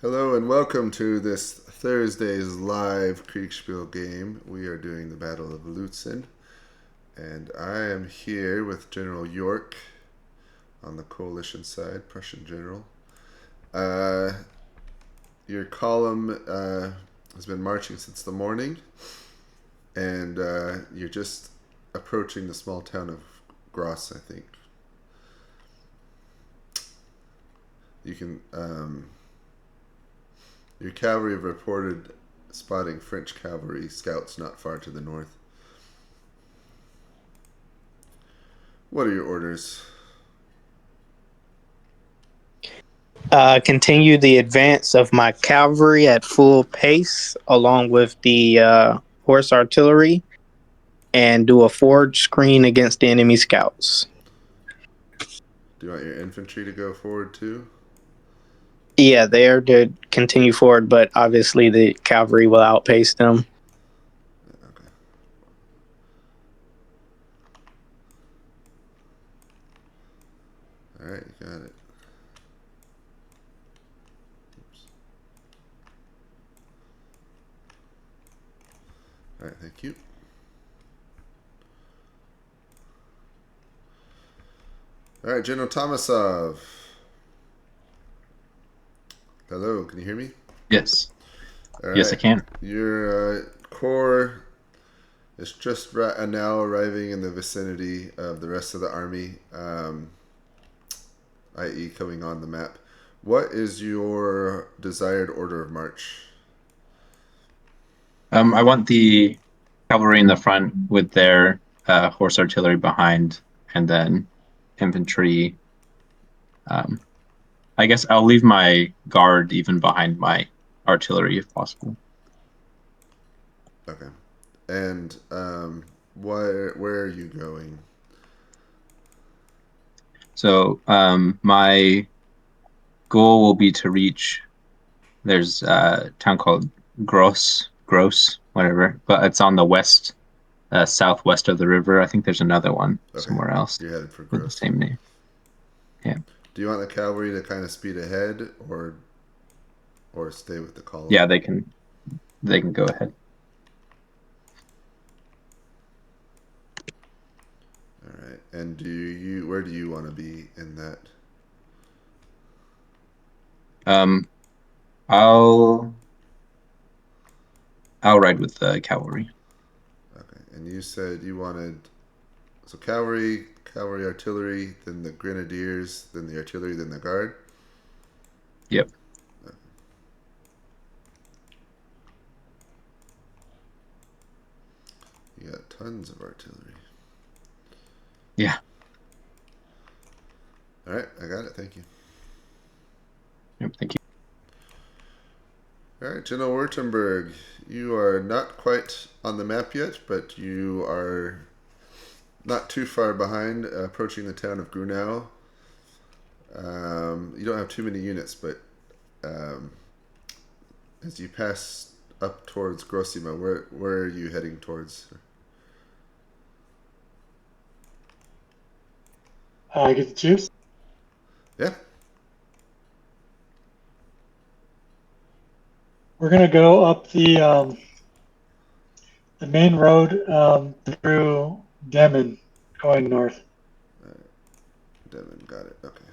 Hello and welcome to this Thursday's live Kriegspiel game. We are doing the Battle of Lützen, and I am here with General York on the coalition side, Prussian general. Uh, your column has been marching since the morning, and you're just approaching the small town of Gross, I think. You can. Your cavalry have reported spotting French cavalry scouts not far to the north. What are your orders? Continue the advance of my cavalry at full pace, along with the horse artillery, and do a forward screen against the enemy scouts. Do you want your infantry to go forward too? Yeah, they are to continue forward, but obviously the cavalry will outpace them. Okay. All right, you got it. Oops. All right, thank you. All right, General Tomasov. Hello, can you hear me? Yes. All right. Yes, I can. Your corps is just now arriving in the vicinity of the rest of the army, i.e., coming on the map. What is your desired order of march? I want the cavalry in the front with their horse artillery behind, and then infantry. I guess I'll leave my guard even behind my artillery if possible. Okay. And where are you going? So my goal will be to reach. There's a town called Gross, whatever, but it's on the west, southwest of the river. I think there's another one somewhere else You're headed for with the Gross. same name. Yeah. Do you want the cavalry to kind of speed ahead or stay with the column? Yeah, they can go ahead. All right. And where do you want to be in that? I'll ride with the cavalry. Okay. And you said you wanted cavalry, artillery, then the grenadiers, then the artillery, then the guard. Yep. Okay. You got tons of artillery. Yeah. All right, I got it. Thank you. Yep. Thank you. All right, General Württemberg, you are not quite on the map yet, but you are not too far behind, approaching the town of Grunau. You don't have too many units, but as you pass up towards Grossima, where are you heading towards? I get to choose. Yeah. We're gonna go up the main road through Demon, going north. Devin, got it. Okay.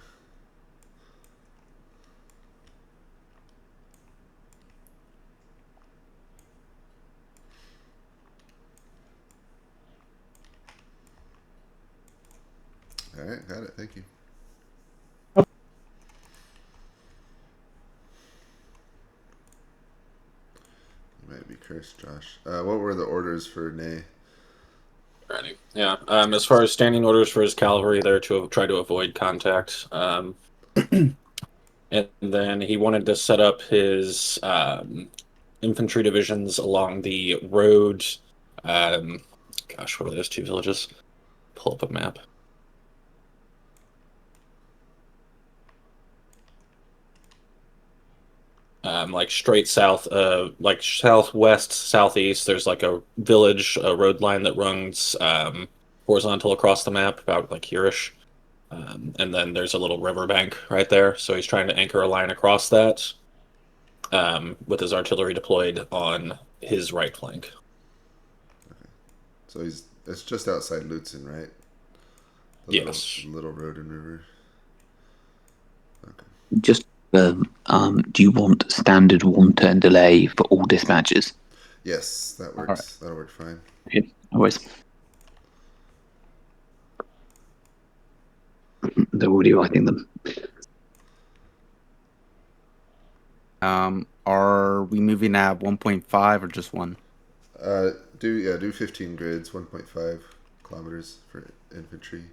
All right, got it. Thank you. You might be cursed, Josh. What were the orders for Ney? Ready. Yeah. As far as standing orders for his cavalry, they're to try to avoid contact. And then he wanted to set up his infantry divisions along the road. Gosh, what are those two villages? Pull up a map. Like straight south, like southwest, southeast. There's like a village, a road line that runs horizontal across the map, about like here-ish. And then there's a little riverbank right there, so he's trying to anchor a line across that. with his artillery deployed on his right flank. So it's just outside Lützen, right? The Yes. little road and river. Okay. Just do you want standard 1 turn delay for all dispatches? Yes, that works. Alright. That'll work fine. Yeah, always. They're already writing them. Are we moving at 1.5 or just 1? Do 15 grids, 1.5 kilometers for infantry,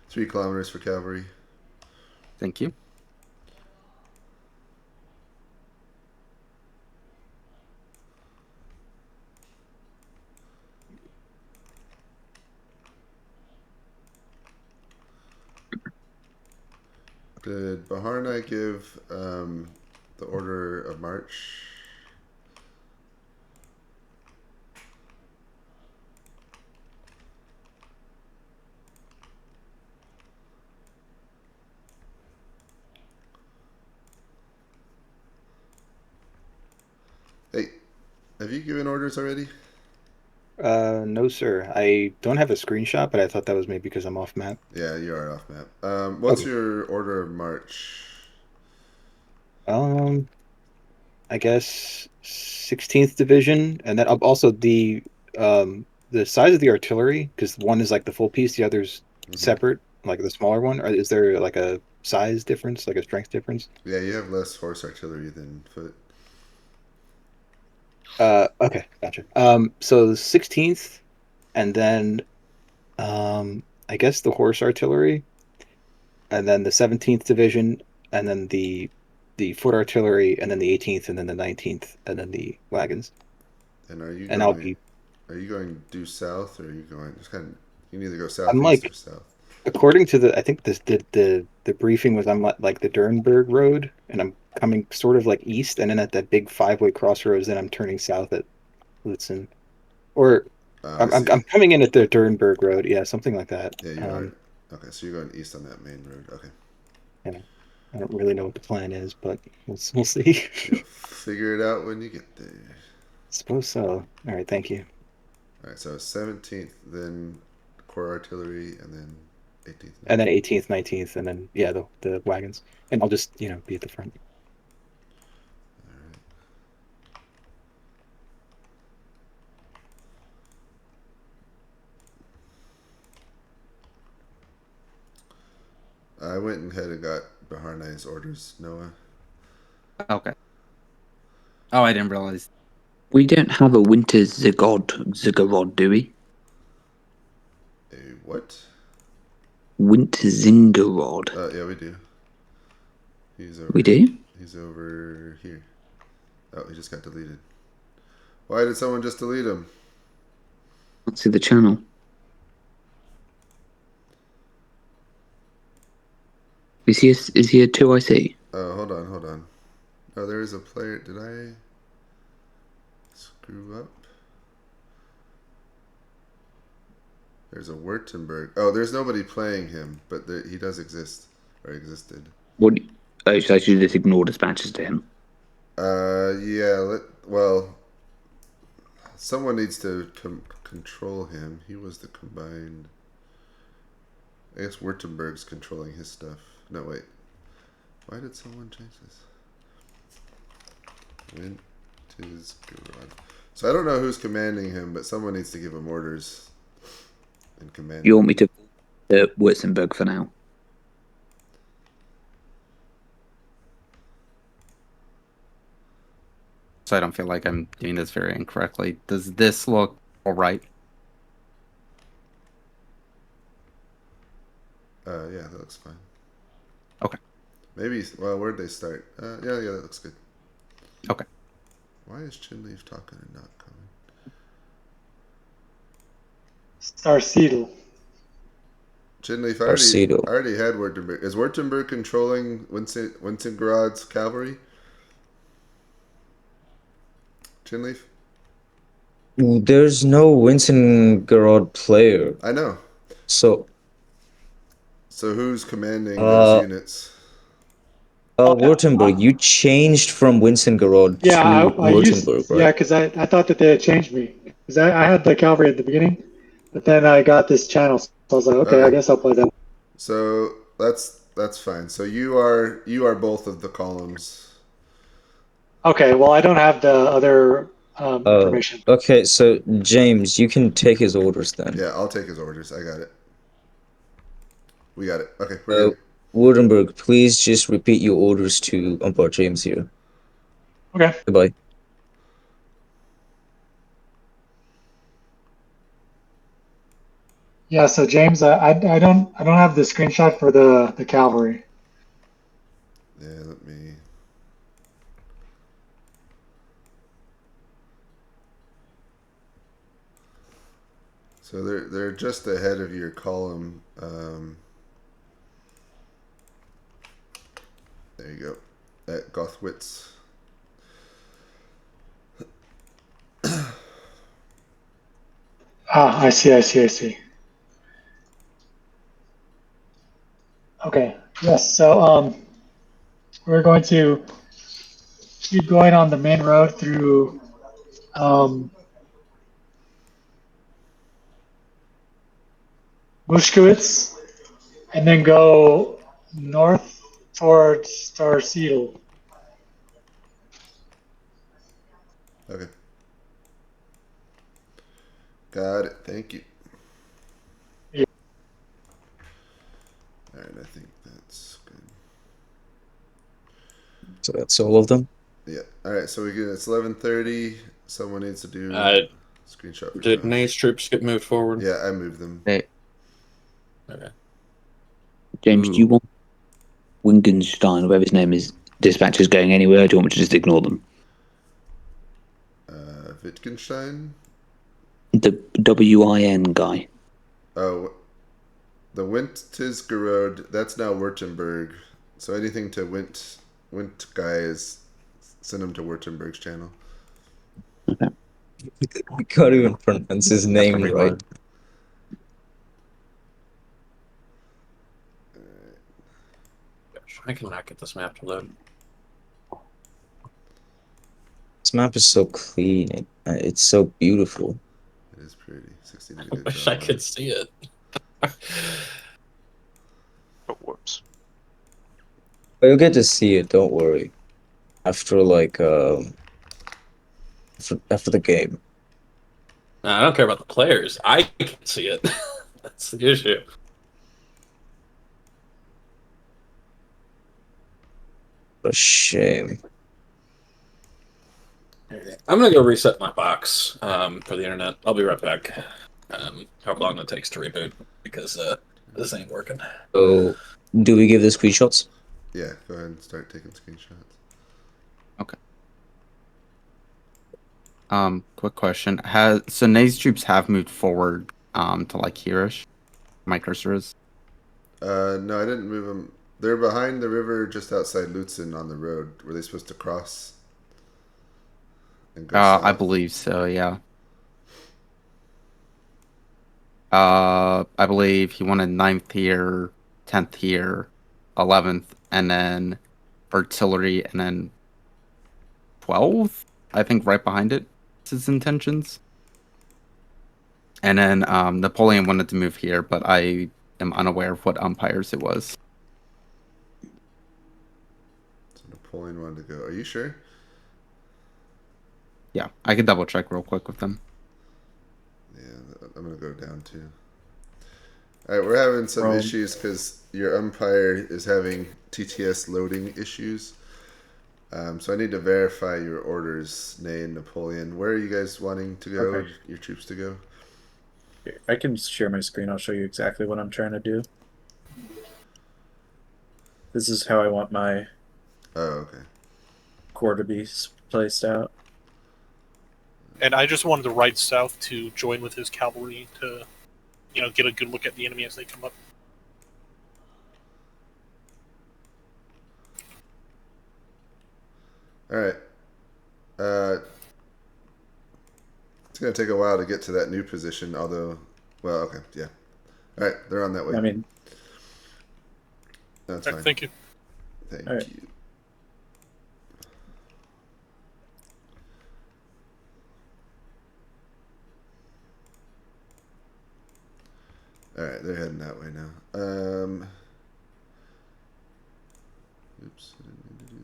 3 kilometers for cavalry. Thank you. Did Baharna give the order of march? Hey, have you given orders already? No, sir. I don't have a screenshot, but I thought that was maybe because I'm off map. Yeah, you are off map. What's Okay. your order of march? I guess 16th Division, and then also the size of the artillery, because one is like the full piece, the other's separate, like the smaller one. Or is there like a size difference, like a strength difference? Yeah, you have less horse artillery than foot. Okay, gotcha. So the 16th, and then I guess the horse artillery, and then the 17th Division, and then the foot artillery, and then the 18th, and then the 19th, and then the wagons. And are you And are you going due south, or are you going just kind of? You can either go south, I'm east, like, or south. according to I think the briefing was I'm like the Durnberg Road, and I'm coming sort of like east, and then at that big 5-way crossroads, then I'm turning south at Lützen, or I'm coming in at the Durnberg Road, yeah, something like that. Yeah, you are. Okay, so you're going east on that main road. Okay. Yeah, I don't really know what the plan is, but we'll see. You'll figure it out when you get there. Suppose so. All right, thank you. All right, so 17th, then core artillery, and then 18th. And then 18th, 19th, and then yeah, the wagons, and I'll just be at the front. I went ahead and got Baharnai's orders, Noah. Okay. Oh, I didn't realize. We don't have a winter Ziggurat, do we? A what? Winter Ziggurat. Yeah, we do. He's over. We do? He's over here. Oh, he just got deleted. Why did someone just delete him? Can't see the channel. Is he a 2IC? Oh, hold on. Oh, there is a player. Did I screw up? There's a Württemberg. Oh, there's nobody playing him, but he does exist, or existed. What? Oh, so I should just ignore dispatches to him. Yeah. Well, someone needs to control him. He was the combined. I guess Württemberg's controlling his stuff. No, wait. Why did someone change this? Garage. So I don't know who's commanding him, but someone needs to give him orders and command. You want me to Württemberg for now? So I don't feel like I'm doing this very incorrectly. Does this look all right? Yeah, that looks fine. Okay. Maybe. Well, where'd they start? Yeah, that looks good. Okay. Why is Chinleaf talking and not coming? Starseedle. Chinleaf, Arcedo. I already had Württemberg. Is Württemberg controlling Winzengrad's cavalry? Chinleaf? There's no Winzengard player. I know. So who's commanding those units? Württemberg. You changed from Winzengerode Yeah, to I used Württemberg, right? because I thought that they had changed me because I had the cavalry at the beginning, but then I got this channel, so I was like, okay, I guess I'll play that. So that's fine. So you are both of the columns. Okay, well I don't have the other information. Okay, so James, you can take his orders then. Yeah, I'll take his orders. I got it. We got it. Okay, we're good. Württemberg, please just repeat your orders to Umpire James here. Okay. Goodbye. Yeah, so James, I don't have the screenshot for the cavalry. Yeah, let me. So they're just ahead of your column. There you go. At Gothwitz. I see. Okay. Yes. So we're going to keep going on the main road through Mushkowitz, and then go north towards Starseedl. Okay. Got it. Thank you. Yeah. All right, I think that's good. So that's all of them? Yeah. All right, so it's 11:30. Someone needs to do screenshot for Did Josh. Nay's troops get moved forward? Yeah, I moved them. Hey, Okay. James, do you want Wingenstein, whatever his name is, dispatchers going anywhere? Or do you want me to just ignore them? Wittgenstein? The WIN guy. Oh, the Wintisgerode, that's now Württemberg. So anything to Wint guys, send them to Württemberg's channel. Okay. We can't even pronounce his name right. Gosh, I cannot get this map to load. This map is so clean. It's so beautiful. It is pretty. 60 did a I good wish job I on could it. see it. Oh, whoops. But you'll get to see it, don't worry. After after the game. I don't care about the players. I can see it. That's the issue. What a shame. I'm gonna go reset my box for the internet. I'll be right back. However long it takes to reboot, because this ain't working. So, do we give the screenshots? Yeah, go ahead and start taking screenshots. Okay. Quick question. So Nay's troops have moved forward to like here-ish? My cursor is? No, I didn't move them. They're behind the river just outside Lützen on the road. Were they supposed to cross and go south? I believe so, yeah. I believe he wanted 9th here, 10th here, 11th, and then artillery, and then 12th, I think right behind it, is his intentions. And then Napoleon wanted to move here, but I am unaware of what umpires it was. So Napoleon wanted to go. Are you sure? Yeah, I could double check real quick with them. Yeah, I'm going to go down too. All right, we're having some issues because your umpire is having TTS loading issues. So I need to verify your orders, Nay and Napoleon. Where are you guys wanting to go, Okay. your troops to go? I can share my screen. I'll show you exactly what I'm trying to do. This is how I want my okay. corps to be placed out. And I just wanted to ride south to join with his cavalry to, get a good look at the enemy as they come up. All right. It's going to take a while to get to that new position, although, well, okay, yeah. All right, they're on that way. I mean, that's fine. Thank you. Thank right. you. All right, they're heading that way now. Oops, I didn't mean to do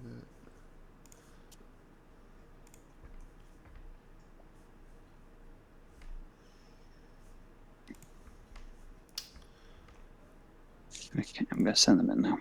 that. Okay, I'm going to send them in now.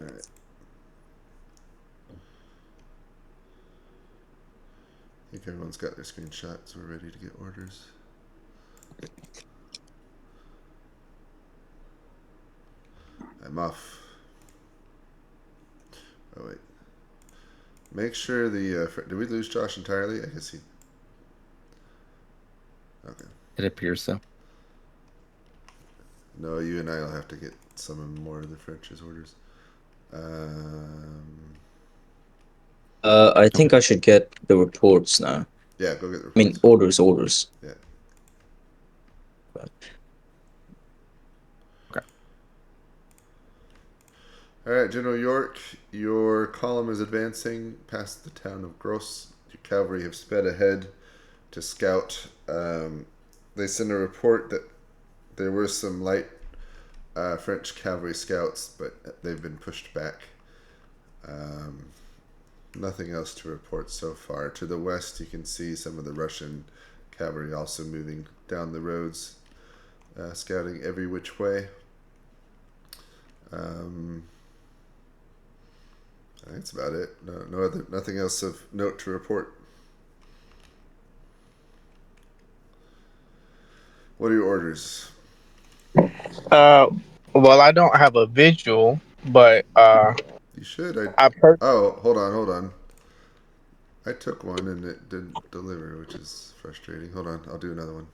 All right. I think everyone's got their screenshots. We're ready to get orders. I'm off. Oh wait. Make sure the did we lose Josh entirely? I guess he. Okay. It appears so. No, you and I will have to get some more of the French's orders. I think I should get the reports now. Yeah, go get the reports. I mean, orders. Yeah. But All right, General York, your column is advancing past the town of Gros. Your cavalry have sped ahead to scout. They sent a report that there were some light French cavalry scouts, but they've been pushed back. Nothing else to report so far. To the west, you can see some of the Russian cavalry also moving down the roads, scouting every which way. I think that's about it. Nothing else of note to report. What are your orders? Well, I don't have a visual, but You should. Hold on. I took one and it didn't deliver, which is frustrating. Hold on, I'll do another one.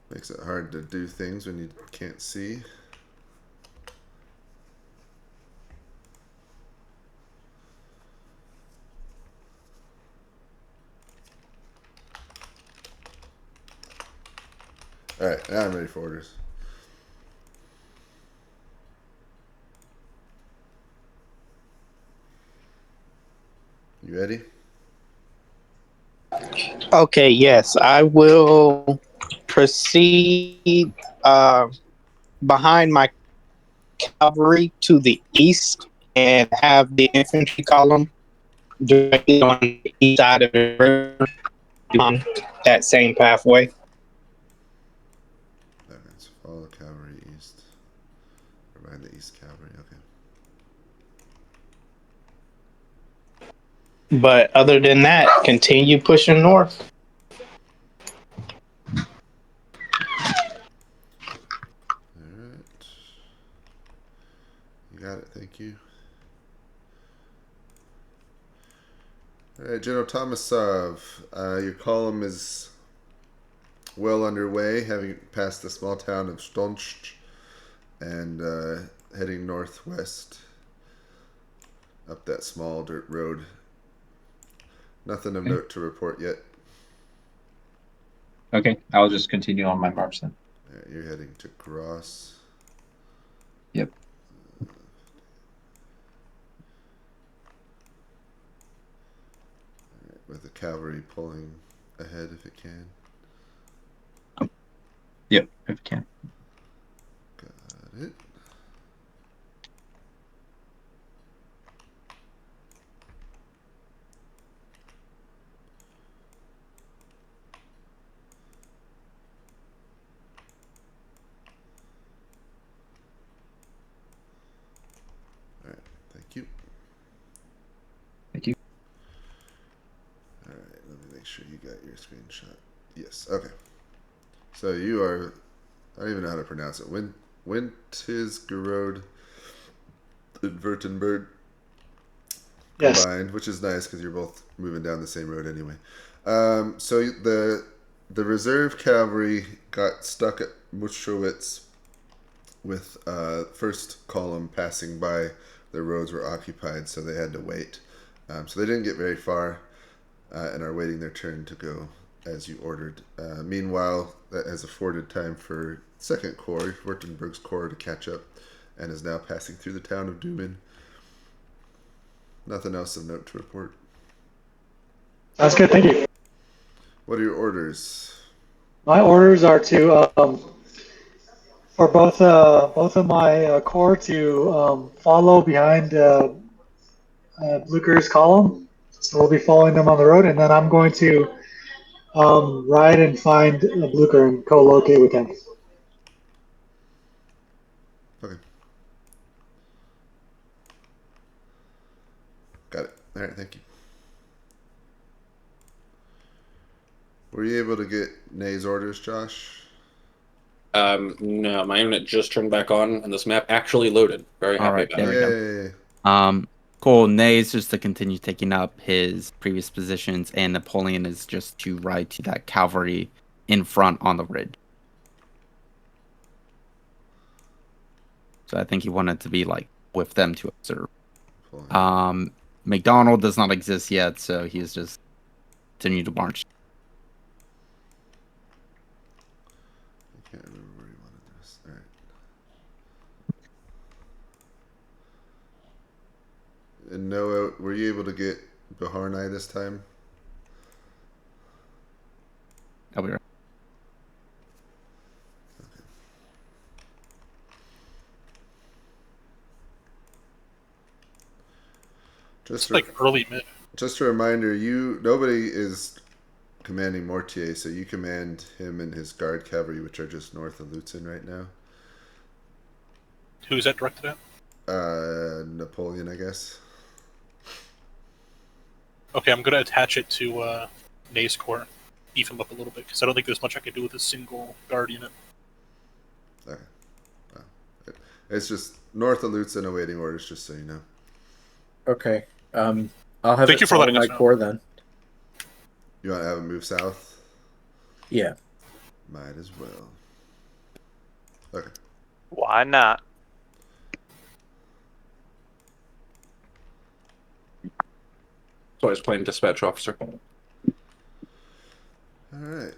Makes it hard to do things when you can't see. Alright, now I'm ready for orders. You ready? okay, yes, I will proceed behind my cavalry to the east and have the infantry column directly on the east side of the river on that same pathway. Okay, so follow the cavalry east. Or behind the east cavalry, okay. But other than that, continue pushing north. Alright. You got it, thank you. Alright, General Tomasov, your column is well underway, having passed the small town of Stonch and heading northwest up that small dirt road. Nothing of note to report yet. Okay, I'll just continue on my march then. Alright, you're heading to Gros. Yep. With the cavalry pulling ahead if it can. Yep, if it can. Alright. Alright, thank you. Thank you. Alright, let me make sure you got your screenshot. Yes, okay. So you are, I don't even know how to pronounce it. Wintisgerode and Württemberg Yes. combined, which is nice because you're both moving down the same road anyway. So the reserve cavalry got stuck at Muschowitz with first column passing by. Their roads were occupied, so they had to wait. So they didn't get very far and are waiting their turn to go as you ordered. Meanwhile, that has afforded time for Second Corps, Württemberg's Corps, to catch up and is now passing through the town of Dumin. Nothing else of note to report. That's good. Thank you. What are your orders? My orders are to for both of my corps to follow behind Blucher's column. So we'll be following them on the road, and then I'm going to ride and find Blucher and co-locate with him. Okay. Got it. All right, thank you. Were you able to get Nay's orders, Josh? No, my internet just turned back on, and this map actually loaded. Very happy Alright, about there it. we go. Cool. Nay's just to continue taking up his previous positions, and Napoleon is just to ride to that cavalry in front on the ridge. So I think he wanted to be like with them to observe. McDonald does not exist yet, so he's just continue to march. I can't remember where he wanted this. All right. And Noah, were you able to get Baharnai this time? I'll be right. Just like early mid. Just a reminder, nobody is commanding Mortier, so you command him and his guard cavalry, which are just north of Lützen right now. Who is that directed at? Napoleon, I guess. Okay, I'm going to attach it to Nay's Corps. Beef him up a little bit, because I don't think there's much I can do with a single guard unit. Okay. Well, it's just north of Lützen awaiting orders, just so you know. Okay. I'll have Thank you for letting my us know. corps then. You want to have it move south? Yeah. Might as well. Okay. Why not? So I was playing dispatch officer. All right.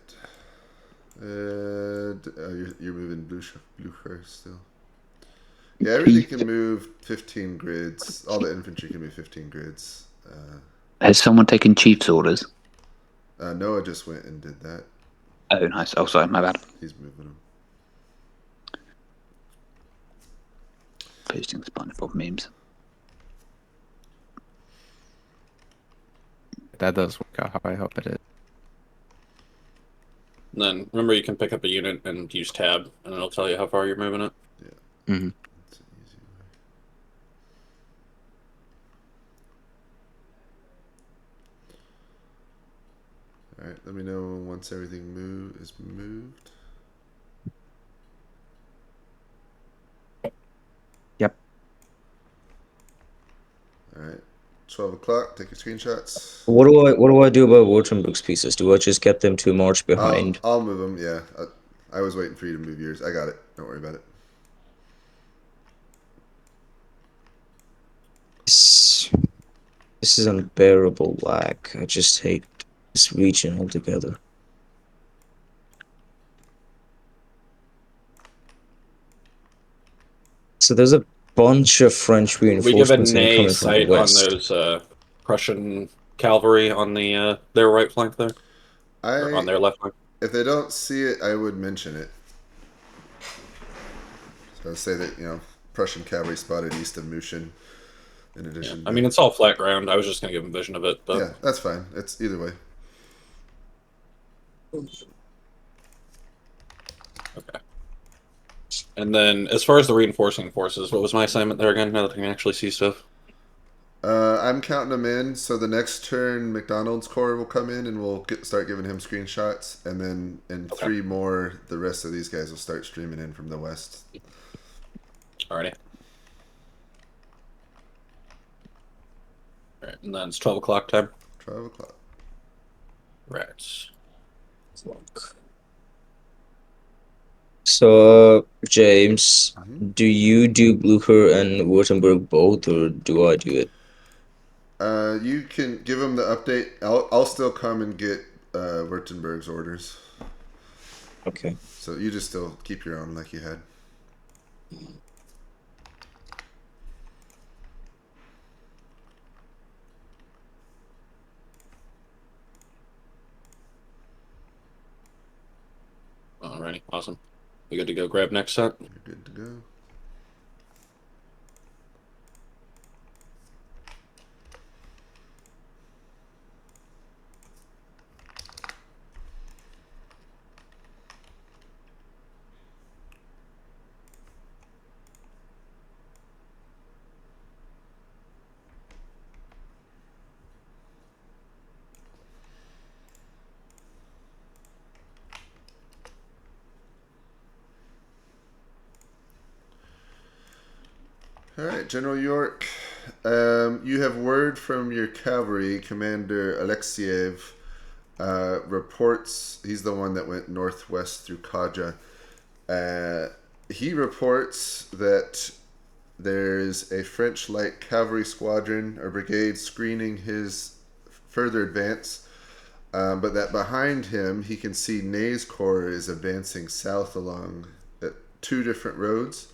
You're moving Blucher still. Yeah, everything can move 15 grids. All the infantry can move 15 grids. Has someone taken Chief's orders? Noah just went and did that. Oh, nice. Oh, sorry, my bad. He's moving them. Posting SpongeBob memes. That does work out how I hope it is. And then remember, you can pick up a unit and use tab, and it'll tell you how far you're moving it. Yeah. Mm-hmm. That's an easy way. All right. Let me know once everything is moved. Yep. All right. 12 o'clock. Take your screenshots. What do I do about Württemberg's pieces? Do I just get them to march behind? I'll move them. Yeah. I was waiting for you to move yours. I got it. Don't worry about it. This is unbearable lag. I just hate this region altogether. So there's a bunch of French We give a reinforcements nay coming from the sight on west. those Prussian cavalry on the their right flank there. Or on their left flank. If they don't see it, I would mention it. I'll say that, Prussian cavalry spotted east of Mushin. In addition, I mean, it's all flat ground. I was just gonna give him vision of it, but yeah, that's fine. It's either way. okay. And then, as far as the reinforcing forces, what was my assignment there again? Now that I can actually see stuff. I'm counting them in. So the next turn, McDonald's Corps will come in, and we'll start giving him screenshots. And then in 3 more, the rest of these guys will start streaming in from the west. Alrighty. Alright, and then it's 12 o'clock time. 12 o'clock. Right. So, James, do you do Blucher and Württemberg both, or do I do it? You can give him the update. I'll still come and get Württemberg's orders. Okay. So you just still keep your own like you had. Alrighty, awesome. We good to go grab next set? You're good to go. All right, General York, you have word from your cavalry commander Alexiev. Reports he's the one that went northwest through Kaja. He reports that there's a French light cavalry squadron or brigade screening his further advance, but that behind him he can see Ney's Corps is advancing south along 2 different roads.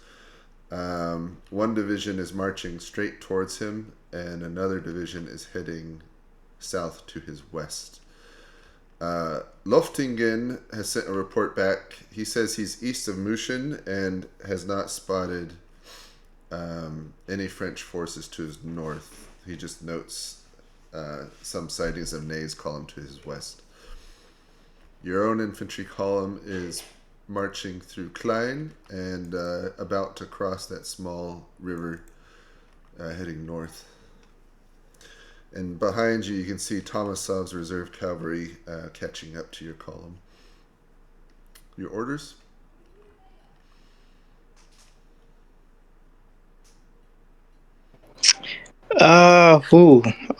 One division is marching straight towards him, and another division is heading south to his west. Loftingen has sent a report back. He says he's east of Mushin and has not spotted any French forces to his north. He just notes some sightings of Ney's column to his west. Your own infantry column is marching through Klein and about to cross that small river heading north. And behind you, you can see Tomasov's reserve cavalry catching up to your column. Your orders?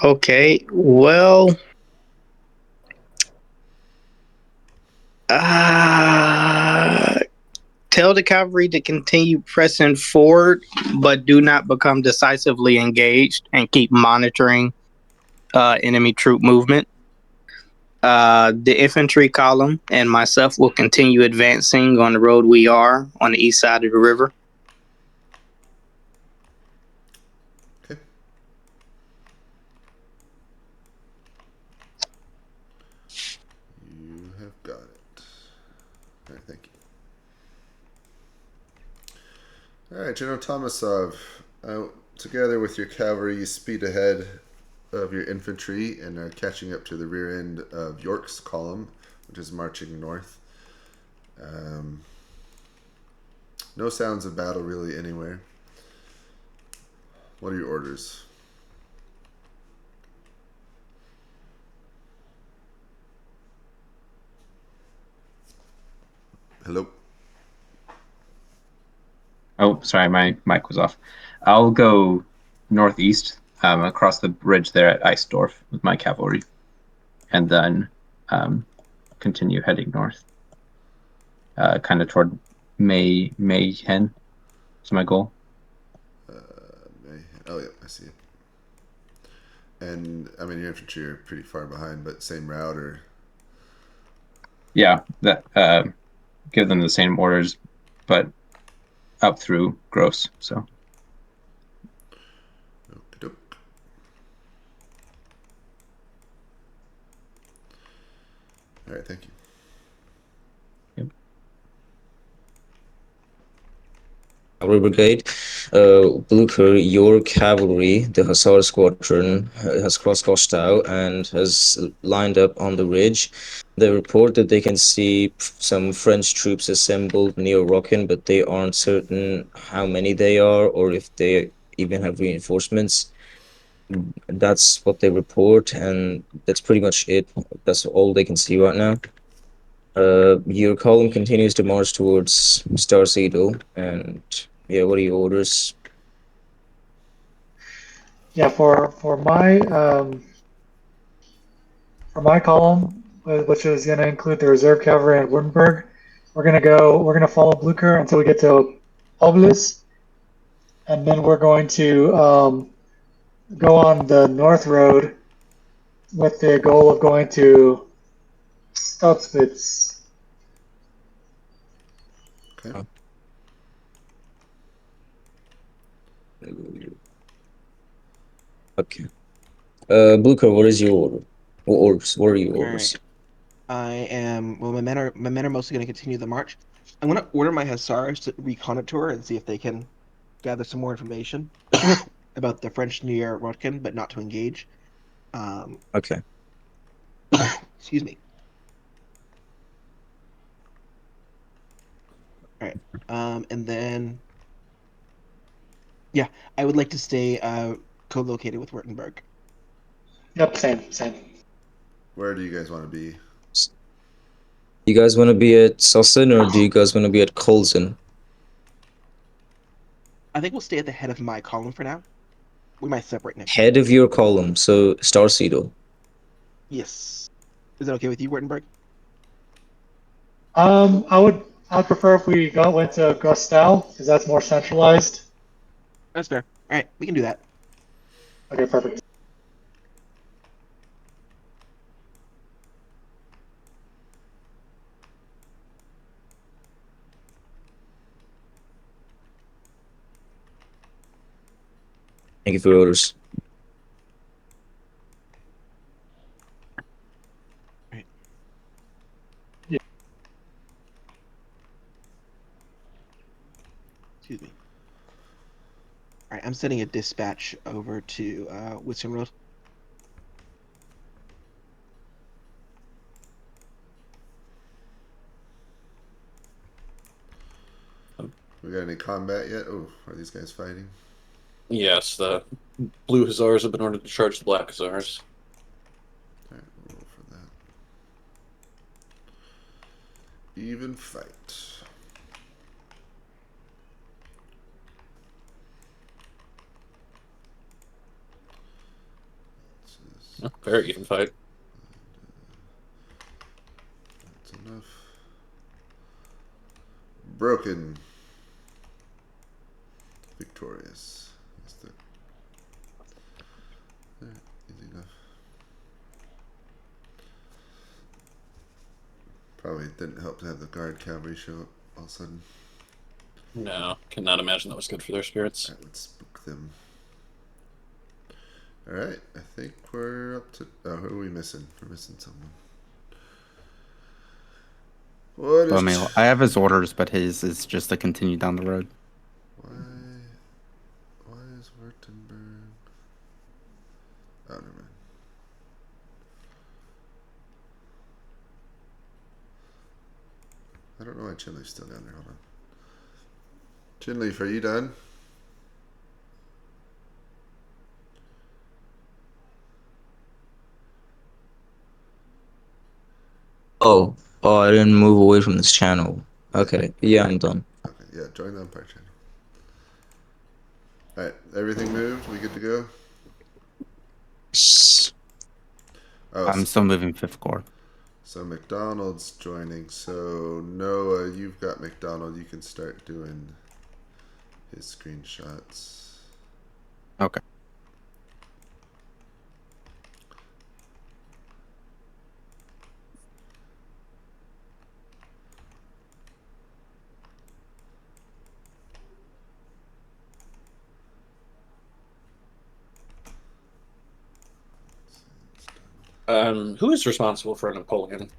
Okay. Well, tell the cavalry to continue pressing forward, but do not become decisively engaged, and keep monitoring enemy troop movement. The infantry column and myself will continue advancing on the road we are on the east side of the river. Okay. You have got it. All right, thank you. All right, General Tomasov, together with your cavalry, you speed ahead of your infantry and are catching up to the rear end of York's column, which is marching north. No sounds of battle really anywhere. What are your orders? Hello? Oh, sorry, my mic was off. I'll go northeast across the bridge there at Eisdorf with my cavalry, and then continue heading north, kind of toward Mayhen. Is my goal. Oh yeah, I see it. And I mean, your infantry are pretty far behind, but same route, or? Yeah, that give them the same orders, but up through Gross. So. Okey-doke. All right, thank you. Yep. Cavalry Brigade. Blucher, your cavalry, the Hussar Squadron, has crossed Gostau and has lined up on the ridge. They report that they can see some French troops assembled near Rockin, but they aren't certain how many they are or if they even have reinforcements. That's what they report, and that's pretty much it. That's all they can see right now. Your column continues to march towards Star Cedar, and yeah, what are your orders? Yeah, for my column, which is going to include the reserve cavalry at Wittenberg, we're gonna follow Blucher until we get to Oblis, and then we're going to go on the north road with the goal of going to Stautzwitz. Okay. Okay. Blucher, what is your order? What orders? What are your orders? I am well. My men are mostly going to continue the march. I'm going to order my hussars to reconnoiter and see if they can gather some more information about the French near Rotkin, but not to engage. Okay. Excuse me. All right. And then, yeah, I would like to stay co-located with Württemberg. Yep, same. Where do you guys want to be? You guys want to be at Sossen or do you guys want to be at Kolzen? I think we'll stay at the head of my column for now. We might separate next. Head of your column, so Star Cedar. Yes. Is that okay with you, Württemberg? I'd prefer if we went to Gostau because that's more centralized. That's fair. All right, we can do that. Okay, perfect. Thank you for your orders. Right. Yeah. Excuse me. All right, I'm sending a dispatch over to Lützen Road. We got any combat yet? Oh, are these guys fighting? Yes, the blue hussars have been ordered to charge the black hussars. Alright, we'll roll for that. Even fight. Oh, very even fight. That's enough. Broken. Victorious. That's the... Alright, easy enough. Probably didn't help to have the guard cavalry show up all of a sudden. No, cannot imagine that was good for their spirits. Alright, let's spook them. Alright, I think we're up to... Oh, who are we missing? We're missing someone. What is... I have his orders, but his is just to continue down the road. Why is Württemberg... Oh, never mind. I don't know why Chinley's still down there. Hold on. Chinley, are you done? Oh, I didn't move away from this channel. Okay, yeah, I'm done. Okay, yeah, join the Umpire channel. Alright, everything moved? We good to go? Oh, I'm still moving 5th Corps. so McDonald's joining. So Noah, you've got McDonald. You can start doing his screenshots. Okay. Who is responsible for Napoleon?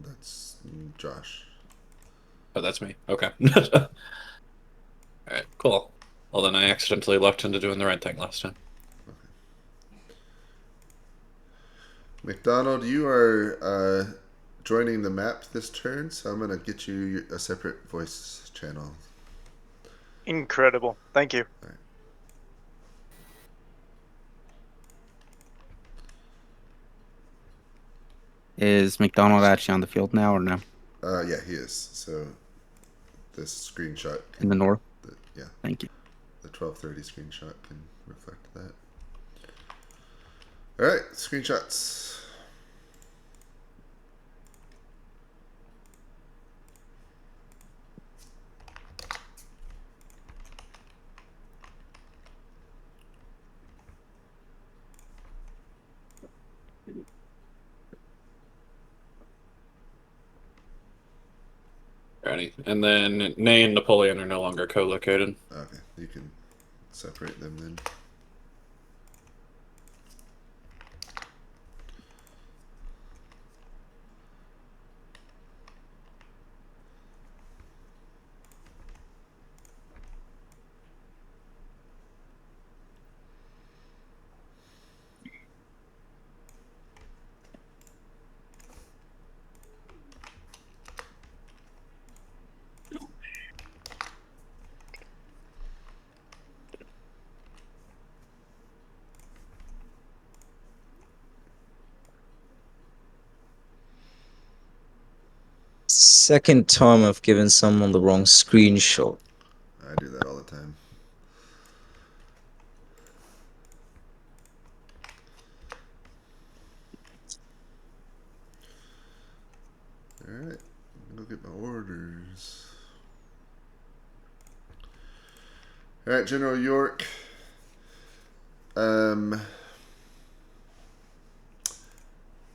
That's Josh. Oh, that's me. Okay. All right, cool. Well, then I accidentally lucked into doing the right thing last time. McDonald, you are joining the map this turn, so I'm going to get you a separate voice channel. Incredible. Thank you. All right. Is McDonald actually on the field now or no? Yeah, he is. So this screenshot In the north? Yeah. Thank you. The 1230 screenshot can reflect that. All right, screenshots. Ready. And then Ney and Napoleon are no longer co-located. Okay, you can separate them then. Second time I've given someone the wrong screenshot. I do that all the time. All right, go get my orders. All right, General York.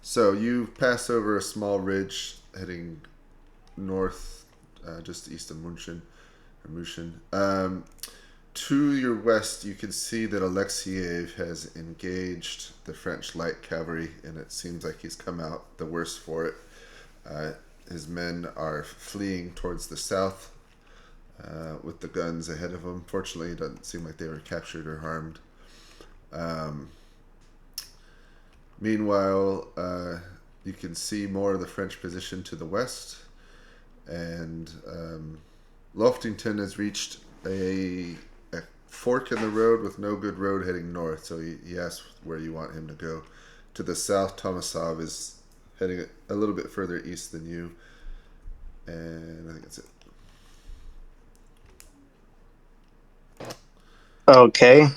So you pass over a small ridge heading north, just east of München. To your west, you can see that Alexiev has engaged the French light cavalry, and it seems like he's come out the worse for it. His men are fleeing towards the south with the guns ahead of them. Fortunately, it doesn't seem like they were captured or harmed. Meanwhile, you can see more of the French position to the west, and Loftington has reached a fork in the road with no good road heading north, so he asks where you want him to go. To the south, Tomasov is heading a little bit further east than you, and I think that's it. Okay.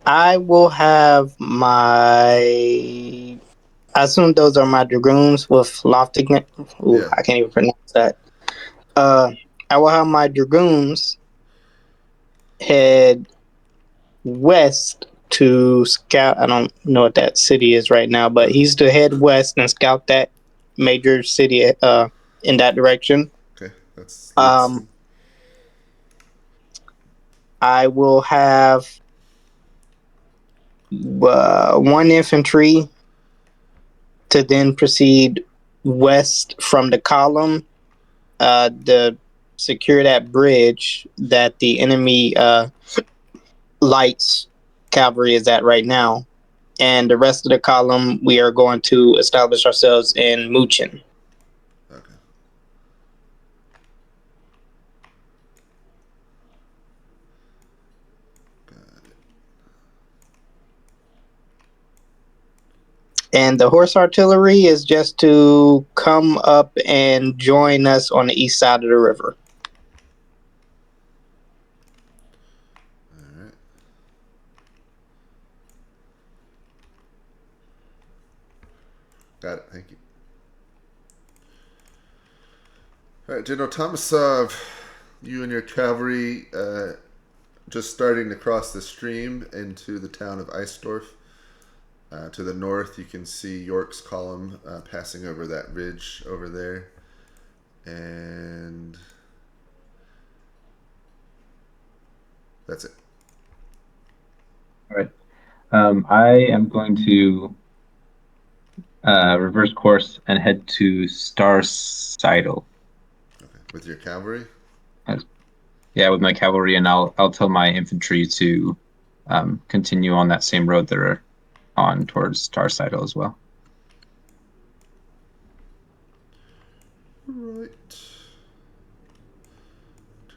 I will have my. I assume those are my dragoons with lofty. Ooh, Yeah. I can't even pronounce that. I will have my dragoons head west to scout. I don't know what that city is right now, but he's to head west and scout that major city in that direction. Okay, that's Lützen. I will have one infantry to then proceed west from the column to secure that bridge that the enemy lights cavalry is at right now. And the rest of the column, we are going to establish ourselves in München. Okay. And the horse artillery is just to come up and join us on the east side of the river. All right. Got it. Thank you. All right, General Tomasov, you and your cavalry just starting to cross the stream into the town of Eisdorf. To the north, you can see York's column passing over that ridge over there. And that's it. All right. I am going to reverse course and head to Star Seidel. Okay. With your cavalry? Yeah, with my cavalry, and I'll tell my infantry to continue on that same road they're on towards Star Seidel as well. Right.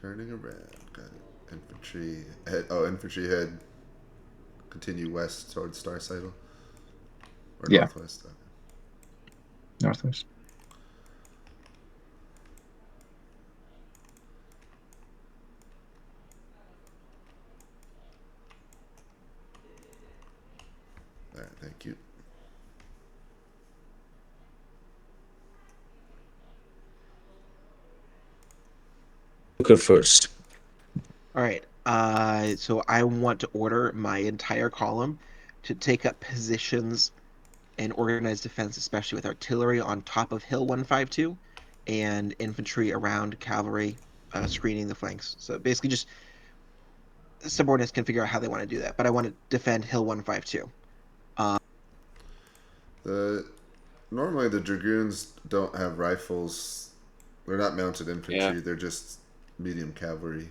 Turning around. Got it. Infantry head. Oh, infantry head. Continue west towards Star Seidel. Or Yeah. northwest. Okay. Northwest. All right, thank you. Booker first. All right. So I want to order my entire column to take up positions and organize defense, especially with artillery on top of Hill 152 and infantry around cavalry screening the flanks. So basically, just subordinates can figure out how they want to do that. But I want to defend Hill 152. Normally the dragoons don't have rifles. They're not mounted infantry. Yeah. They're just medium cavalry.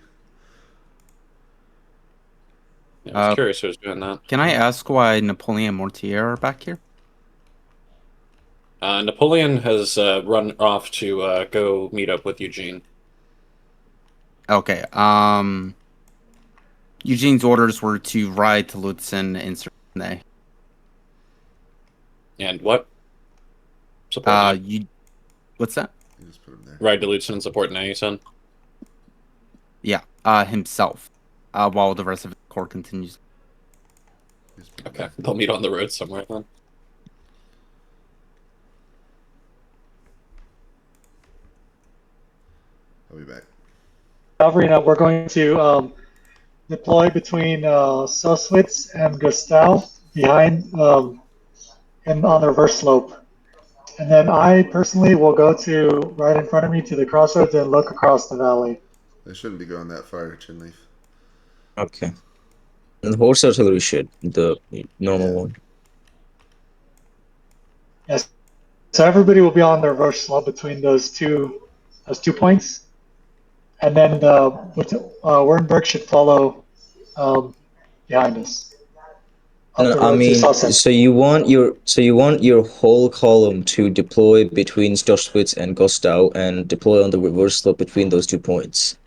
Yeah, I was curious who was doing that. Can I ask why Napoleon and Mortier are back here? Napoleon has run off to go meet up with Eugene. Okay. Eugene's orders were to ride to Lützen in Sunday. And what? Support What's that? You just put him there. Ride to Lützen and support now, you said? Yeah, himself. While the rest of the corps continues. Okay, they'll meet on the road somewhere then. I'll be back. Cavalry, now we're going to deploy between Soswitz and Gustav behind and on the reverse slope. And then I personally will go to right in front of me to the crossroads and look across the valley. They shouldn't be going that far, Chinleaf. Okay. And the horse artillery should, the normal one. Yes. So everybody will be on the reverse slope between those two points. And then Wernberg should follow behind us. No, I mean, so you want your whole column to deploy between Stoschwitz and Gostau and deploy on the reverse slope between those 2 points.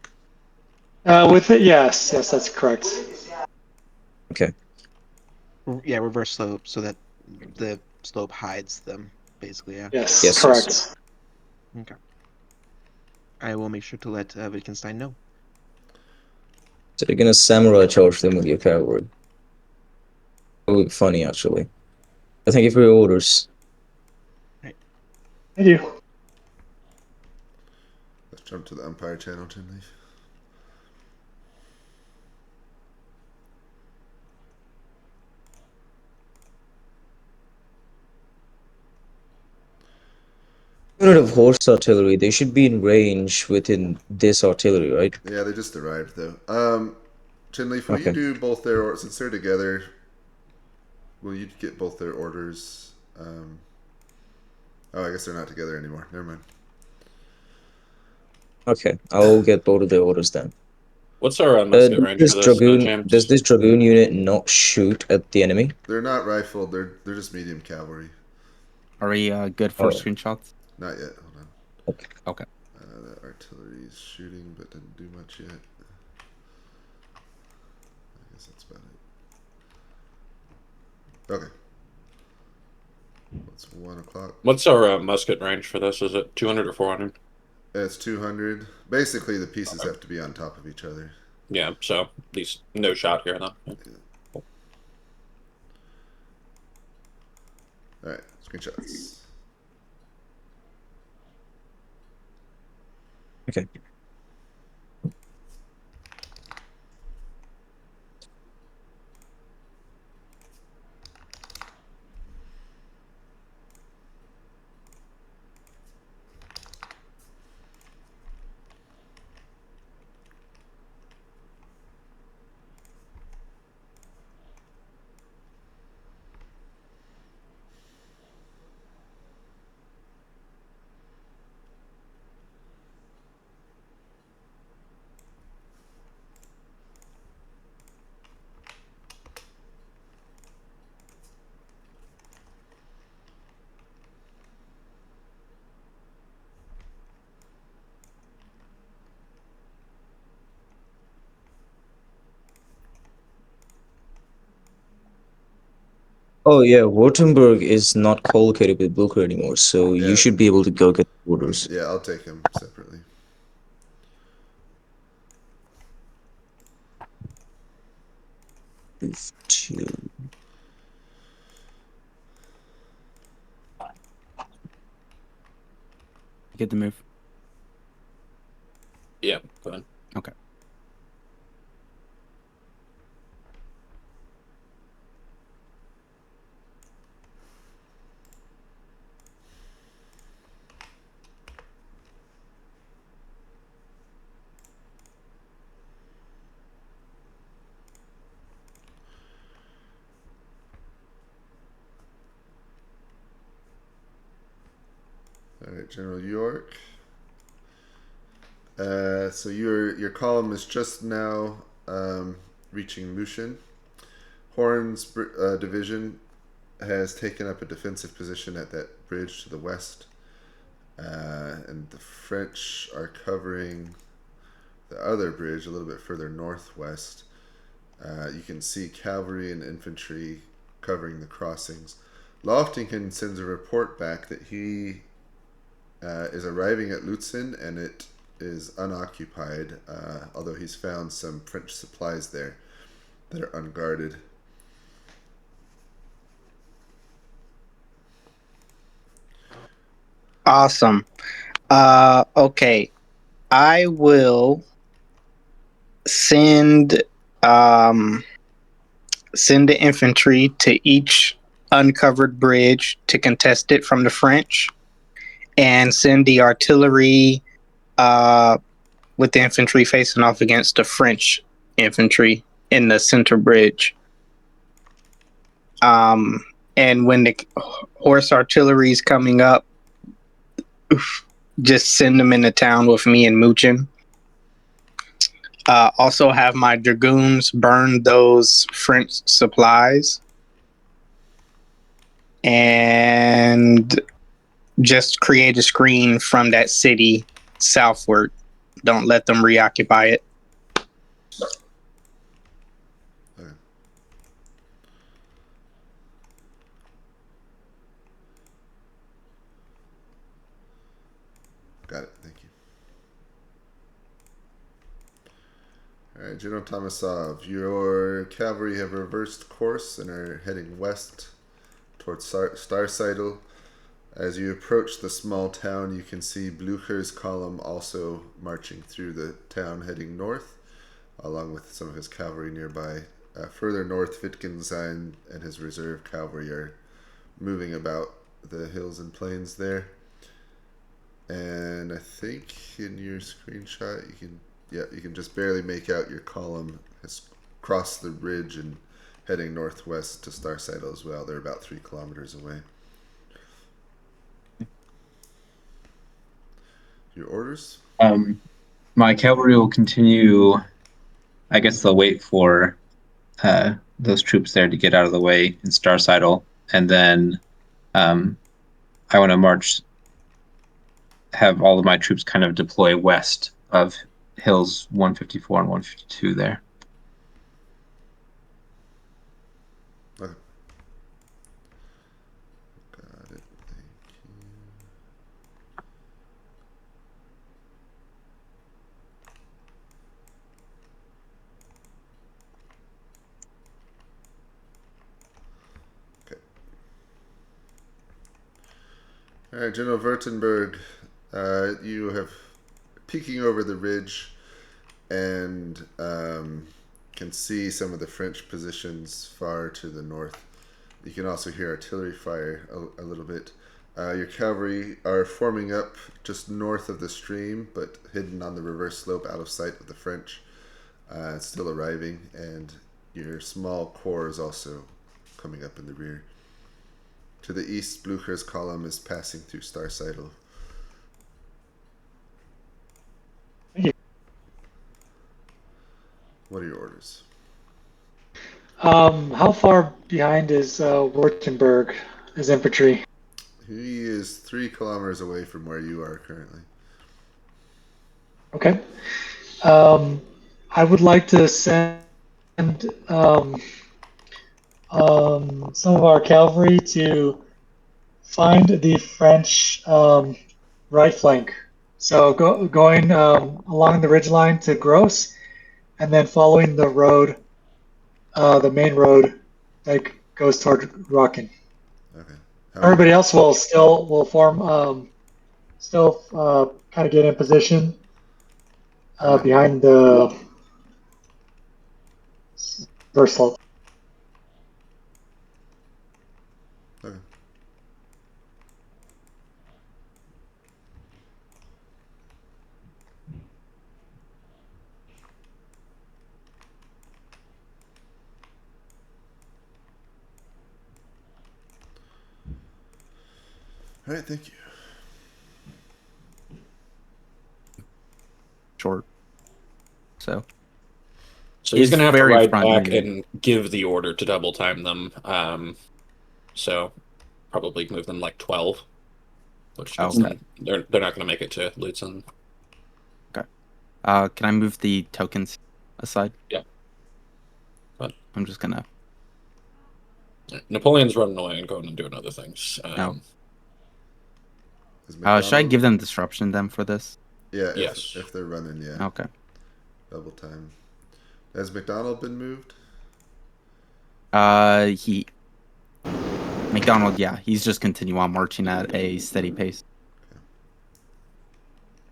With it, yes, that's correct. Okay. Yeah, reverse slope so that the slope hides them, basically. Yeah. Yes, correct. Yes. Okay. I will make sure to let Wittgenstein know. So you're gonna samurai charge them with your cavalry. That would be funny, actually. Thank you for your orders. Thank you. Let's jump to the Umpire channel, Chinleaf. Unit of horse artillery, they should be in range within this artillery, right? Yeah, they just arrived though. Chinleaf, will you Okay. do both their orders since they're together? Will you get both their orders? Oh, I guess they're not together anymore. Never mind. Okay, I'll get both of their orders then. What's our musket range for this, James? Does this dragoon unit not shoot at the enemy? They're not rifled. They're just medium cavalry. Are we good for Oh. screenshots? Not yet. Hold on. Okay. The artillery is shooting, but didn't do much yet. I guess that's about it. Okay. It's 1 o'clock. What's our musket range for this? Is it 200 or 400? It's 200. Basically, the pieces have to be on top of each other. Yeah, so at least no shot here then. Yeah. All right, screenshots. Okay. Oh yeah, Württemberg is not collocated with Blucher anymore, so Yeah. you should be able to go get orders. Yeah, I'll take him separately. Move to Get the move. Yeah, go ahead. Okay. All right, General York. So your column is just now reaching Lützen. Horn's division has taken up a defensive position at that bridge to the west, and the French are covering the other bridge a little bit further northwest. You can see cavalry and infantry covering the crossings. Loftington sends a report back that he is arriving at Lützen and it is unoccupied, although he's found some French supplies there that are unguarded. Awesome. Okay. I will send send the infantry to each uncovered bridge to contest it from the French, and send the artillery with the infantry facing off against the French infantry in the center bridge. And when the horse artillery is coming up, just send them into town with me and Muchin. Also have my dragoons burn those French supplies. And just create a screen from that city southward. Don't let them reoccupy it. Okay. Got it. Thank you. All right, General Tomasov, your cavalry have reversed course and are heading west towards Starseidel. As you approach the small town, you can see Blücher's column also marching through the town heading north, along with some of his cavalry nearby. Further north, Wittgenstein and his reserve cavalry are moving about the hills and plains there. And I think in your screenshot, you can just barely make out your column has crossed the ridge and heading northwest to Starseidel as well. They're about 3 kilometers away. Your orders? My cavalry will continue. I guess they'll wait for those troops there to get out of the way in Starseidel, and then I want to march. Have all of my troops kind of deploy west of hills 154 and 152 there. Okay. Got it. Thank you. Okay. All right, General Württemberg, you have peeking over the ridge and can see some of the French positions far to the north. You can also hear artillery fire a little bit. Your cavalry are forming up just north of the stream, but hidden on the reverse slope out of sight of the French. Still arriving, and your small corps is also coming up in the rear. To the east, Blücher's column is passing through Starseidel. What are your orders? How far behind is Württemberg as infantry? He is 3 kilometers away from where you are currently. Okay. I would like to send some of our cavalry to find the French right flank. So going along the ridgeline to Gross, and then following the road, the main road that goes toward Rockin. Okay. Everybody else will form, still kind of get in position behind the first slope. Okay. All right, thank you. Short. So he's going to have to very ride front back moving. and give the order to double time them. So probably move them like 12, which gives Okay. them, they're not going to make it to Lützen. Okay. Can I move the tokens aside? Yeah. But I'm just gonna. Napoleon's running away and going and doing other things. Should I give them disruption then for this? Yeah. Yes. If they're running, yeah. Okay. Double time. Has McDonald been moved? McDonald, yeah, he's just continue on marching at a steady pace.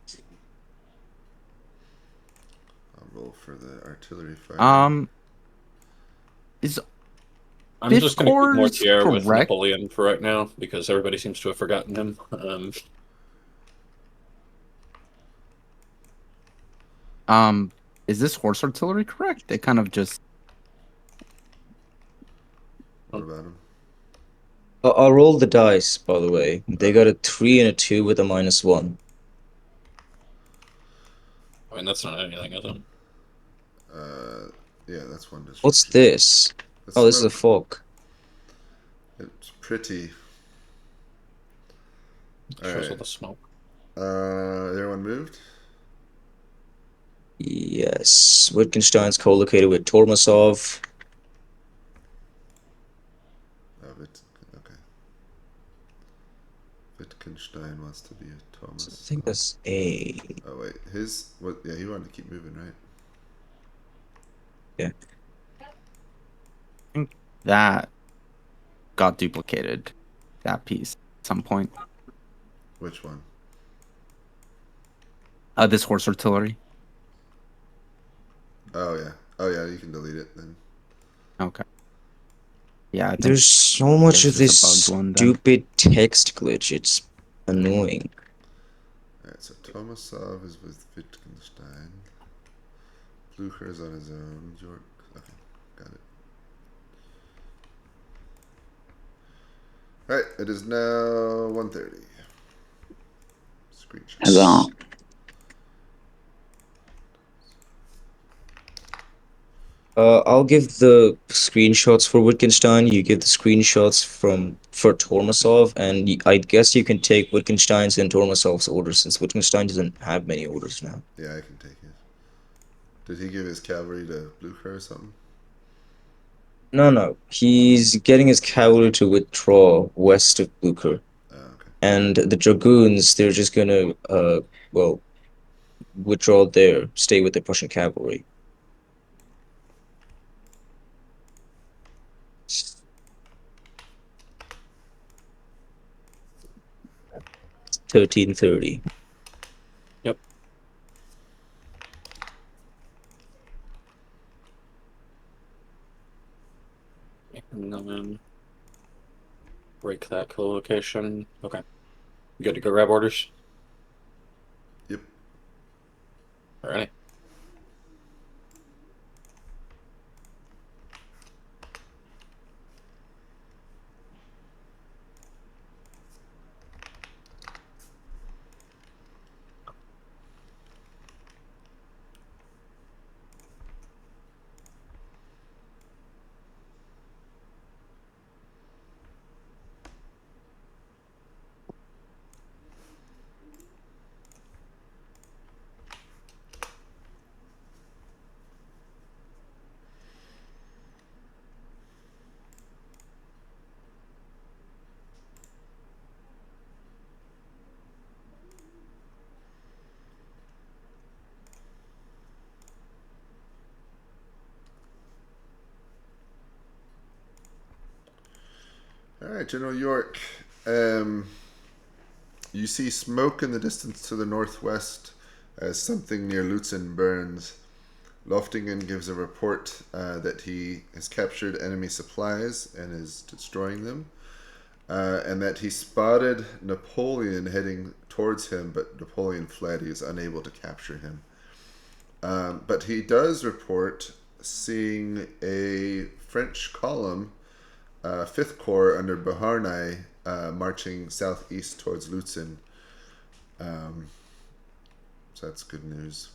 Okay. I'll roll for the artillery fire. Is I'm just going to keep Mortier with correct? Napoleon for right now because everybody seems to have forgotten him. Is this horse artillery correct? They kind of just. What about him? I'll roll the dice, by the way. They got a 3 and a 2 with a -1. I mean, that's not anything, is it? Yeah, that's one disruption. What's this? That's this is a fog. It's pretty. Shows all the smoke. Everyone moved? Yes. Wittgenstein's co-located with Tormasov. Okay. Wittgenstein wants to be a Thomas. I think that's A. Oh wait, yeah, he wanted to keep moving, right? Yeah. I think that got duplicated. That piece at some point. Which one? This horse artillery. Oh yeah, you can delete it then. Okay. Yeah, there's so much of this one, stupid text glitch. It's annoying. Alright, so Tomasov is with Wittgenstein. Blucher is on his own. York. Okay, got it. Alright, it is now 1:30. Screenshot. Huzzah. I'll give the screenshots for Wittgenstein. You give the screenshots for Tormasov, and I guess you can take Wittgenstein's and Tormasov's orders since Wittgenstein doesn't have many orders now. Yeah, I can take it. Did he give his cavalry to Blucher or something? No. He's getting his cavalry to withdraw west of Blucher. Oh, okay. And the dragoons, they're just gonna withdraw there, stay with the Prussian cavalry. 13:30. Yep. And then break that co-location. Okay. You good to go grab orders? Yep. Alrighty. All right, General York. You see smoke in the distance to the northwest as something near Lützen burns. Loftingen gives a report that he has captured enemy supplies and is destroying them, and that he spotted Napoleon heading towards him, but Napoleon fled. He is unable to capture him. But he does report seeing a French column, 5th Corps under Beauharnais, marching southeast towards Lützen. So that's good news.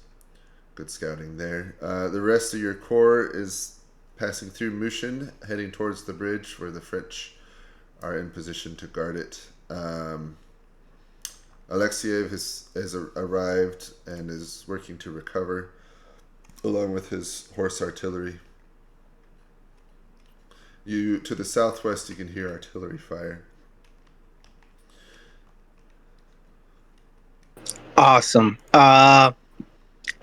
Good scouting there. The rest of your corps is passing through Mushin, heading towards the bridge where the French are in position to guard it. Alexiev has arrived and is working to recover, along with his horse artillery. To the southwest, you can hear artillery fire. Awesome.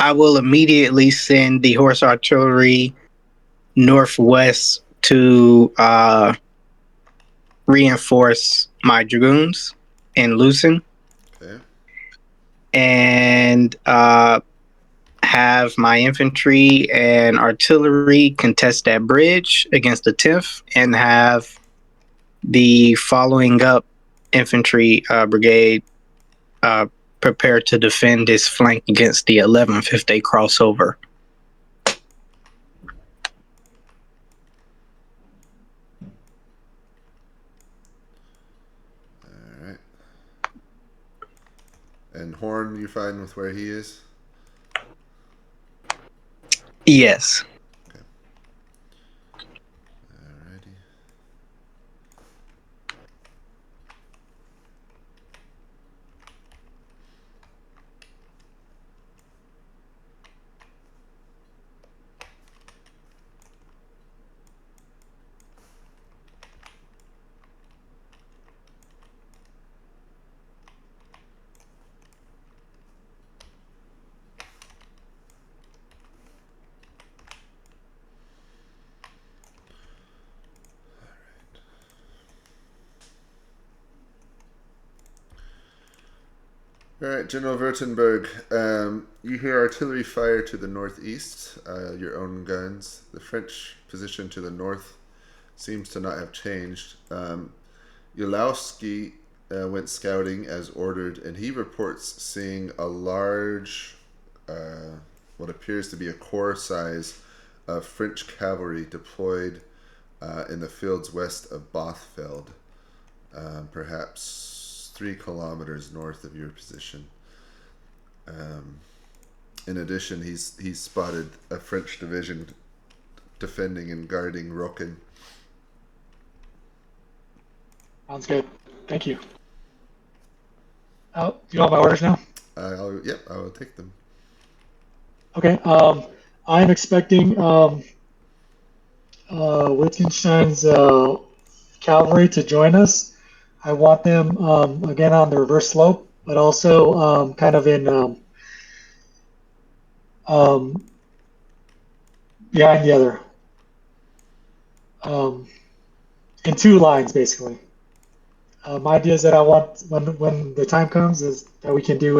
I will immediately send the horse artillery northwest to reinforce my dragoons in Lützen. Okay. And have my infantry and artillery contest that bridge against the 10th, and have the following up infantry brigade prepare to defend this flank against the 11th if they cross over. All right. And Horn, you fine with where he is? Yes. Alrighty. All right, General Württemberg, you hear artillery fire to the northeast, your own guns. The French position to the north seems to not have changed. Yulowski went scouting as ordered, and he reports seeing a large, what appears to be a corps size of French cavalry deployed in the fields west of Bothfeld, perhaps 3 kilometers north of your position. In addition, he's spotted a French division defending and guarding Rocken. Sounds good. Thank you. Do you want my orders now? Yep, I will take them. Okay. I'm expecting Wittgenstein's cavalry to join us. I want them again on the reverse slope, but also kind of in behind the other, in 2 lines basically. My idea is that I want when the time comes is that we can do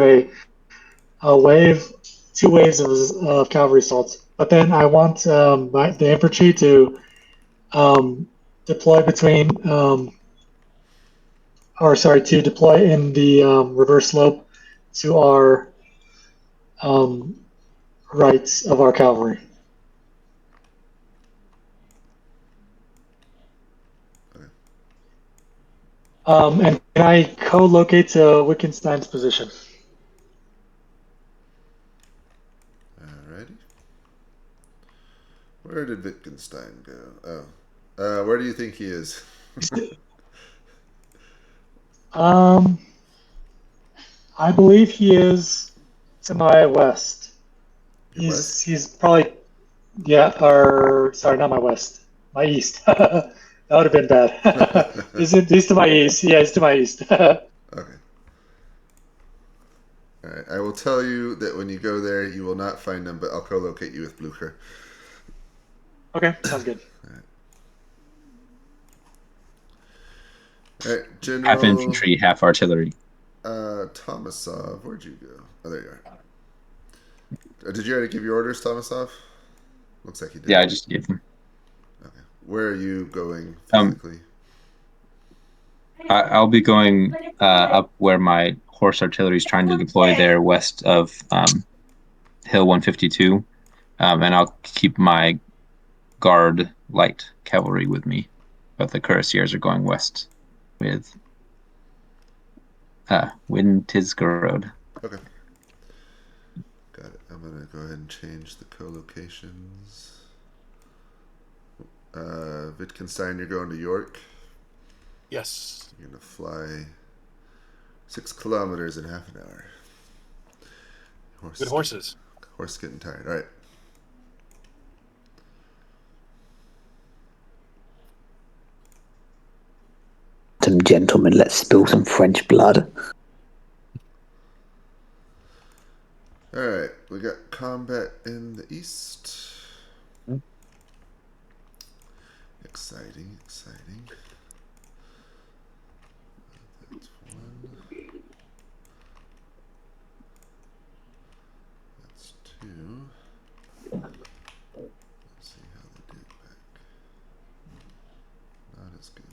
a wave, 2 waves of cavalry assaults. But then I want the infantry to deploy to deploy in the reverse slope to our right of our cavalry. And can I co-locate to Wittgenstein's position? Alrighty. Where did Wittgenstein go? Oh. Where do you think he is? I believe he is to my west. West? He's probably, or sorry, not my west, my east. That would have been bad. He's to my east. Yeah, he's to my east. Okay. All right. I will tell you that when you go there, you will not find them, but I'll co-locate you with Blucher. Okay, sounds good. All right. All right, half General infantry, half artillery. Tomasov, where'd you go? Oh, there you are. Did you already give your orders, Tomasov? Looks like you did. Yeah, I just gave them. Okay. Where are you going Um, physically? I'll be going up where my horse artillery is trying to deploy there, west of Hill 152, and I'll keep my guard light cavalry with me, but the cuirassiers are going west with Wintisgerode. Okay. Got it. I'm gonna go ahead and change the co-locations. Wittgenstein, you're going to York. Yes. You're gonna fly 6 kilometers in half an hour. Good horses. Horse getting tired. All right. Some gentlemen, let's spill some French blood. All right. We got combat in the east. Exciting, exciting. That's one. That's two. Let's see how they do back. Not as good.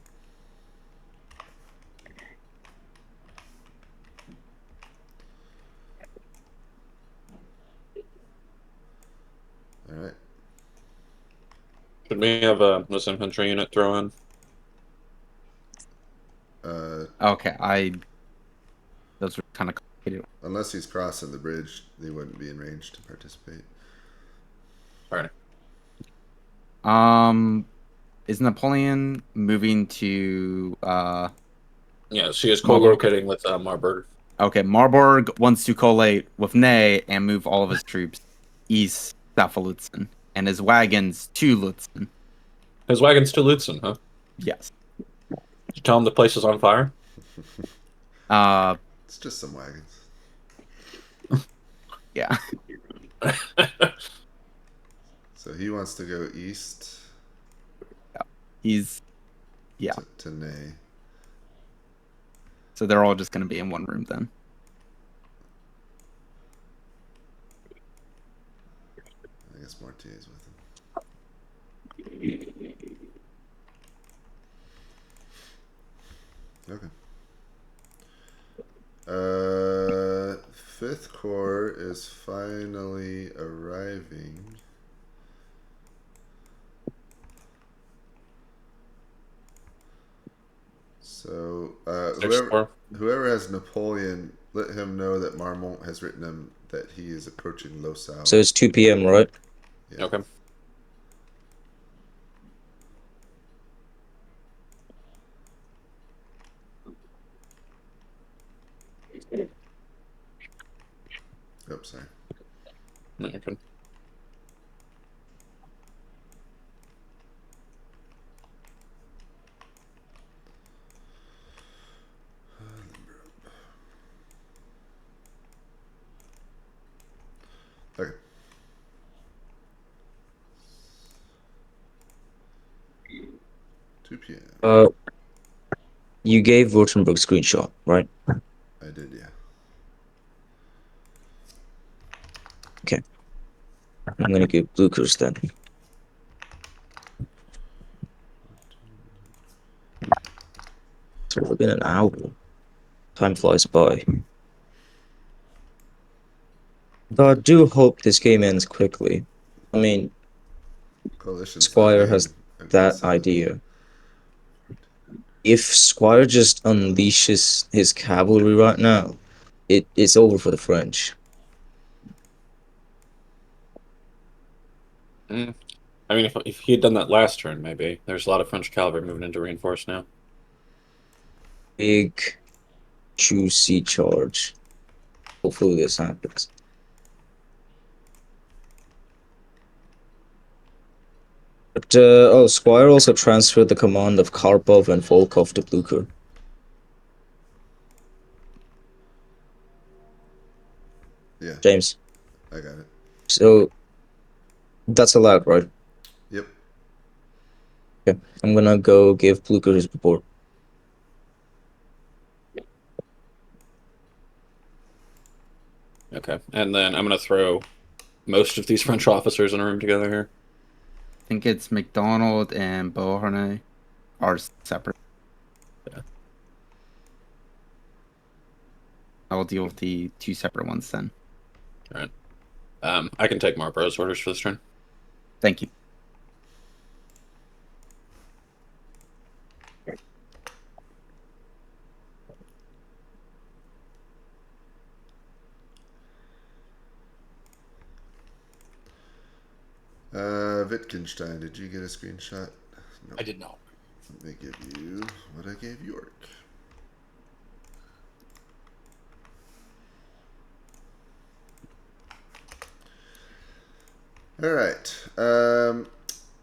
All right. Should we have this infantry unit throw in? Okay, those are kind of complicated. Unless he's crossing the bridge, they wouldn't be in range to participate. All right. Is Napoleon moving to Yeah, she is Marburg? co-locating with Marburg. Okay, Marburg wants to collate with Ney and move all of his troops east south of Lützen, and his wagons to Lützen. His wagons to Lützen, huh? Yes. Did you tell him the place is on fire? It's just some wagons. Yeah. So he wants to go east. He's to Ney. So they're all just going to be in one room then. I guess Mortier's with him. Okay. 5th Corps is finally arriving. So whoever has Napoleon, let him know that Marmont has written him that he is approaching Losau. So it's 2 p.m., right? Yeah. Okay. Oops, sorry. No, you're good. Okay. PM. You gave Württemberg screenshot, right? I did, yeah. Okay. I'm gonna give Bluchers then. It's only been an hour. Time flies by. But I do hope this game ends quickly. I mean, Squire has that idea. If Squire just unleashes his cavalry right now, it's over for the French. I mean, if he had done that last turn, maybe. There's a lot of French cavalry moving into reinforce now. Big, juicy charge. Hopefully this happens. But, Squire also transferred the command of Karpov and Volkov to Blucher. Yeah. James. I got it. So, that's allowed, right? Yep. Okay, I'm gonna go give Blucher his report. Okay, and then I'm going to throw most of these French officers in a room together here. I think it's McDonald and Beauharnais are separate. Yeah. I will deal with the two separate ones then. All right. I can take Marlborough's orders for this turn. Thank you. Wittgenstein, did you get a screenshot? No. I did not. Let me give you what I gave York. All right.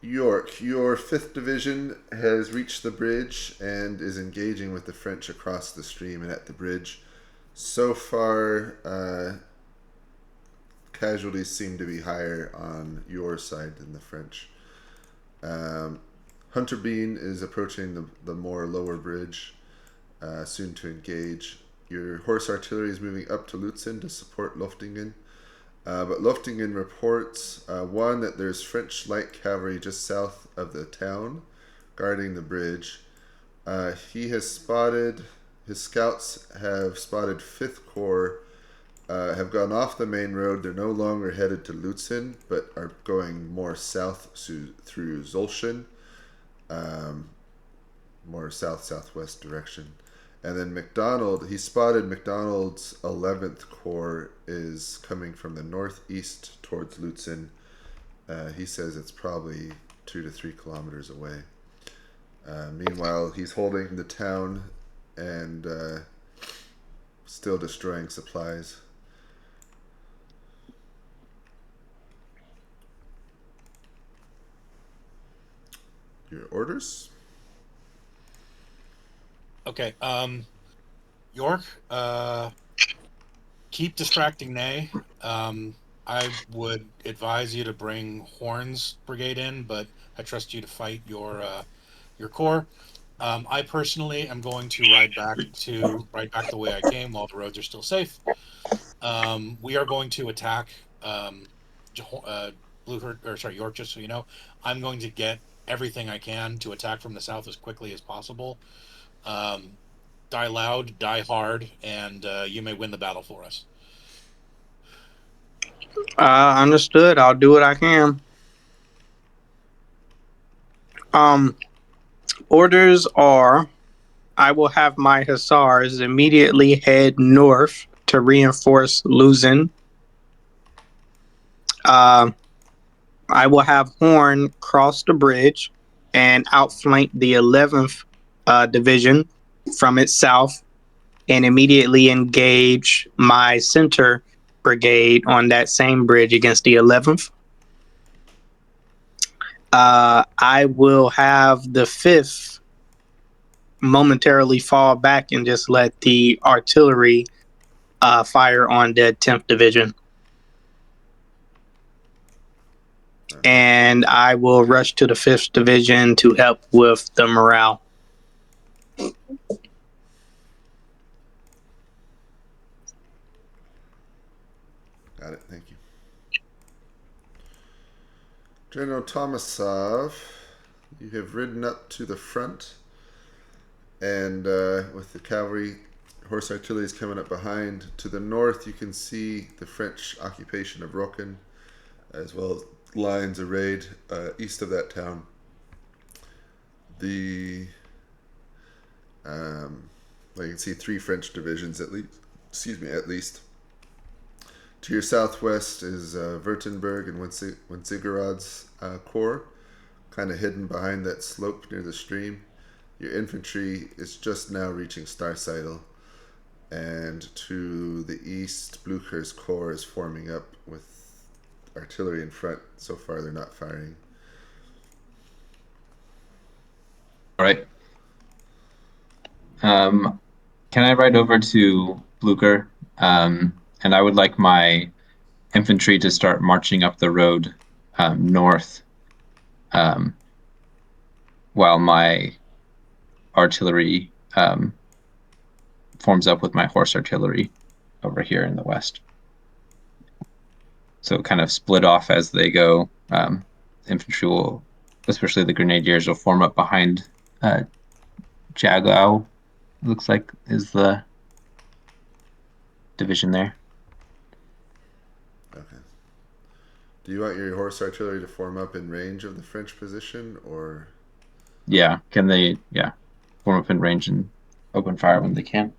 York, your 5th Division has reached the bridge and is engaging with the French across the stream and at the bridge. So far, casualties seem to be higher on your side than the French. Hunter Bean is approaching the more lower bridge, soon to engage. Your horse artillery is moving up to Lützen to support Loftingen. But Loftingen reports, one, that there's French light cavalry just south of the town guarding the bridge. His scouts have spotted 5th Corps, have gone off the main road. They're no longer headed to Lützen, but are going more south through Zolchen, more south-southwest direction. And then McDonald, he spotted McDonald's 11th Corps is coming from the northeast towards Lützen. He says it's probably 2 to 3 kilometers away. Meanwhile, he's holding the town and still destroying supplies. Your orders? Okay. York, keep distracting Ney. I would advise you to bring Horn's brigade in, but I trust you to fight your corps. I personally am going to ride back the way I came while the roads are still safe. We are going to attack York, just so you know. I'm going to get everything I can to attack from the south as quickly as possible. Die loud, die hard, and you may win the battle for us. Understood. I'll do what I can. Orders are, I will have my hussars immediately head north to reinforce Lützen. I will have Horn cross the bridge and outflank the 11th Division from its south and immediately engage my center brigade on that same bridge against the 11th. I will have the 5th momentarily fall back and just let the artillery fire on the 10th Division. And I will rush to the 5th Division to help with the morale. Got it, thank you. General Tomasov, you have ridden up to the front, and with the cavalry, horse artillery is coming up behind. To the north, you can see the French occupation of Rocken, as well as lines arrayed east of that town. You can see 3 French divisions at least. At least. To your southwest is Württemberg and Winzigerod's corps, kind of hidden behind that slope near the stream. Your infantry is just now reaching Starseidel, and to the east, Blücher's corps is forming up with artillery in front. So far, they're not firing. All right. Can I ride over to Blücher? And I would like my infantry to start marching up the road north, while my artillery forms up with my horse artillery over here in the west. so kind of split off as they go. Infantry will, especially the grenadiers, will form up behind Jagao. Looks like is the division there. Okay. Do you want your horse artillery to form up in range of the French position, or? Yeah, can they? Yeah, form up in range and open fire when they can.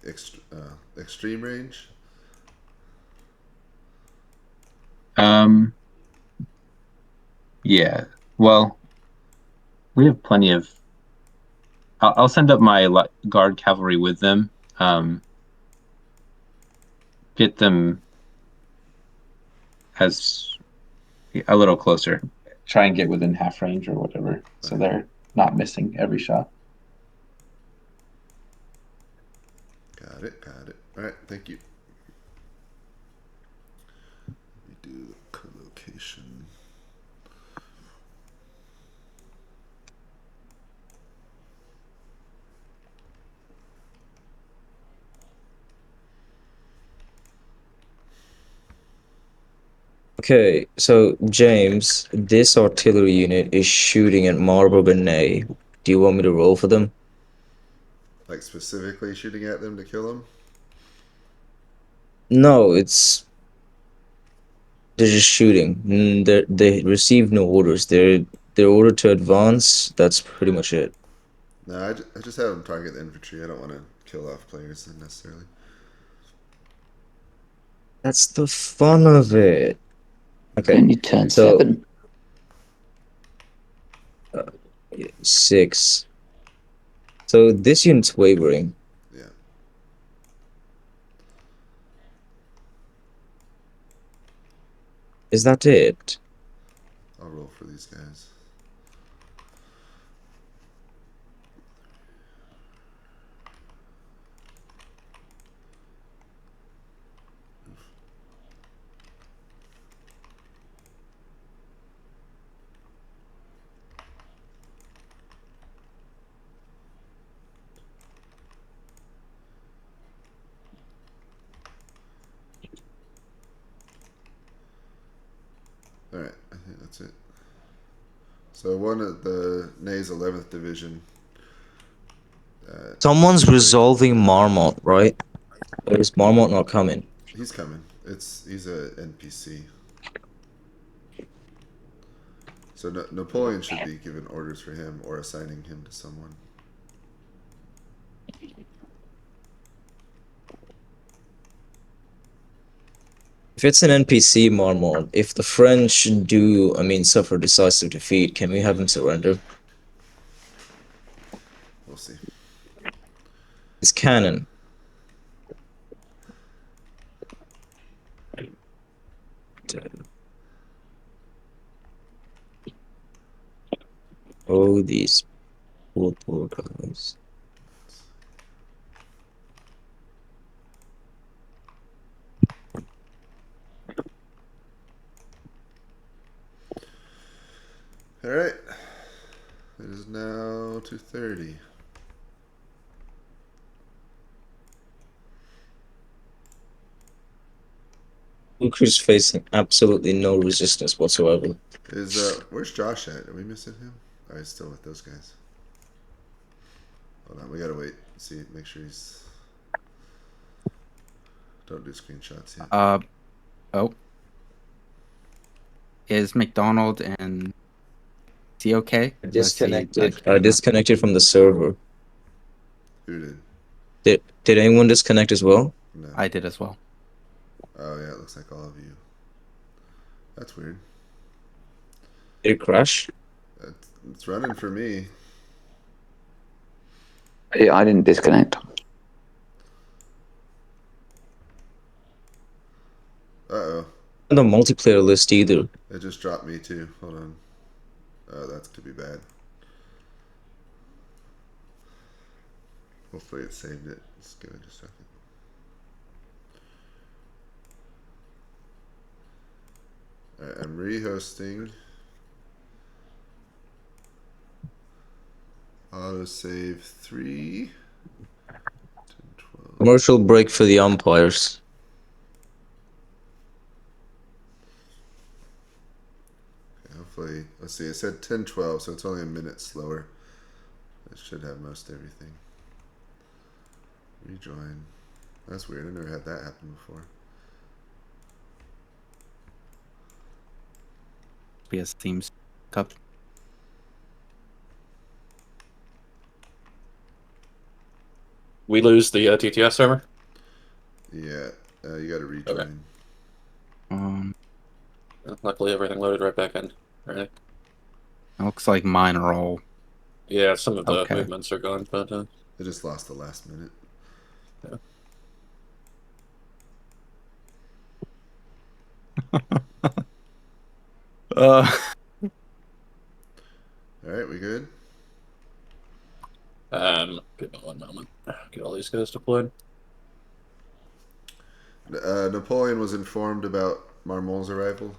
Extreme range? Yeah. Well, we have plenty of. I'll send up my guard cavalry with them. Get them as a little closer. Try and get within half range or whatever, so they're not missing every shot. Got it. All right, thank you. Let me do the collocation. Okay, so James, this artillery unit is shooting at Marburg and Ney. Do you want me to roll for them? Like specifically shooting at them to kill them? No, they're just shooting. They receive no orders. They're ordered to advance. That's pretty much it. No, I just have them target the infantry. I don't want to kill off players necessarily. That's the fun of it. Okay, Only turn so 7. 6. So this unit's wavering. Yeah. Is that it? I'll roll for these guys. Alright, I think that's it. So one of the Ney's 11th Division. Someone's resolving Marmont, right? Or is Marmont not coming? He's coming. He's a NPC. So Napoleon should be given orders for him or assigning him to someone. If it's an NPC Marmont, if the French suffer decisive defeat, can we have him surrender? We'll see. It's canon. Oh, these poor guys. All right. It is now 2:30. Luker's facing absolutely no resistance whatsoever. Where's Josh at? Are we missing him? Oh, he's still with those guys. Hold on, we gotta wait. See, make sure he's. Don't do screenshots yet. Oh. Is McDonald and is he okay? Disconnected from the server. Who did? Did anyone disconnect as well? No. I did as well. Oh yeah, it looks like all of you. That's weird. Did it crash? It's running for me. I didn't disconnect. Uh-oh. On the multiplayer list either. It just dropped me too. Hold on. Oh, that could be bad. Hopefully it saved it. Just give it a second. Alright, I'm rehosting. Autosave 3. 10, 12. Commercial break for the umpires. hopefully, let's see, it said 10:12, so it's only a minute slower. It should have most everything. Rejoin. That's weird. I never had that happen before. PS Teams Cup. We lose the TTS server? Yeah, you got to rejoin. Okay. Luckily, everything loaded right back in. Right. It looks like mine are all. Yeah, some of the Okay. movements are gone, but I just lost the last minute. Yeah. All right, we good? Give me 1 moment. Get all these guys deployed. Napoleon was informed about Marmont's arrival.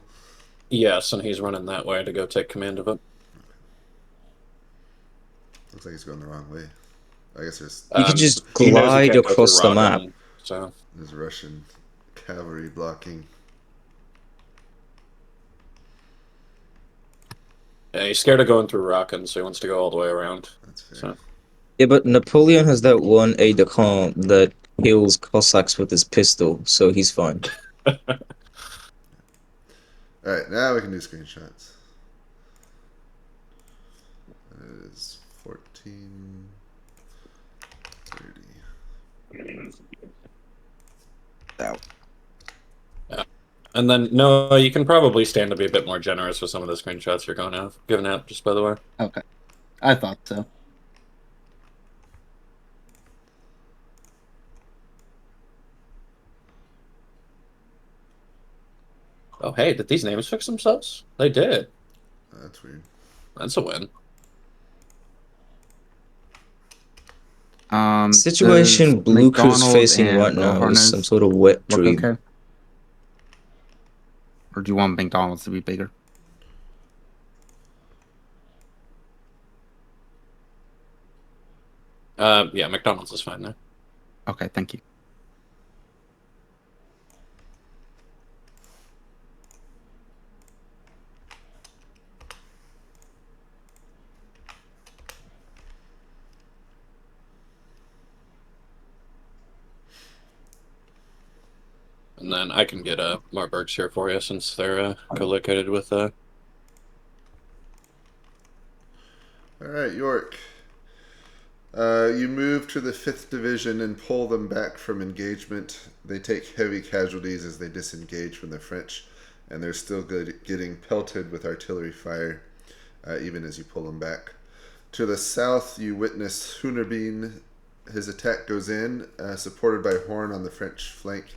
Yes, and he's running that way to go take command of it. Looks like he's going the wrong way. I guess there's. You can just he knows he glide can't go through across the map. Rotterdam, so There's Russian cavalry blocking. yeah, he's scared of going through Rockin, so he wants to go all the way around. That's fair. So Yeah, but Napoleon has that one aide-de-camp that kills Cossacks with his pistol, so he's fine. All right, now we can do screenshots. That is 14:30. Out. and then no, you can probably stand to be a bit more generous with some of the screenshots you're giving out. Just by the way. Okay. I thought so. Oh hey, did these names fix themselves? They did. That's weird. That's a win. Situation does Blue Crew's McDonald facing and right now is Roharnes some sort of wet look dream. okay? Or do you want McDonald's to be bigger? Yeah, McDonald's is fine now. Okay, thank you. And then I can get more Berks here for you since they're co-located with. All right, York. You move to the 5th Division and pull them back from engagement. They take heavy casualties as they disengage from the French, and they're still getting pelted with artillery fire, even as you pull them back. To the south, you witness Hunerbeen. His attack goes in, supported by Horn on the French flank,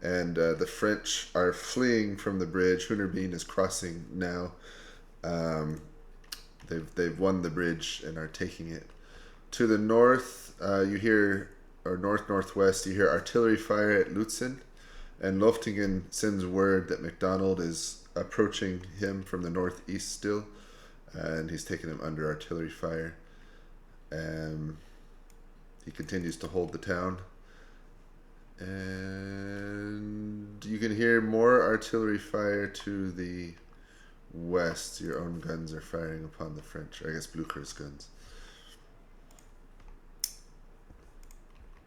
and the French are fleeing from the bridge. Hunerbeen is crossing now. They've won the bridge and are taking it. To the north, you hear, or north-northwest, you hear artillery fire at Lützen, and Loftingen sends word that MacDonald is approaching him from the northeast still, and he's taken him under artillery fire. He continues to hold the town. And you can hear more artillery fire to the west. Your own guns are firing upon the French. I guess Blucher's guns.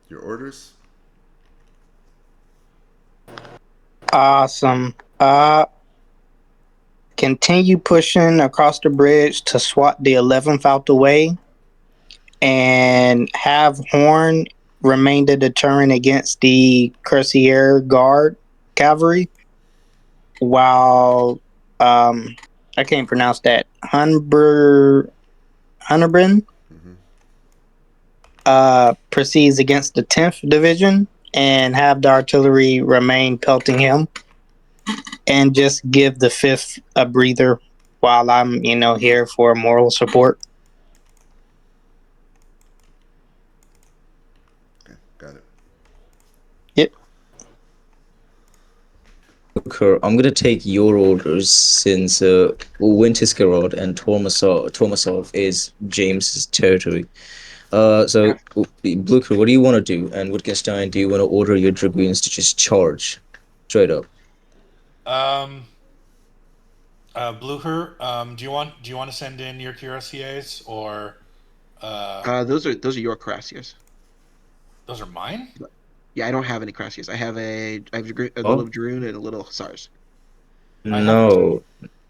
Your orders? Awesome. Continue pushing across the bridge to swat the 11th out the way, and have Horn remain the deterrent against the Cuirassier Guard cavalry, while I can't pronounce that, Hunbrin proceeds against the 10th Division, and have the artillery remain pelting him, and just give the 5th a breather while I'm, here for moral support. Okay, got it. Yep. Okay, I'm gonna take your orders since Wintiskerod and Tormasov is James's territory. So Blucher, what do you want to do? And Wittgenstein, do you want to order your dragoons to just charge straight up? Blucher, do you want to send in your cuirassiers or Those are your cuirassiers. those are mine? Yeah, I don't have any cuirassiers. I have a Oh little Dragoon and a little Hussars. I have no,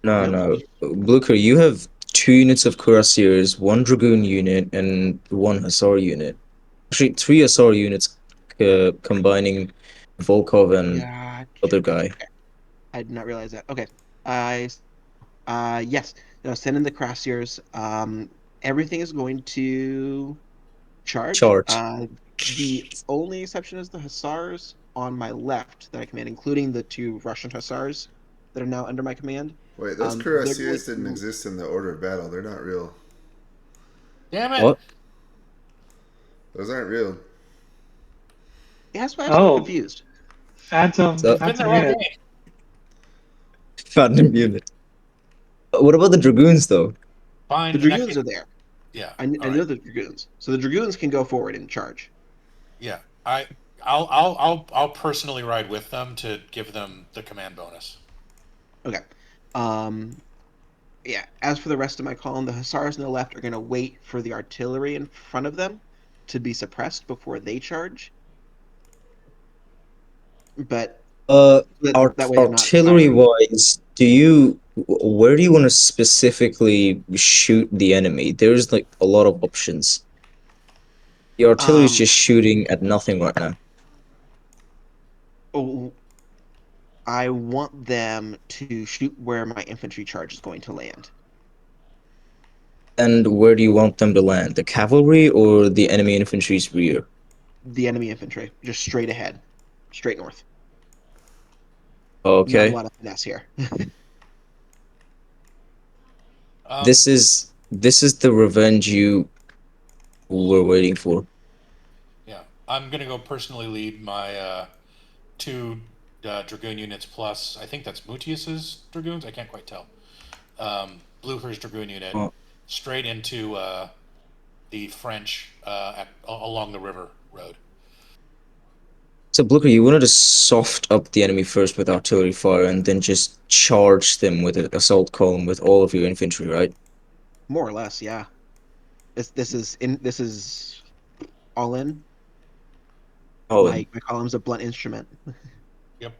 no, Nope. no. Blucher, you have 2 units of cuirassiers, 1 dragoon unit, and 1 hussar unit. Actually, 3 hussar units, combining Volkov and Yeah. other guy. Okay. I did not realize that. Okay. I yes. No, send in the cuirassiers. Everything is going to charge. Chart. The only exception is the Hussars on my left that I command, including the 2 Russian Hussars that are now under my command. Wait, those They're going cuirassiers didn't to. exist in the order of battle. They're not real. Damn it! What? Those aren't real. Yeah, that's why I'm so Oh, confused. Phantom So, Been the Phantom wrong unit. game. Phantom unit. What about the dragoons, though? Fine. The in that Dragoons case- are there. Yeah. I all know right. the Dragoons, so the Dragoons can go forward and charge. Yeah. I'll personally ride with them to give them the command bonus. Okay. Um, yeah. As for the rest of my column, the Hussars on the left are going to wait for the artillery in front of them to be suppressed before they charge. But that way they're not Artillery firing. wise, where do you want to specifically shoot the enemy? There's like a lot of options. The artillery is Um, just shooting at nothing right now. oh, I want them to shoot where my infantry charge is going to land. And where do you want them to land? The cavalry or the enemy infantry's rear? The enemy infantry, just straight ahead, straight north. Not a Okay. lot of finesse here. This is the revenge you were waiting for. Yeah. I'm gonna go personally lead my 2 dragoon units plus. I think that's Mutius's dragoons. I can't quite tell. Blucher's dragoon unit Oh. straight into the French along the river road. So, Blucher, you wanted to soft up the enemy first with artillery fire and then just charge them with an assault column with all of your infantry, right? More or less, yeah. This is all in. Oh, My column's a blunt instrument. Yep.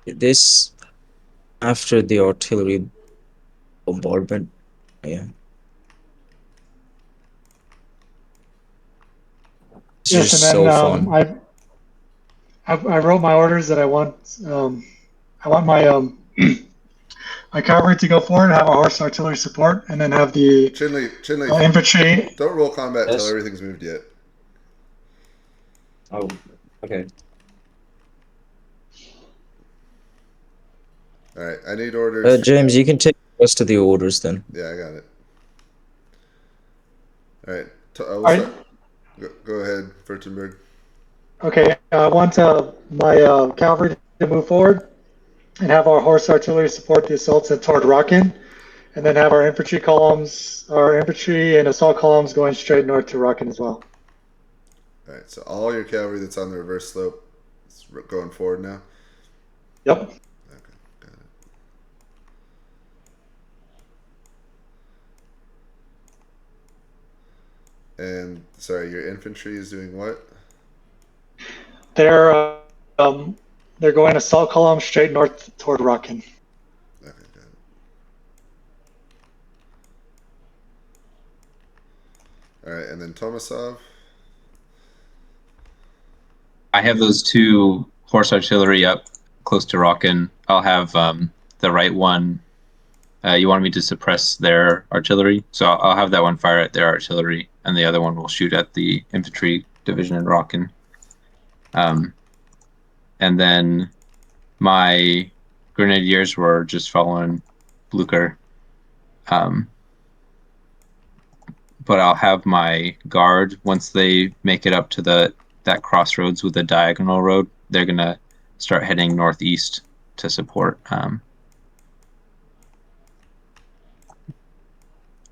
this after the artillery bombardment, yeah. It's Yes, just and so then fun. I wrote my orders that I want my my cavalry to go forward, have a horse artillery support, and then have the Chinley, infantry. don't roll combat until Yes. everything's moved yet. Oh, okay. All right, I need orders. James, you can take the rest of the orders then. Yeah, I got it. All right, All right. Go ahead, Furtenberg. Okay, I want my cavalry to move forward and have our horse artillery support the assaults toward Rockin, and then have our infantry and assault columns going straight north to Rockin as well. All right, so all your cavalry that's on the reverse slope is going forward now. Yep. Okay, got it. And sorry, your infantry is doing what? They're going assault column straight north toward Rockin. Okay, got it. All right, and then Tomasov. I have those 2 horse artillery up close to Rockin. I'll have the right one. You want me to suppress their artillery, so I'll have that one fire at their artillery, and the other one will shoot at the infantry division in Rockin. And then my grenadiers were just following Blucher. But I'll have my guard, once they make it up to that crossroads with the diagonal road, they're gonna start heading northeast to support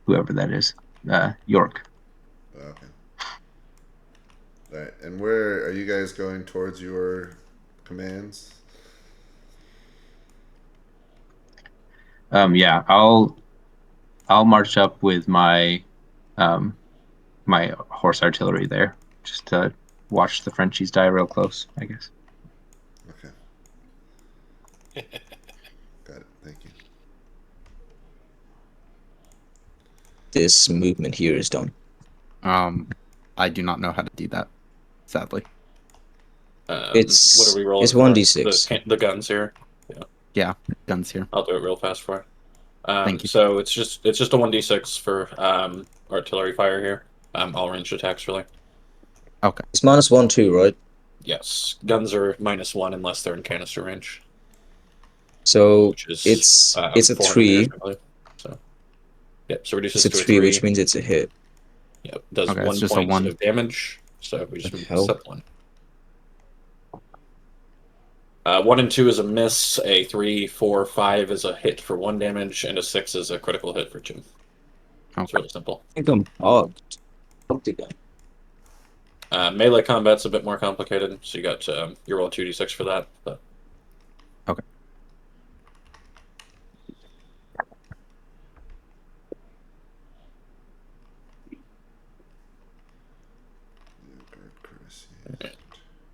whoever that is, York. Okay. All right, and where are you guys going towards your commands? Yeah, I'll march up with my my horse artillery there, just to watch the Frenchies die real close, I guess. Okay. Got it. Thank you. This movement here is done. I do not know how to do that, sadly. What It's are we rolling it's for? 1d6. The guns here. Yeah, guns here. I'll do it real fast for you. Thank you. So it's just a 1d6 for artillery fire here. All ranged attacks really. Okay. It's -1 too, right? Yes, guns are -1 unless they're in canister range. So Which is it's a 400 3. meters, I believe. So yep, so reduces It's a to a 3, 3. which means it's a hit. Yep, does Okay, it's 1 just a point 1. of damage. So we just The hell? set 1. 1 and 2 is a miss. A 3, 4, 5 is a hit for 1 damage, and a 6 is a critical hit for 2. It's Okay. really simple. I think I'm bugged. Bugged again. Melee combat's a bit more complicated, so you got you roll 2d6 for that. But Okay.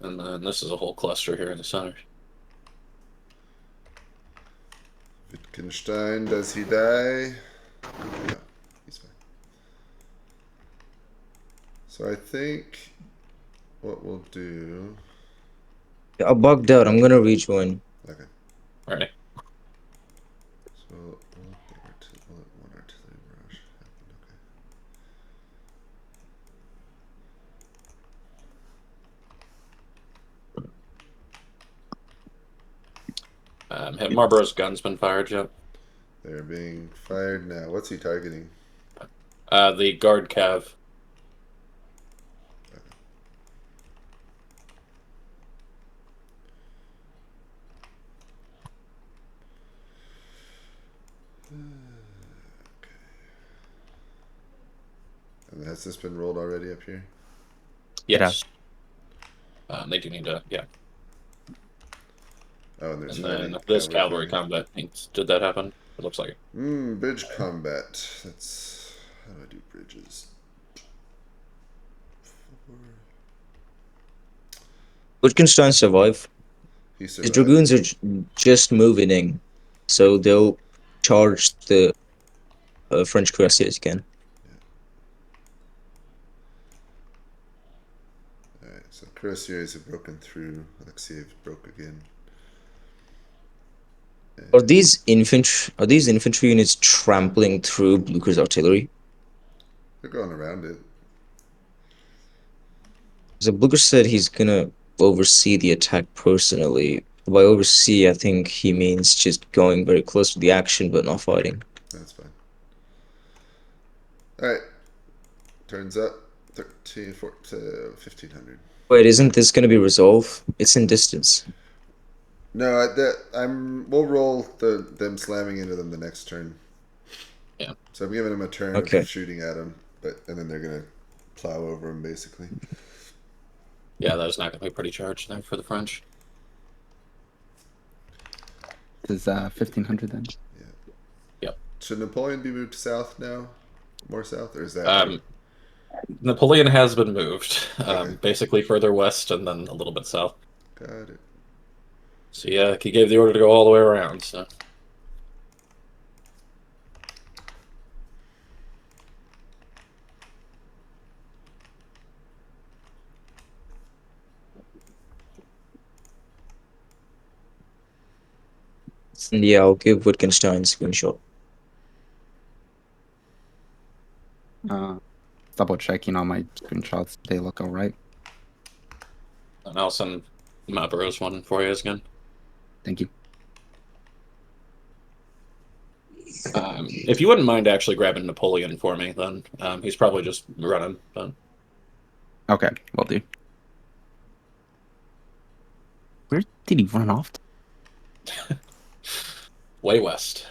and then this is a whole cluster here in the center. Wittgenstein, does he die? No, he's fine. So I think what we'll do. Yeah, I'm bugged out. I'm gonna rejoin. Okay. Alright. So we'll let one artillery barrage happen. Okay. Have Marlborough's guns been fired yet? They're being fired now. What's he targeting? The guard cav. Okay. And has this been rolled already up here? Yes. They do need to, yeah. Oh, and there's And then fighting this cavalry coming. combat. Did that happen? It looks like it. Bridge combat. That's how do I do bridges? Wittgenstein survive. He His survived. dragoons are just moving in, so they'll charge the French cuirassiers again. Alright, so cuirassiers have broken through. Alexiev broke again. Are these infantry units trampling through Blucher's artillery? They're going around it. So Blucher said he's gonna oversee the attack personally. By oversee, I think he means just going very close to the action but not fighting. That's fine. Alright. Turns up. 1500. Wait, isn't this gonna be resolved? It's in distance. No, we'll roll them slamming into them the next turn. Yeah. So I'm giving them a turn Okay. of shooting at them, and then they're gonna plow over them basically. Yeah, that was not going to be pretty charged there for the French. This is 1500 then. Yeah. Yep. Should Napoleon be moved south now? More south, or is that? Napoleon has been moved, Okay. basically further west and then a little bit south. Got it. So yeah, he gave the order to go all the way around. So. And yeah, I'll give Wittgenstein a screenshot. Double checking on my screenshots. They look all right. And I'll send Marlborough's one for you again. Thank you. If you wouldn't mind actually grabbing Napoleon for me, then he's probably just running. But... Okay, will do. Where did he run off to? Way west.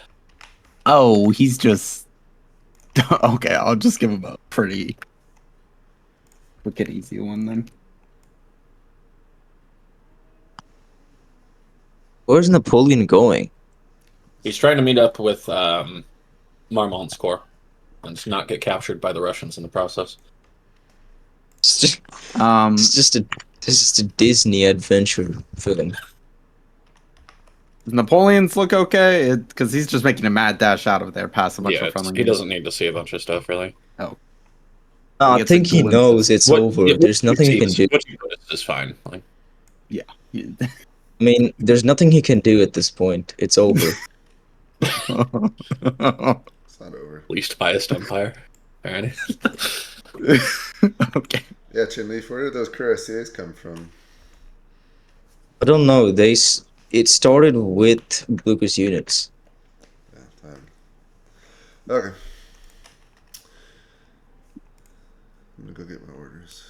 Oh, he's just... Okay, I'll just give him a pretty quick and easy one then. Where's Napoleon going? He's trying to meet up with Marmont's corps and not get captured by the Russians in the process. It's just, Um, this is a Disney adventure film. does Napoleon's look okay? Because he's just making a mad dash out of there past a bunch Yeah, of friendly he units. doesn't need to see a bunch of stuff, really. Oh. I gets a think he glimpse knows of- it's over. There's nothing he can do. What you notice is fine. Like, Yeah. I mean, there's nothing he can do at this point. It's over. It's not over. least biased umpire. Alright. Okay. Yeah, Chinleaf, where did those cuirassiers come from? I don't know. It started with Blucher's units. Yeah, fine. Okay. I'm gonna go get my orders.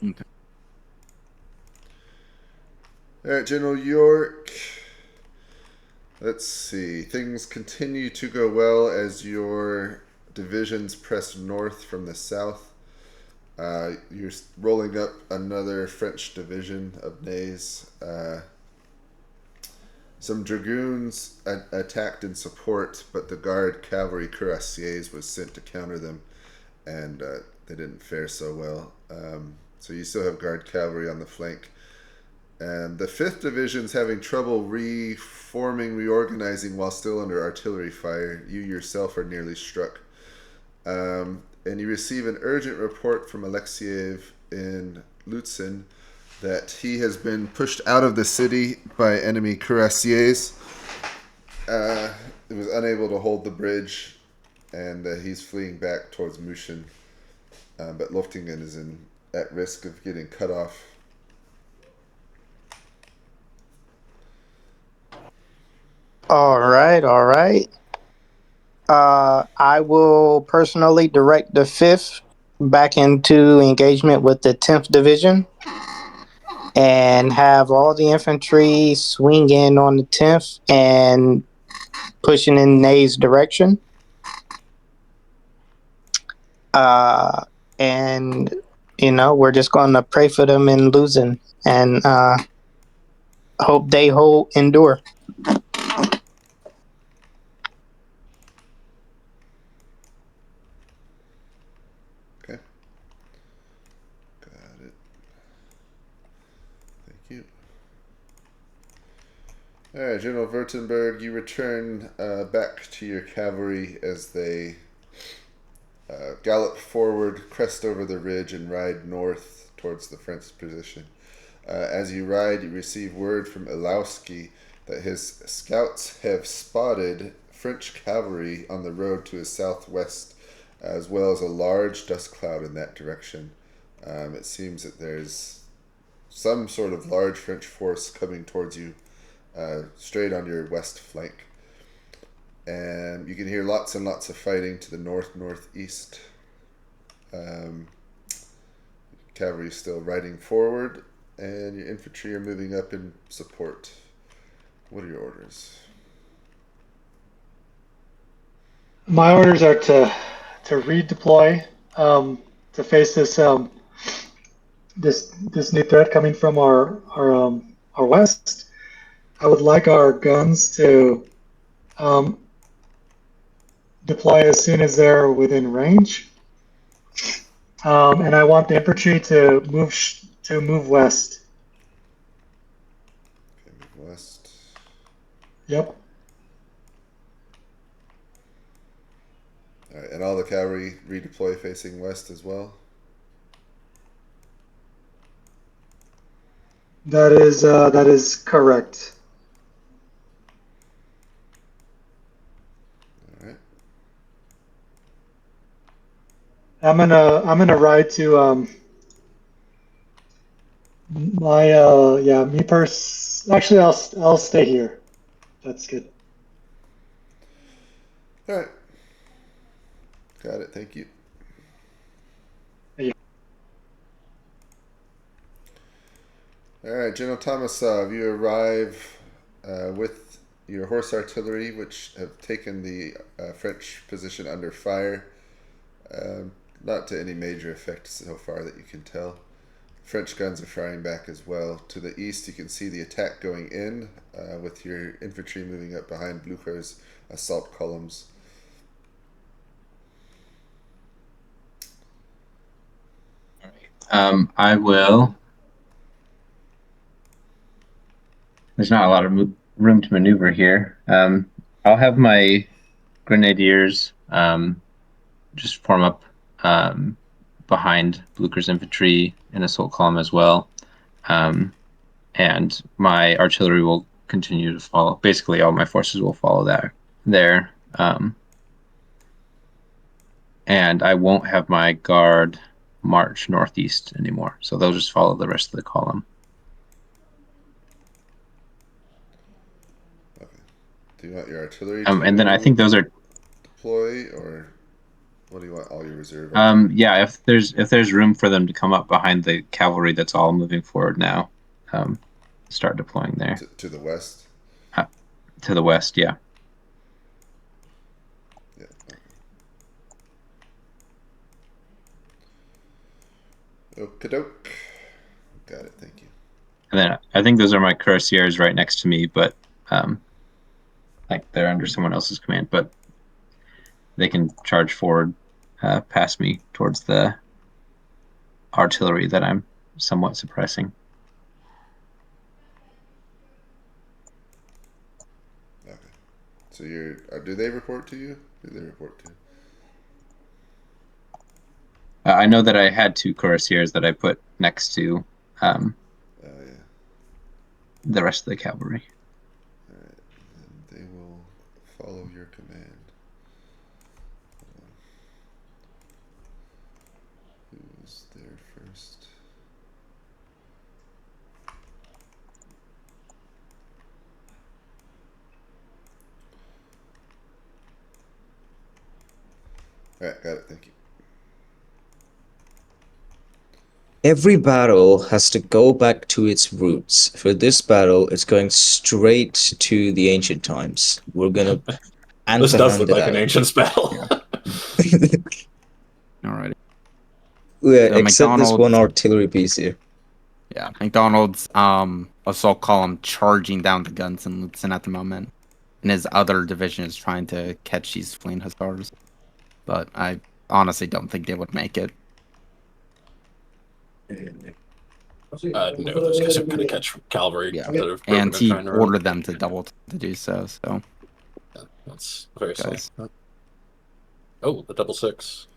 Okay. Alright, General York. Let's see. Things continue to go well as your divisions press north from the south. You're rolling up another French division of Nays. Some dragoons attacked in support, but the guard cavalry cuirassiers was sent to counter them, and they didn't fare so well. So you still have guard cavalry on the flank. And the 5th Division's having trouble reorganizing while still under artillery fire. You yourself are nearly struck. And you receive an urgent report from Alexiev in Lützen that he has been pushed out of the city by enemy cuirassiers. He was unable to hold the bridge, and he's fleeing back towards München. But Loftingen is at risk of getting cut off. All right. I will personally direct the 5th back into engagement with the 10th Division and have all the infantry swing in on the 10th and pushing in Ney's direction. And, we're just going to pray for them in losing and hope they endure. Okay. Got it. Thank you. Alright, General Württemberg, you return back to your cavalry as they gallop forward, crest over the ridge, and ride north towards the French position. As you ride, you receive word from Ilowski that his scouts have spotted French cavalry on the road to his southwest, as well as a large dust cloud in that direction. It seems that there's some sort of large French force coming towards you, straight on your west flank. And you can hear lots and lots of fighting to the northeast. Cavalry is still riding forward, and your infantry are moving up in support. What are your orders? My orders are to redeploy to face this this new threat coming from our west. I would like our guns to deploy as soon as they're within range, and I want the infantry to move west. Okay, move west. Yep. All right, and all the cavalry redeploy facing west as well. That is correct. All right. I'm gonna ride to actually I'll stay here. That's good. All right. Got it. Thank you. Thank you. All right, General Tomasov, you arrive with your horse artillery, which have taken the French position under fire. Not to any major effect so far that you can tell. French guns are firing back as well. To the east, you can see the attack going in with your infantry moving up behind Blucher's assault columns. I will. There's not a lot of room to maneuver here. I'll have my grenadiers just form up behind Blucher's infantry and assault column as well. And my artillery will continue to follow. Basically, all my forces will follow that there. And I won't have my guard march northeast anymore. So they'll just follow the rest of the column. Okay. Do you want your artillery and then I think those are deploy, or what do you want? All your reserve? Yeah, if there's room for them to come up behind the cavalry, that's all moving forward now. Start deploying there. To the west? To the west, yeah. Yeah. Okay. Okie-doke. Got it, thank you. And then I think those are my cuirassiers right next to me, but like they're under someone else's command, but they can charge forward past me towards the artillery that I'm somewhat suppressing. Okay. So do they report to you? Who do they report to? I know that I had 2 cuirassiers that I put next to the rest of the cavalry. All right. And they will follow your command. Who's there first? All right, got it. Thank you. Every battle has to go back to its roots. For this battle, it's going straight to the ancient times. We're gonna This does look it like out. an ancient battle. Alrighty. Yeah, So except this McDonald's- one artillery piece here. Yeah, McDonald's assault column charging down the guns in Lützen at the moment, and his other division is trying to catch these fleeing hussars. But I honestly don't think they would make it. No, those guys are going to catch cavalry. Yeah, that have and broken he and trying to run. ordered them to double to do so. So Yeah, that's very Guys. slow. Oh, the double 6.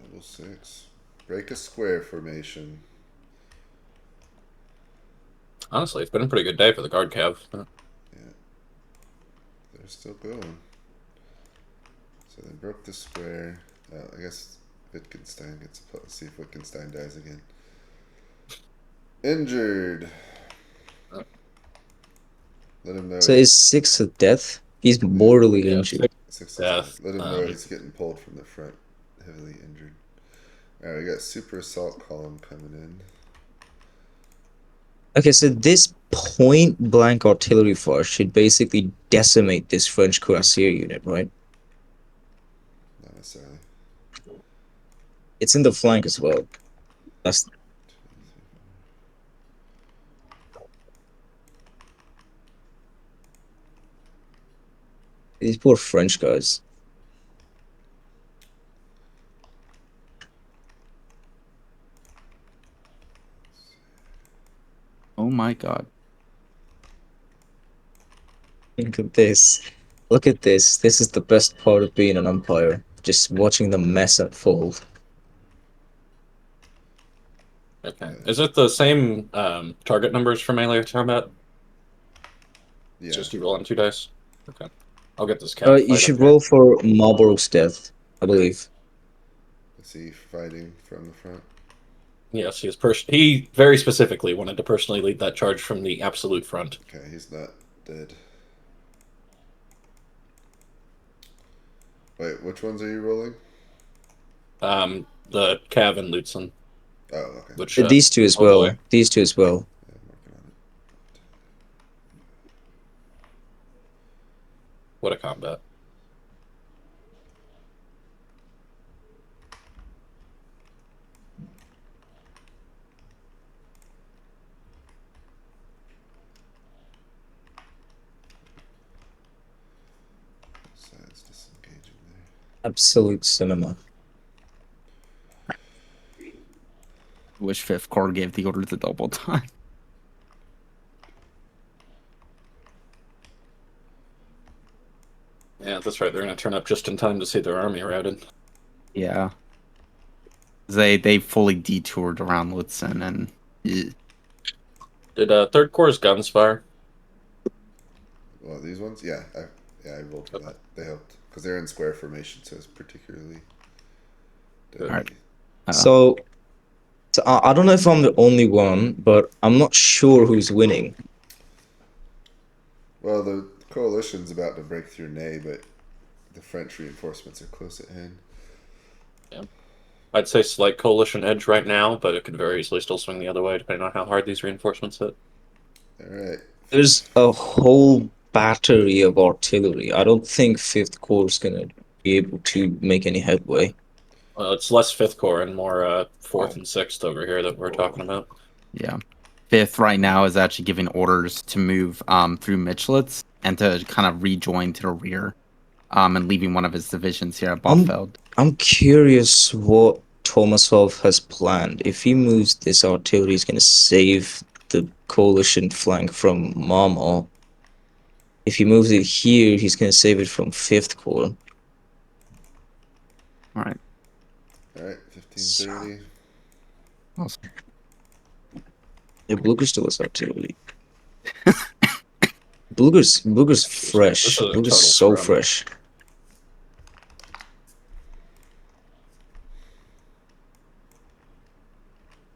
Double 6. Break a square formation. Honestly, it's been a pretty good day for the guard cav. Yeah. They're still going. So they broke the square. I guess Wittgenstein gets a let's see if Wittgenstein dies again. Injured. Let him know. So is 6 a death? He's mortally Yeah, injured. 6 is death. Let him know he's getting pulled from the front, heavily injured. Alright, we got super assault column coming in. Okay, so this point blank artillery fire should basically decimate this French cuirassier unit, right? Not necessarily. It's in the flank as well. That's these poor French guys. oh my god, Look at this. Look at this. This is the best part of being an umpire. Just watching the mess unfold. Okay. Is it the same target numbers for melee combat? Yeah. Just you roll on 2 dice? Okay. I'll get this cav. You should roll for Marlborough's death, I believe. Is he fighting from the front? Yes, he very specifically wanted to personally lead that charge from the absolute front. Okay, he's not dead. Wait, which ones are you rolling? The cav and Lützen. Oh, okay. Which, These two as oh well. boy. These two as well. Yeah, I'm working on it. What a combat. Absolute cinema. Wish Fifth Corps gave the order to double time. Yeah, that's right. They're going to turn up just in time to see their army routed. Yeah. They fully detoured around Lützen and. Did Third Corps' guns fire? Well, these ones, yeah, I rolled for that. They helped because they're in square formation, so it's particularly deadly. Alright. So I don't know if I'm the only one, but I'm not sure who's winning. Well, the coalition's about to break through Ney, but the French reinforcements are close at hand. Yeah. I'd say slight coalition edge right now, but it could very easily still swing the other way, depending on how hard these reinforcements hit. All right. There's a whole battery of artillery. I don't think Fifth Corps is gonna be able to make any headway. Well, it's less Fifth Corps and more Fourth and Sixth over here that we're talking about. Yeah. Fifth right now is actually giving orders to move through Mitchlitz and to kind of rejoin to the rear, and leaving one of his divisions here at Boffeld. I'm curious what Tomasov has planned. If he moves this artillery, he's gonna save the coalition flank from Mama. If he moves it here, he's gonna save it from Fifth Corps. All right. 1530. Awesome. Yeah, Blucher still has artillery. Blucher's fresh. This is a Blucher's total so scrum. fresh.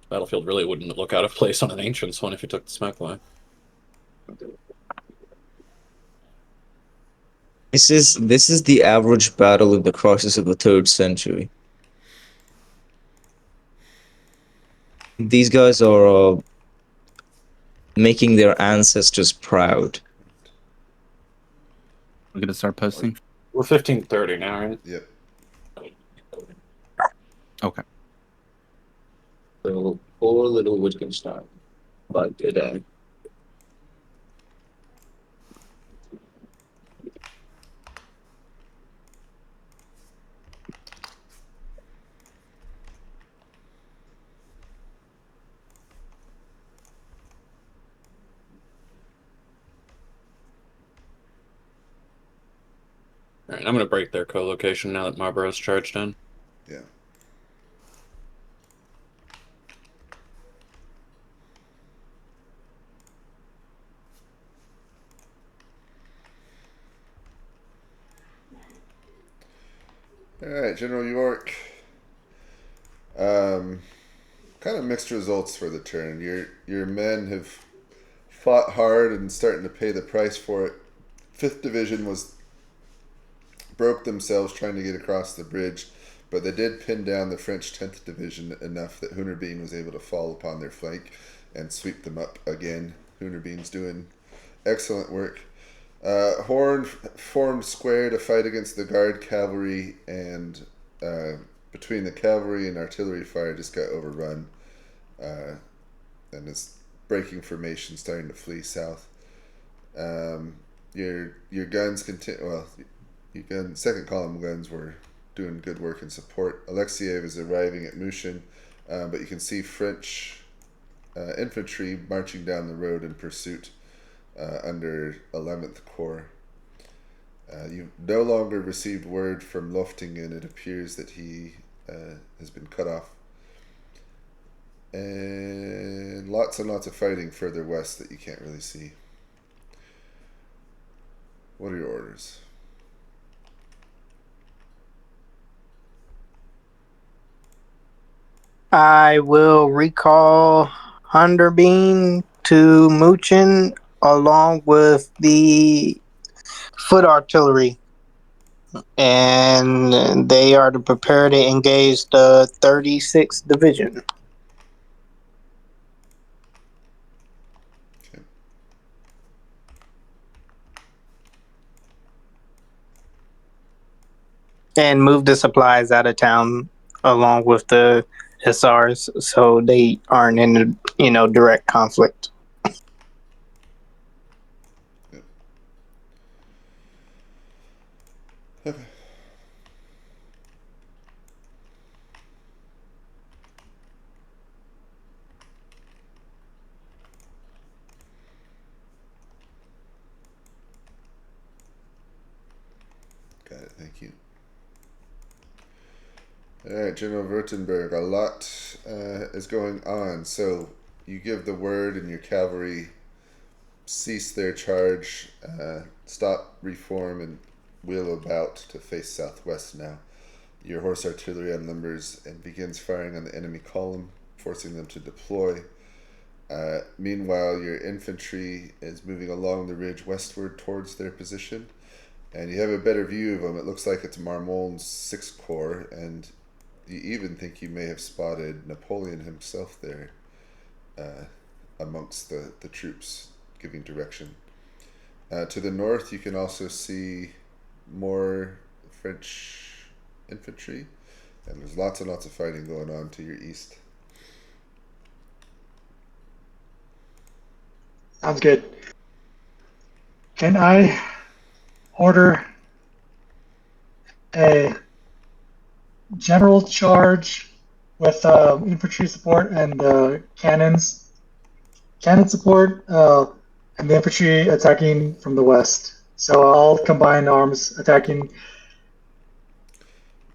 Battlefield really wouldn't look out of place on an Ancients one if you took the smoke line. This is the average battle in the crisis of the 3rd century. These guys are making their ancestors proud. We're gonna start posting. We're 1530 now, right? Yep. Okay. So poor little Wittgenstein. But good day. Alright, I'm going to break their co-location now that Marlborough's charged in. Yeah. All right, General York. Kind of mixed results for the turn. Your men have fought hard and starting to pay the price for it. 5th Division broke themselves trying to get across the bridge, but they did pin down the French 10th Division enough that Hunnerbeen was able to fall upon their flank and sweep them up again. Hunnerbeen's doing excellent work. Horn formed square to fight against the Guard cavalry, and between the cavalry and artillery fire just got overrun, and is breaking formation, starting to flee south. Your guns continue. Well, second column guns were doing good work in support. Alexiev is arriving at Mushin, but you can see French infantry marching down the road in pursuit under 11th Corps. You've no longer received word from Loftingen. It appears that he has been cut off. And lots and lots of fighting further west that you can't really see. What are your orders? I will recall Hunderbean to Muchen along with the foot artillery. And they are to prepare to engage the 36th Division. Okay. And move the supplies out of town along with the SRs so they aren't in direct conflict. Okay. All right, General Württemberg, a lot is going on. So you give the word, and your cavalry cease their charge, stop, reform, and wheel about to face southwest now. Your horse artillery unlimbers and begins firing on the enemy column, forcing them to deploy. Meanwhile, your infantry is moving along the ridge westward towards their position, and you have a better view of them. It looks like it's Marmon's 6th Corps, and you even think you may have spotted Napoleon himself there amongst the troops giving direction. To the north, you can also see more French infantry, and there's lots and lots of fighting going on to your east. Sounds good. Can I order a general charge with infantry support and cannon support, and the infantry attacking from the west? So all combined arms attacking.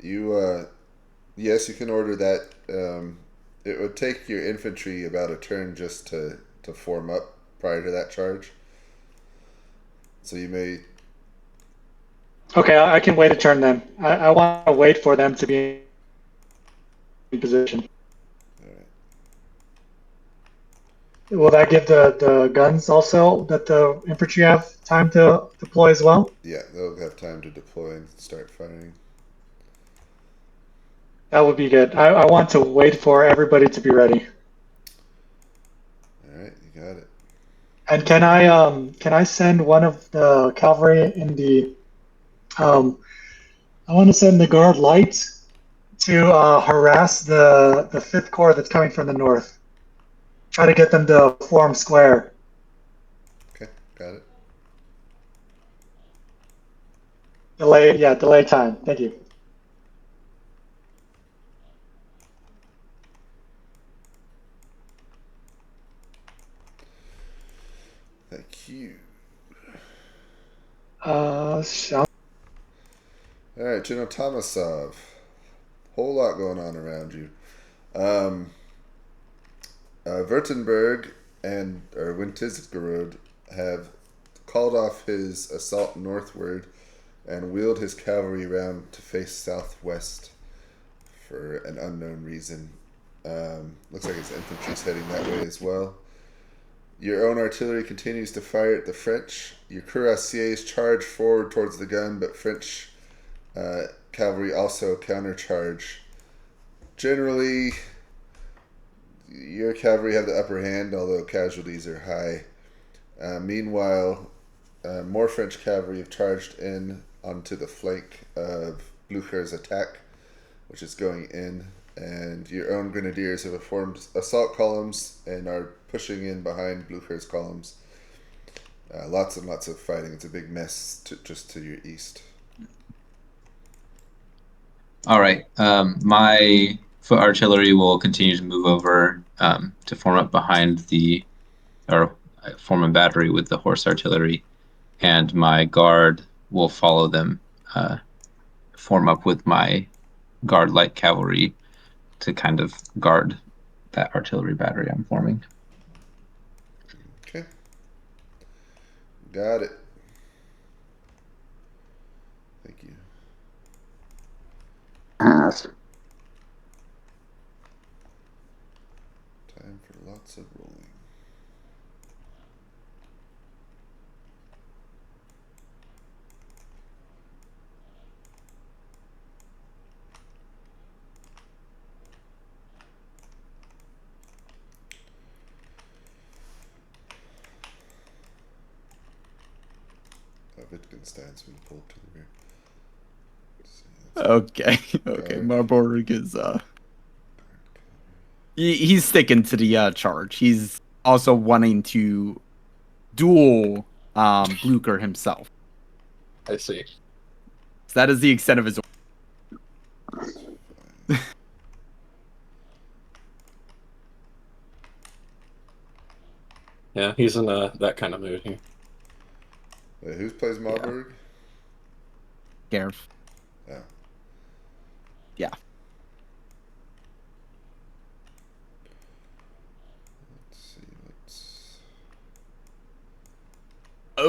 Yes, you can order that. It would take your infantry about a turn just to form up prior to that charge. So you may... Okay, I can wait a turn then. I want to wait for them to be in position. All right. Will that give the guns also that the infantry have time to deploy as well? Yeah, they'll have time to deploy and start firing. That would be good. I want to wait for everybody to be ready. All right, you got it. And can I send one of the cavalry in the I want to send the guard light to harass the 5th Corps that's coming from the north. Try to get them to form square. Okay, got it. Delay time. Thank you. Thank you. Sound. All right, General Tomasov. Whole lot going on around you. Württemberg and Wintisgerode have called off his assault northward and wheeled his cavalry around to face southwest for an unknown reason. Looks like his infantry's heading that way as well. Your own artillery continues to fire at the French. Your cuirassiers charge forward towards the gun, but French cavalry also countercharge. Generally, your cavalry have the upper hand, although casualties are high. Meanwhile, more French cavalry have charged in onto the flank of Blücher's attack, which is going in, and your own grenadiers have formed assault columns and are pushing in behind Blücher's columns. Lots and lots of fighting. It's a big mess just to your east. All right. My foot artillery will continue to move over to form up behind or form a battery with the horse artillery, and my guard will follow them, form up with my guard light cavalry to kind of guard that artillery battery I'm forming. Okay. Got it. Thank you. Time for lots of rolling. Wittgenstein's been pulled to the rear. Okay, okay. Marburg is he's sticking to the charge. He's also wanting to duel Blücher himself. I see. So that is the extent of his. Yeah, he's in that kind of mood here. Wait, who plays Marburg? Gareth. Yeah. Yeah.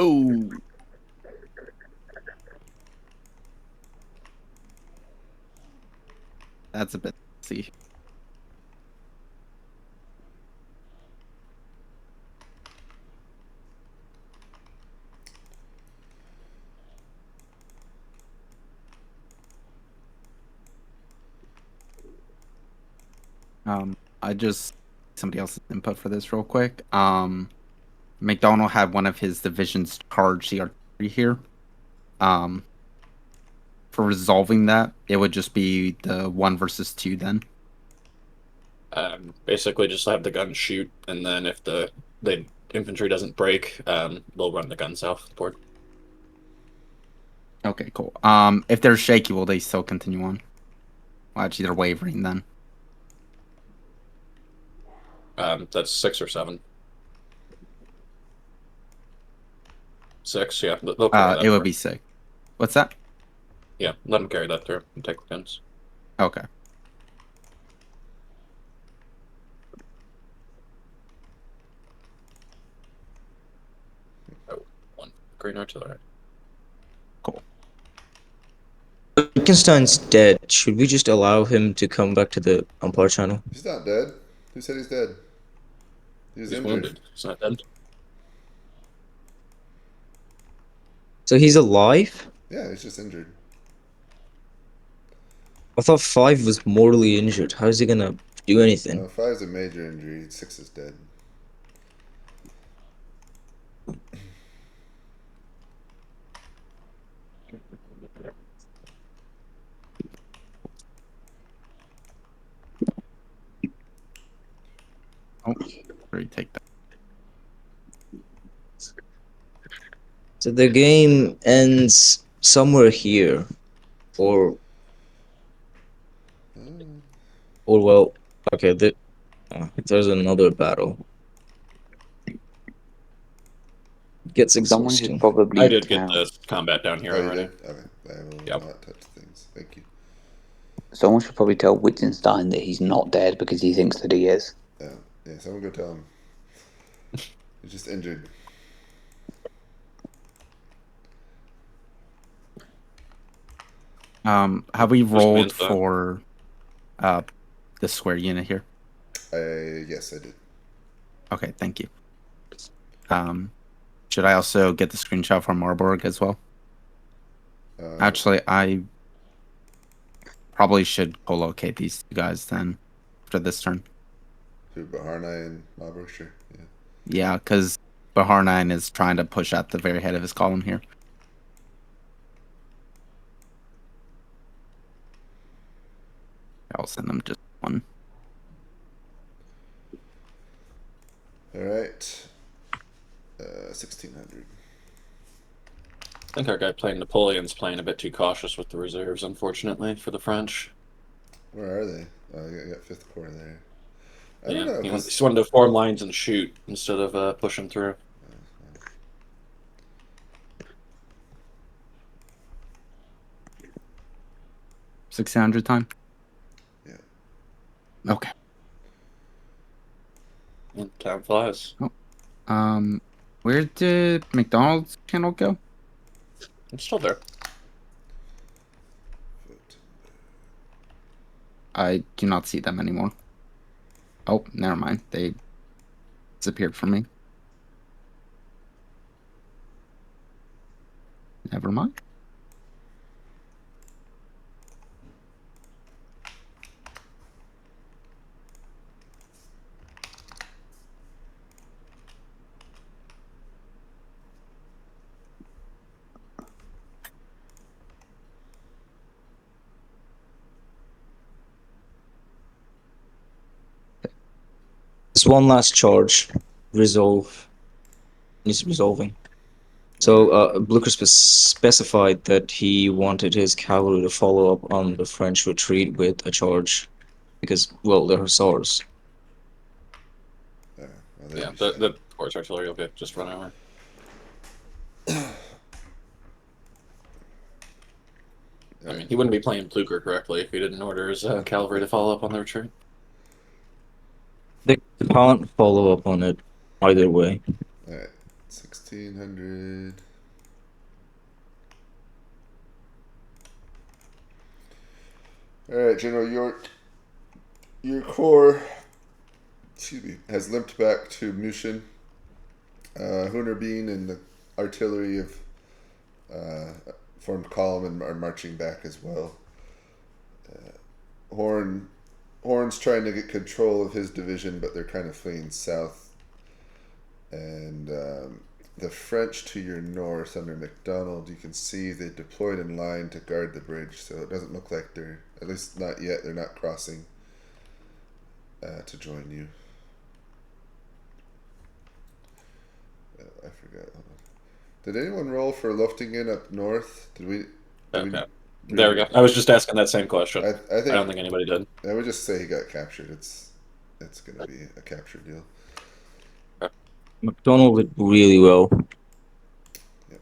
Oh. That's a bit see. I just somebody else's input for this real quick. McDonald had one of his divisions charge the artillery here. For resolving that, it would just be the 1 versus 2 then. Basically, just have the gun shoot, and then if the infantry doesn't break, they'll run the guns off the board. Okay, cool. If they're shaky, will they still continue on? Well, actually, they're wavering then. That's 6 or 7. 6, yeah. They'll carry that It would through. be 6. What's that? Yeah, let them carry that through and take the guns. Okay. Oh, 1 green artillery. Cool. Wittgenstein's dead. Should we just allow him to come back to the umpire channel? He's not dead. Who said he's dead? He's injured. Wounded. He's not dead. So he's alive? Yeah, he's just injured. I thought 5 was mortally injured. How is he gonna do anything? 5 is a major injury. 6 is dead. Oh, take that. So the game ends somewhere here, or well, okay. There's another battle. It gets Someone should exhausting. probably I did get tell. the combat down here Oh, you already. did? Okay. I will Yep. not touch things. Thank you. Someone should probably tell Wittgenstein that he's not dead because he thinks that he is. Yeah, someone go tell him. He's just injured. Have we rolled man's done. for the square unit here? Yes, I did. Okay, thank you. Should I also get the screenshot from Marburg as well? Actually, I probably should co-locate these two guys then after this turn. Who, Baharnai and Marburg? Sure. Yeah. Yeah, because Baharnine is trying to push at the very head of his column here. I'll send them just one. All right. 1600. I think our guy playing Napoleon's playing a bit too cautious with the reserves, unfortunately, for the French. Where are they? Oh, I got 5th Corps there. I don't Yeah, know. he 'Cause just wanted to form lines and shoot instead of pushing through. 1600 time? Yeah. Okay. And time flies. Where did McDonald's channel go? It's still there. I do not see them anymore. Oh, never mind. They disappeared from me. Never mind. There's one last charge. Resolve. Needs resolving. So Blucher specified that he wanted his cavalry to follow up on the French retreat with a charge, because, well, they're hussars. Well, Yeah, the horse artillery will get just run over. I mean, he wouldn't be playing Blucher correctly if he didn't order his cavalry to follow up on the retreat. They can't follow up on it either way. All right. 1600. All right, General York. Your corps, excuse me, has limped back to Mushin. Hunnerbean and the artillery have formed column and are marching back as well. Horn's trying to get control of his division, but they're kind of fleeing south. And the French to your north under MacDonald, you can see they deployed in line to guard the bridge, so it doesn't look like they're, at least not yet, they're not crossing to join you. I forgot. Hold on. Did anyone roll for Luftingen up north? Did we? Okay. There we go. I was just asking that same question. I think, I don't think anybody did. I would just say he got captured. It's going to be a capture deal. McDonald did really well. Yep.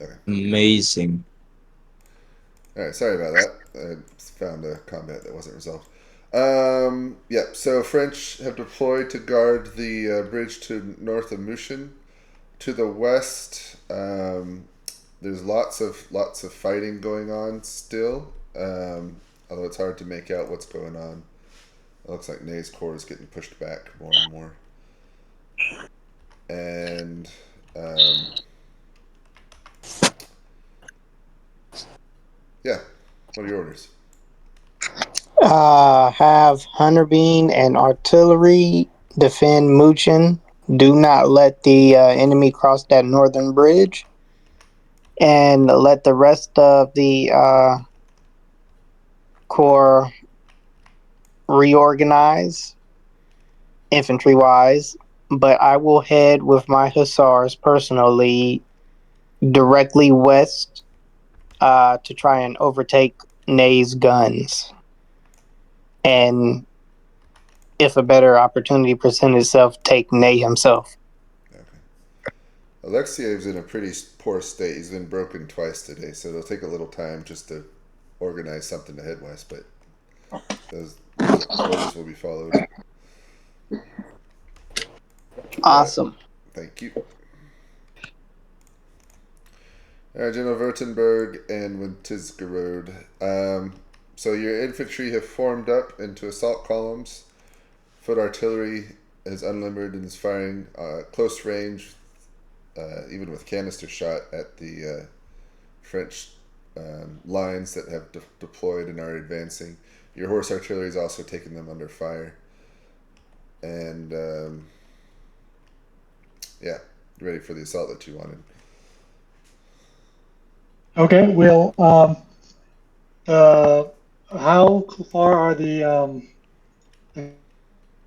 Okay. Amazing. All right. Sorry about that. I found a combat that wasn't resolved. Yep. So French have deployed to guard the bridge to north of Mushin. To the west, there's lots of fighting going on still. Although it's hard to make out what's going on. It looks like Ney's corps is getting pushed back more and more. And yeah, what are your orders? Have Hunterbean and artillery defend Muchin. Do not let the enemy cross that northern bridge. And let the rest of the corps reorganize infantry-wise. But I will head with my hussars personally directly west to try and overtake Ney's guns. And if a better opportunity presents itself, take Ney himself. Okay. Alexiev's in a pretty poor state. He's been broken twice today, so it'll take a little time just to organize something to head west, but those orders will be followed. Awesome. Thank you. General Württemberg and Wintisgerode. So your infantry have formed up into assault columns. Foot artillery is unlimbered and is firing close range, even with canister shot at the French lines that have deployed and are advancing. Your horse artillery is also taking them under fire. And yeah, ready for the assault that you wanted. Okay, well, how far are the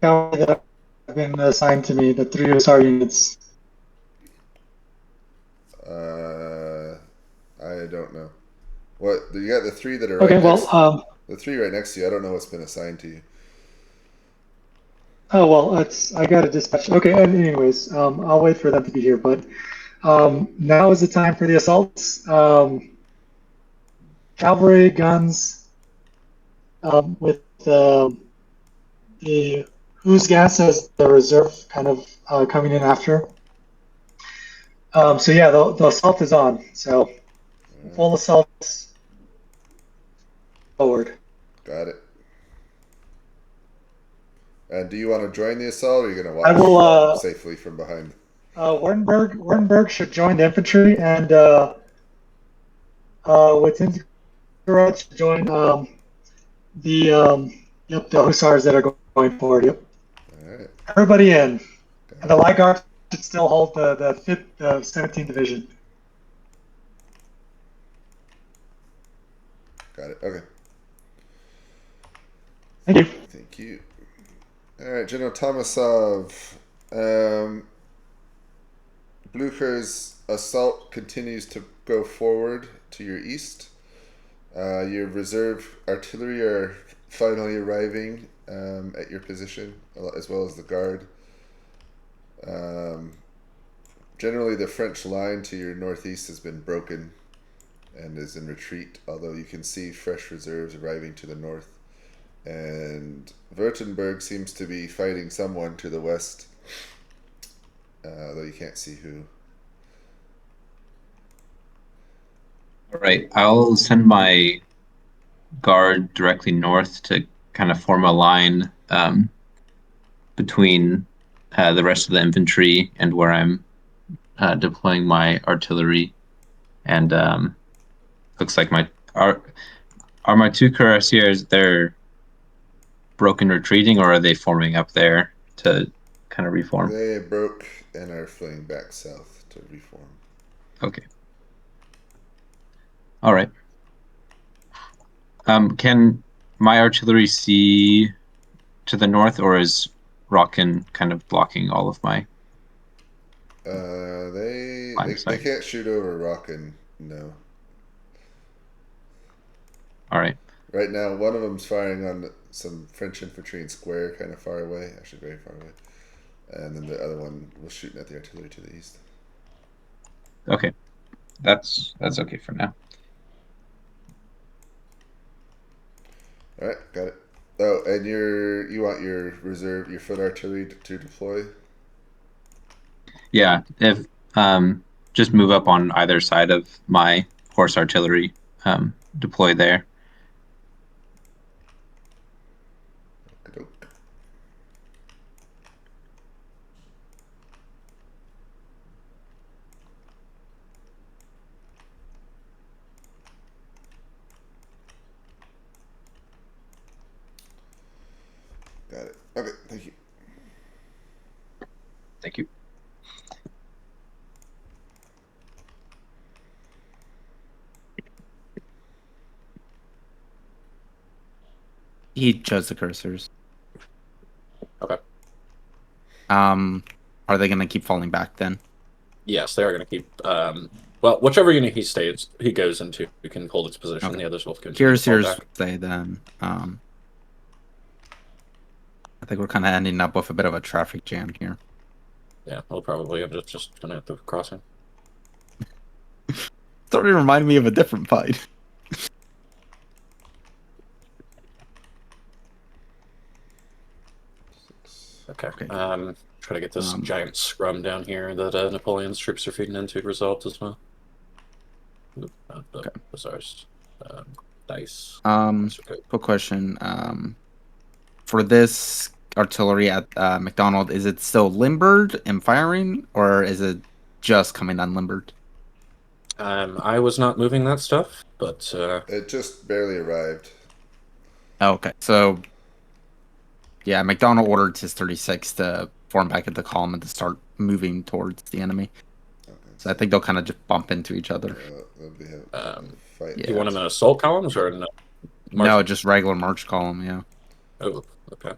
cavalry that have been assigned to me, the 3 OSR units? I don't know. What you got? The 3 that are okay. Right Well, the 3 right next to you. I don't know what's been assigned to you. Oh well, I got a dispatch. Okay, and anyways, I'll wait for them to be here. But now is the time for the assaults. Cavalry, guns, with the whose gas as the reserve kind of coming in after. So yeah, the assault is on. So full assault forward. Got it. And do you want to join the assault, or are you going to I will watch safely from behind? Wartenberg should join the infantry, and within Garage should join the hussars that are going forward. Yep. All right. Everybody in. And the Light Guard should still hold the 17th Division. Got it. Okay. Thank you. Thank you. All right, General Tomasov. Blucher's assault continues to go forward to your east. Your reserve artillery are finally arriving at your position, as well as the guard. Generally, the French line to your northeast has been broken and is in retreat, although you can see fresh reserves arriving to the north. And Württemberg seems to be fighting someone to the west. though you can't see who. All right, I'll send my guard directly north to kind of form a line between the rest of the infantry and where I'm deploying my artillery. And looks like are my two cuirassiers, they're broken retreating, or are they forming up there to kind of reform? They broke and are fleeing back south to reform. Okay. All right. Can my artillery see to the north, or is Rockin kind of blocking all of my They can't shoot over Rockin, no. All right. Right now, one of them's firing on some French infantry in square, kind of far away, actually very far away. And then the other one was shooting at the artillery to the east. Okay. That's okay for now. All right, got it. Oh, and you want your reserve, your foot artillery to deploy? Yeah, if just move up on either side of my horse artillery, deploy there. Okey-doke. Got it. Okay, thank you. Thank you. He chose the cursors. Okay. Are they gonna keep falling back then? Yes, they are going to keep. Well, whichever unit he goes into, you can hold its position. Okay. The others will continue to fall Cursors back. stay then. I think we're kind of ending up with a bit of a traffic jam here. Yeah, we'll probably end up just going to have the crossing. Starting to remind me of a different fight. Okay. Okay. Try to get this giant scrum down here that Napoleon's troops are feeding into resolved as well. Oop, not the Okay. Bazaars. Dice. Quick question. For this artillery at McDonald, is it still limbered and firing, or is it just coming unlimbered? I was not moving that stuff, but It just barely arrived. Okay, so yeah, McDonald ordered his 36 to form back at the column and to start moving towards the enemy. Okay, So I think they'll kind of just bump into each other. they'll be fighting. you want them in assault columns or in No, just regular march column. Yeah. Oh, okay.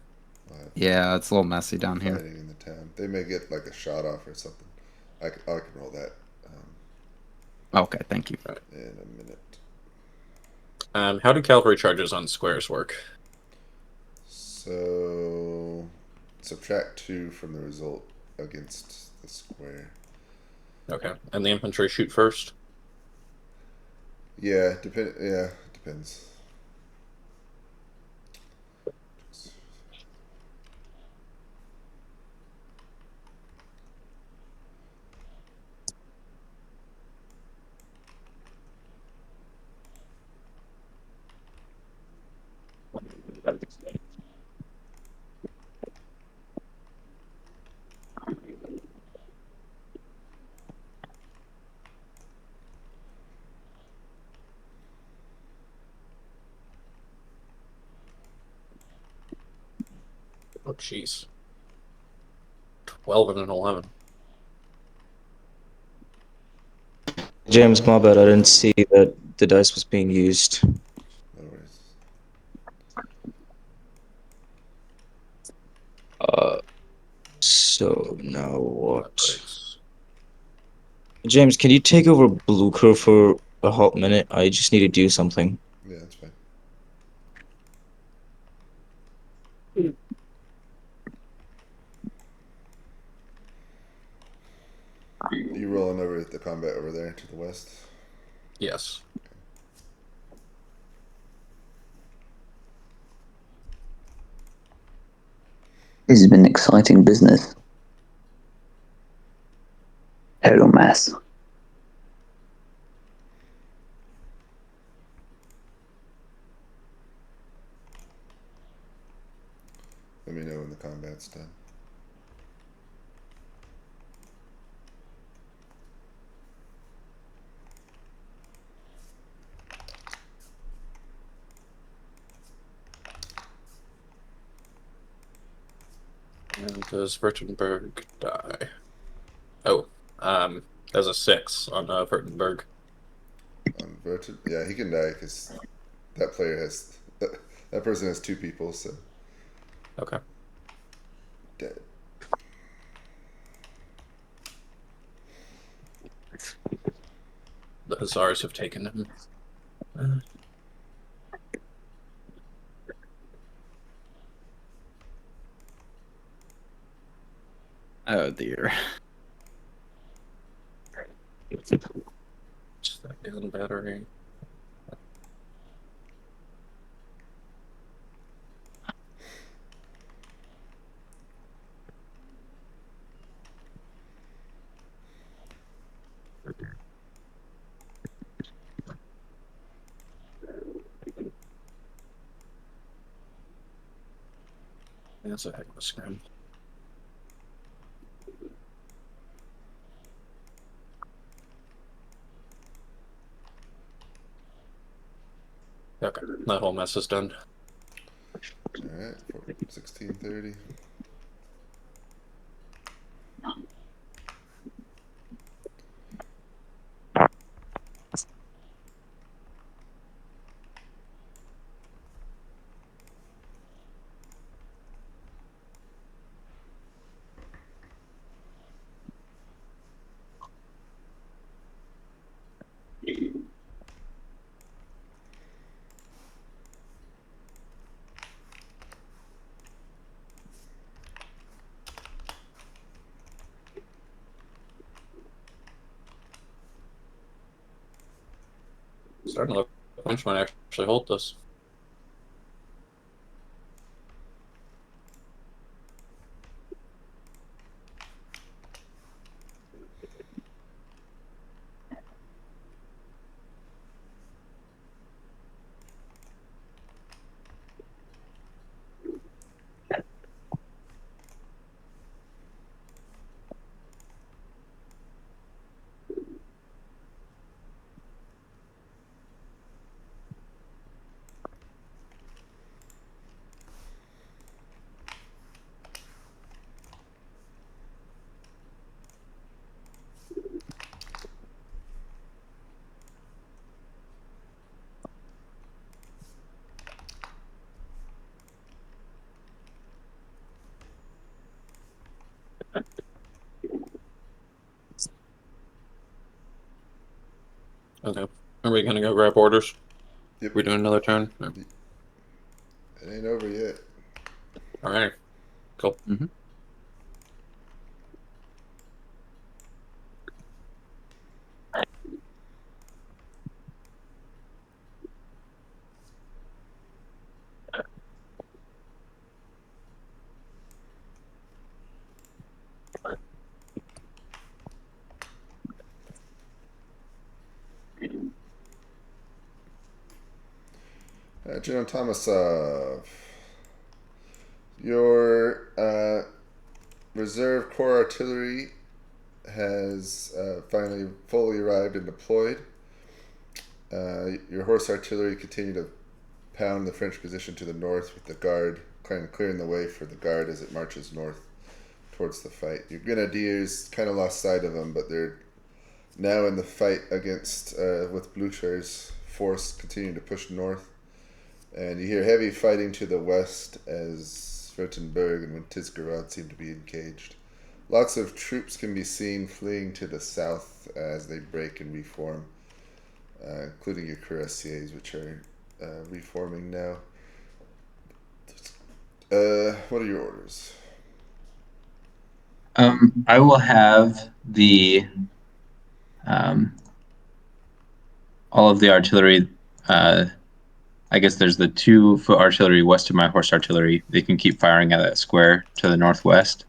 Yeah, it's a little messy down here. Fighting in the town. They may get like a shot off or something. I can roll that Okay, thank you. in a minute. How do cavalry charges on squares work? So subtract 2 from the result against the square. Okay, and the infantry shoot first? Yeah, depends. Oh, jeez. 12 and an 11. James, my bad. I didn't see that the dice was being used. No worries. So now what? James, can you take over Blucher for a hot minute? I just need to do something. Yeah, that's fine. You rolling over at the combat over there to the west? Yes. This has been exciting business. 6. Let me know when the combat's done. And does Württemberg die? Oh, there's a 6 on Württemberg. On yeah, he can die because that player has that person has 2 people, so Okay. dead. The Hussars have taken him. Oh dear. Just that gun battery. That's a heck of a scrim. Okay, that whole mess is done. Alright, 1630. Starting to look like French might actually hold this. Okay. Are we gonna go grab orders? Yep. We doing another turn? It ain't over yet. Alright. Cool. Mm-hmm. General Tomasov, your reserve corps artillery has finally fully arrived and deployed. Your horse artillery continue to pound the French position to the north with the guard, kind of clearing the way for the guard as it marches north towards the fight. Your grenadiers kind of lost sight of them, but they're now in the fight against with Blücher's force continuing to push north. And you hear heavy fighting to the west as Württemberg and Wintisgerod seem to be engaged. Lots of troops can be seen fleeing to the south as they break and reform, including your cuirassiers, which are reforming now. What are your orders? I will have the all of the artillery. I guess there's the 2-foot artillery west of my horse artillery. They can keep firing at that square to the northwest.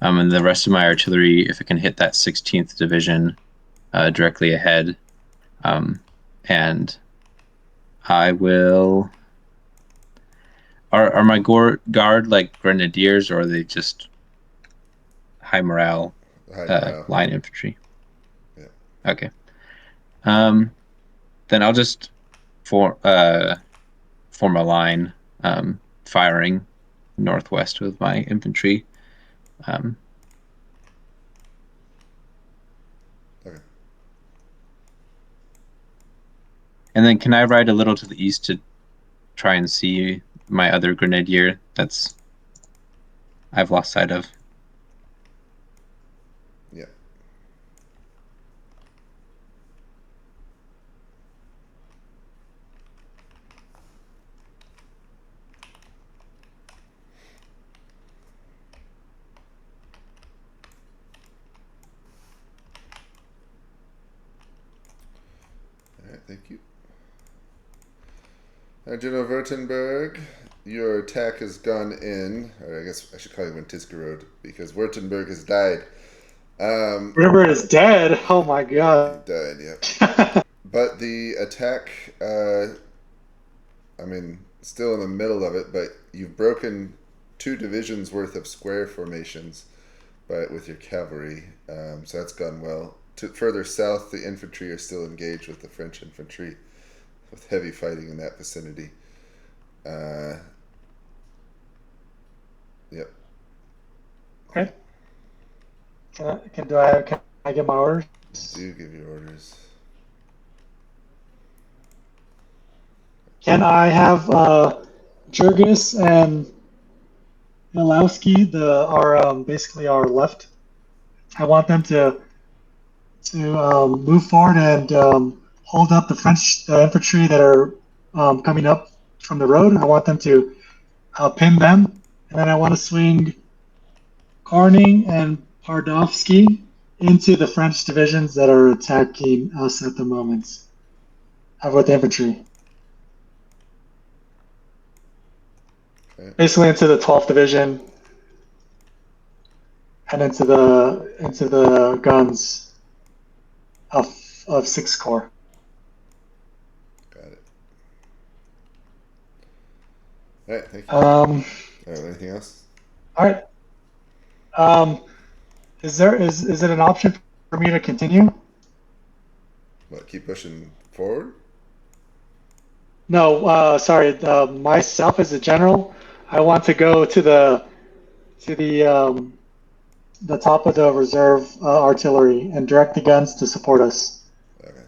And the rest of my artillery, if it can hit that 16th division directly ahead, and I will. Are my guard like grenadiers, or are they just high morale, High morale. line infantry? Yeah. Okay. Then I'll just form a line, firing northwest with my infantry. Okay. And then can I ride a little to the east to try and see my other grenadier that's I've lost sight of? Yeah. All right, thank you. General Württemberg, your attack has gone in, or I guess I should call you Wintisgerode, because Württemberg has died. River is dead. Oh my He god. died, yeah. But the attack, I mean, still in the middle of it, but you've broken 2 divisions worth of square formations with your cavalry, so that's gone well. Further south, the infantry are still engaged with the French infantry, with heavy fighting in that vicinity. Yep. Okay. Can I get my orders? Do give you orders. Can I have Jurgis and Milowski, basically our left? I want them to move forward and hold up the French infantry that are coming up from the road. I want them to pin them, and then I want to swing Corning and Pardovsky into the French divisions that are attacking us at the moment. With the infantry. Okay. Basically into the 12th division and into the guns of 6th Corps. Got it. All right, thank you. Anything else? All right. Is it an option for me to continue? What, keep pushing forward? No, sorry. Myself as a general, I want to go to the top of the reserve artillery and direct the guns to support us. Okay.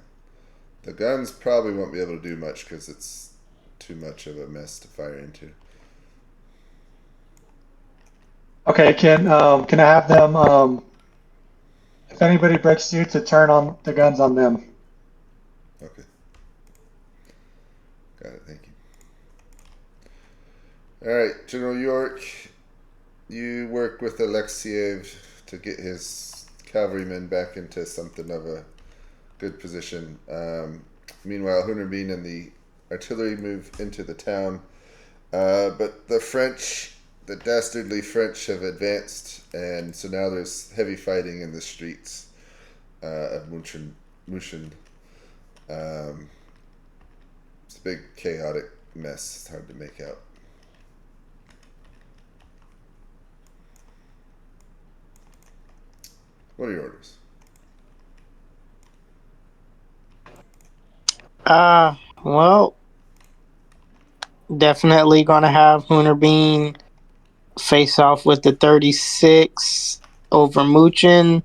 The guns probably won't be able to do much because it's too much of a mess to fire into. Okay, can I have them? If anybody breaks through, to turn on the guns on them. Okay. Got it. Thank you. All right, General York, you work with Alexiev to get his cavalrymen back into something of a good position. Meanwhile, Hunnerbeen and the artillery move into the town, but the French, the dastardly French, have advanced, and so now there's heavy fighting in the streets of München. It's a big chaotic mess. It's hard to make out. What are your orders? Well, definitely gonna have Hunterbean face off with the 36 over Muchin.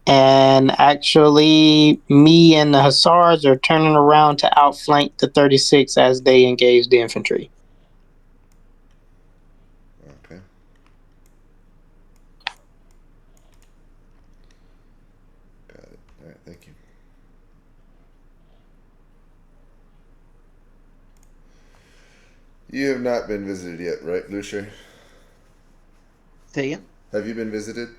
And actually, me and the Hussars are turning around to outflank the 36 as they engage the infantry. Okay. Got it. All right, thank you. You have not been visited yet, right, Lucia? Say again? Have you been visited?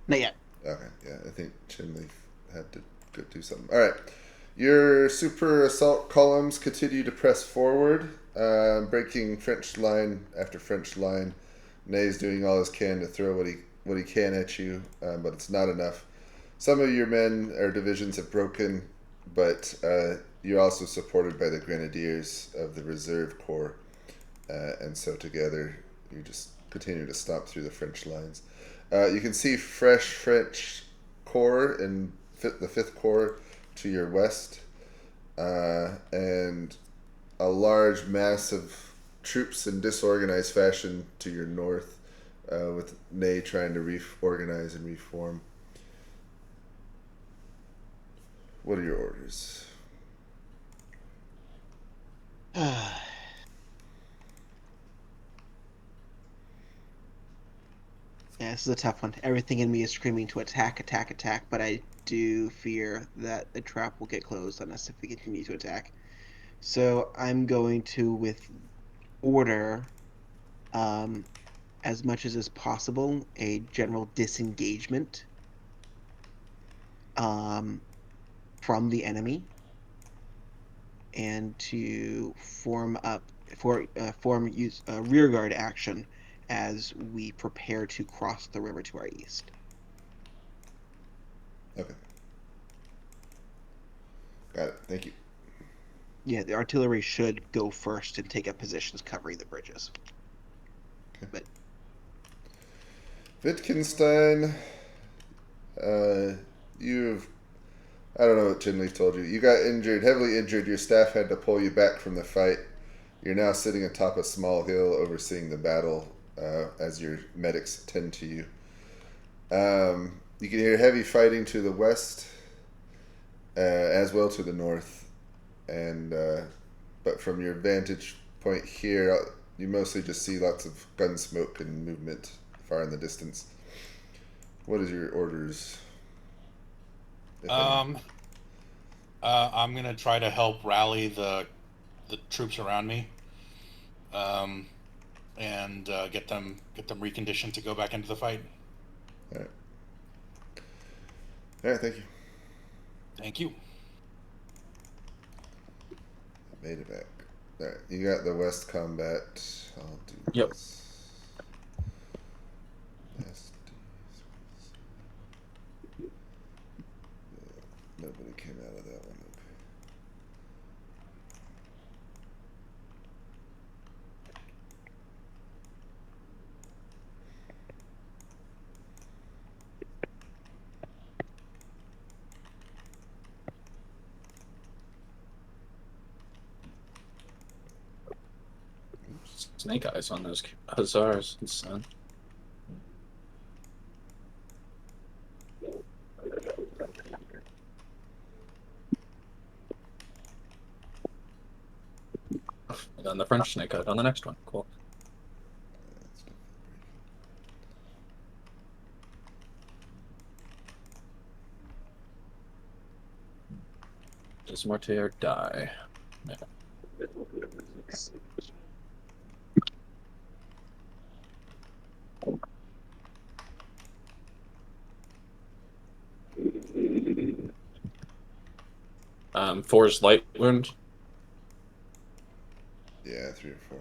Not yet. Okay, yeah, I think Chinleaf had to go do something. All right, your super assault columns continue to press forward, breaking French line after French line. Ney's doing all he can to throw what he can at you, but it's not enough. some of your men or divisions have broken, but you're also supported by the grenadiers of the reserve corps, and so together you just continue to stomp through the French lines. You can see fresh French corps in the 5th Corps to your west, and a large mass of troops in disorganized fashion to your north, with Ney trying to reorganize and reform. What are your orders? Yeah, this is a tough one. Everything in me is screaming to attack, attack, attack, but I do fear that the trap will get closed on us if we continue to attack. So I'm going to, with order, as much as is possible, a general disengagement from the enemy, and to form use rearguard action as we prepare to cross the river to our east. Okay. Got it. Thank you. Yeah, the artillery should go first and take up positions covering the bridges. Okay. But Wittgenstein, you've, I don't know what Chinley told you. You got injured, heavily injured. Your staff had to pull you back from the fight. You're now sitting atop a small hill overseeing the battle, as your medics tend to you. You can hear heavy fighting to the west, as well to the north, and but from your vantage point here, you mostly just see lots of gun smoke and movement far in the distance. What is your orders? I'm gonna try to help rally the troops around me, and get them reconditioned to go back into the fight. All right. All right. Thank you. Thank you. Made it back. All right. You got the west combat. I'll do Yep. this. Nobody came out of that one. Okay. Snake eyes on those hussars, son. And then the French snake eyes on the next one. Cool. Does Mortier die? Yeah. Four's light wound. Yeah, 3 or 4.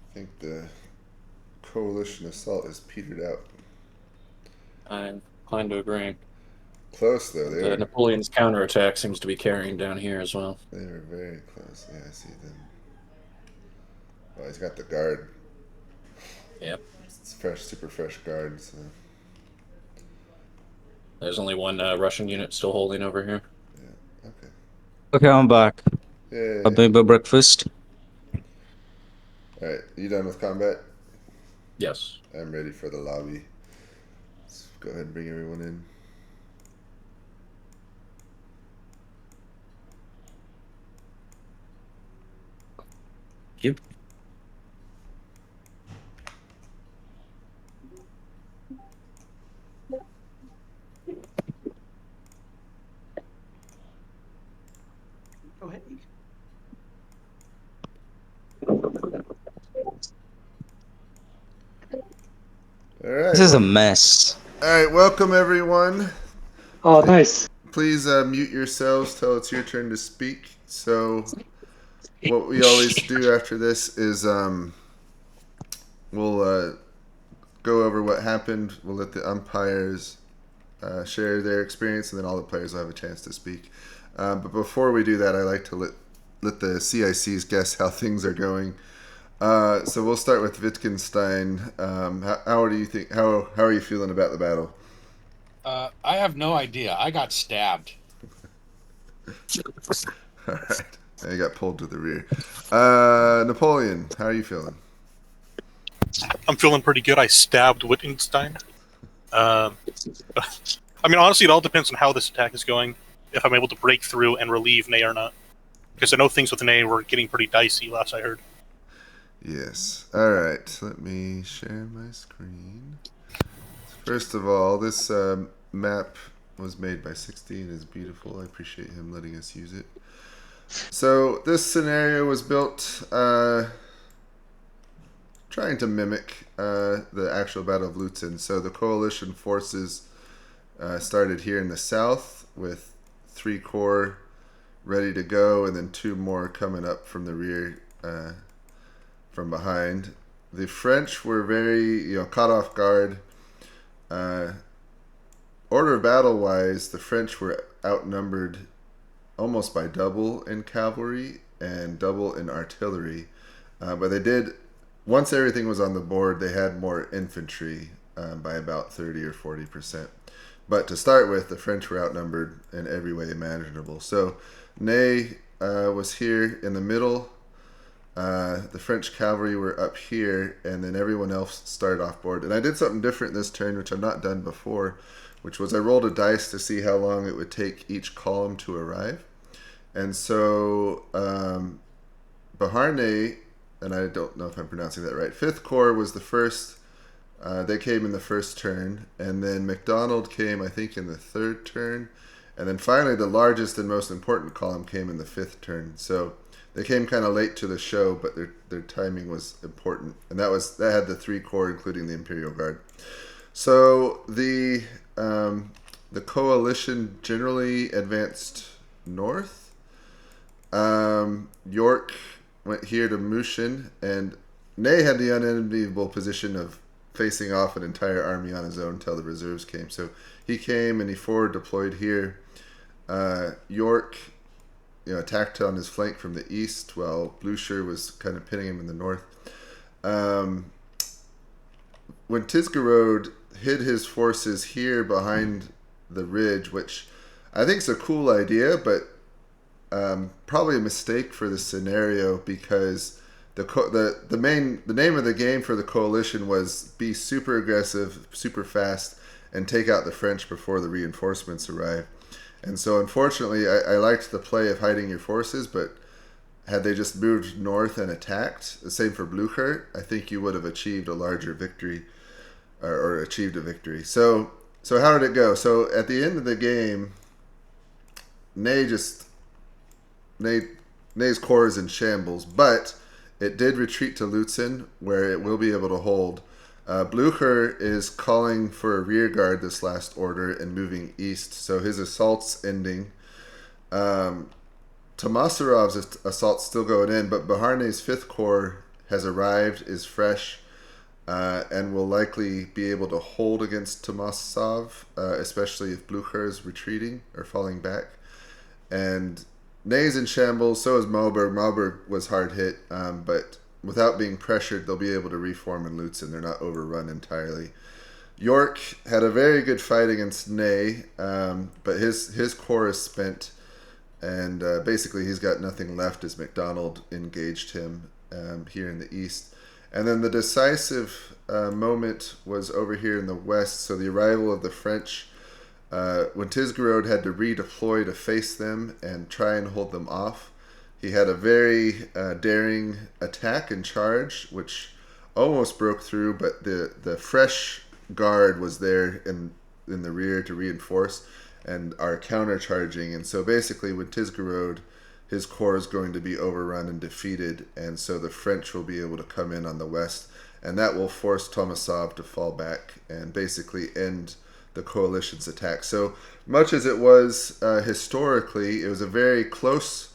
I think the coalition assault has petered out. I'm inclined to agree. Close though. The Napoleon's counterattack seems to be carrying down here as well. They were very close. Yeah, I see them. Oh, he's got the guard. Yep. It's fresh, super fresh guard. So. There's only one Russian unit still holding over here. Yeah. Okay. Okay, I'm back. Yay. I'm doing my breakfast. All right. You done with combat? Yes. I'm ready for the lobby. Let's go ahead and bring everyone in. Yep. Go ahead. All right. This is a mess. All right. Welcome, everyone. Oh, nice. Please mute yourselves till it's your turn to speak. So, what we always do after this is we'll go over what happened. We'll let the umpires share their experience, and then all the players will have a chance to speak. But before we do that, I like to let the CICs guess how things are going. So we'll start with Wittgenstein. How do you think? How are you feeling about the battle? I have no idea. I got stabbed. All right, and you got pulled to the rear. Napoleon, how are you feeling? I'm feeling pretty good. I stabbed Wittgenstein. I mean, honestly, it all depends on how this attack is going. If I'm able to break through and relieve Ney or not. Because I know things with Ney were getting pretty dicey last I heard. Yes. All right. Let me share my screen. First of all, this map was made by 60 and is beautiful. I appreciate him letting us use it. So this scenario was built trying to mimic the actual Battle of Lützen. So the coalition forces started here in the south with 3 corps ready to go, and then 2 more coming up from the rear from behind. The French were very, caught off guard. Order of battle wise, the French were outnumbered almost by double in cavalry and double in artillery. But they did, once everything was on the board, they had more infantry by about 30 or 40%. But to start with, the French were outnumbered in every way imaginable. So Ney was here in the middle. The French cavalry were up here, and then everyone else started off board. And I did something different this turn, which I've not done before, which was I rolled a dice to see how long it would take each column to arrive. And so Beauharnais, and I don't know if I'm pronouncing that right, 5th Corps was the first. They came in the first turn, and then MacDonald came, I think, in the 3rd turn. And then finally the largest and most important column came in the 5th turn. So they came kind of late to the show, but their timing was important, and that had the 3 corps, including the Imperial Guard. So the coalition generally advanced north. York went here to Mushin, and Ney had the unenviable position of facing off an entire army on his own until the reserves came. So he came and he forward deployed here. York attacked on his flank from the east, while Blücher was kind of pinning him in the north. When Tisgerode hid his forces here behind the ridge, which I think is a cool idea, but probably a mistake for the scenario, because the name of the game for the coalition was be super aggressive, super fast, and take out the French before the reinforcements arrive. And so, unfortunately, I liked the play of hiding your forces, but had they just moved north and attacked, the same for Blücher, I think you would have achieved a larger victory, or achieved a victory. So how did it go? So at the end of the game, Ney's corps is in shambles, but it did retreat to Lützen, where it will be able to hold. Blücher is calling for a rear guard this last order and moving east, so his assault's ending. Tomasarov's assault's still going in, but Beauharnais' 5th Corps has arrived, is fresh, and will likely be able to hold against Tomasov, especially if Blücher is retreating or falling back. And Ney's in shambles, so is Malberg. Malberg was hard hit, but without being pressured, they'll be able to reform in Lützen. They're not overrun entirely. York had a very good fight against Ney, but his core is spent, and basically he's got nothing left as MacDonald engaged him here in the east. And then the decisive moment was over here in the west, so the arrival of the French, when Tisgerode had to redeploy to face them and try and hold them off. He had a very daring attack and charge, which almost broke through, but the fresh guard was there in the rear to reinforce and are countercharging. And so basically with Tisgerode, his corps is going to be overrun and defeated, and so the French will be able to come in on the west, and that will force Tomasov to fall back and basically end the coalition's attack. So much as it was historically, it was a very close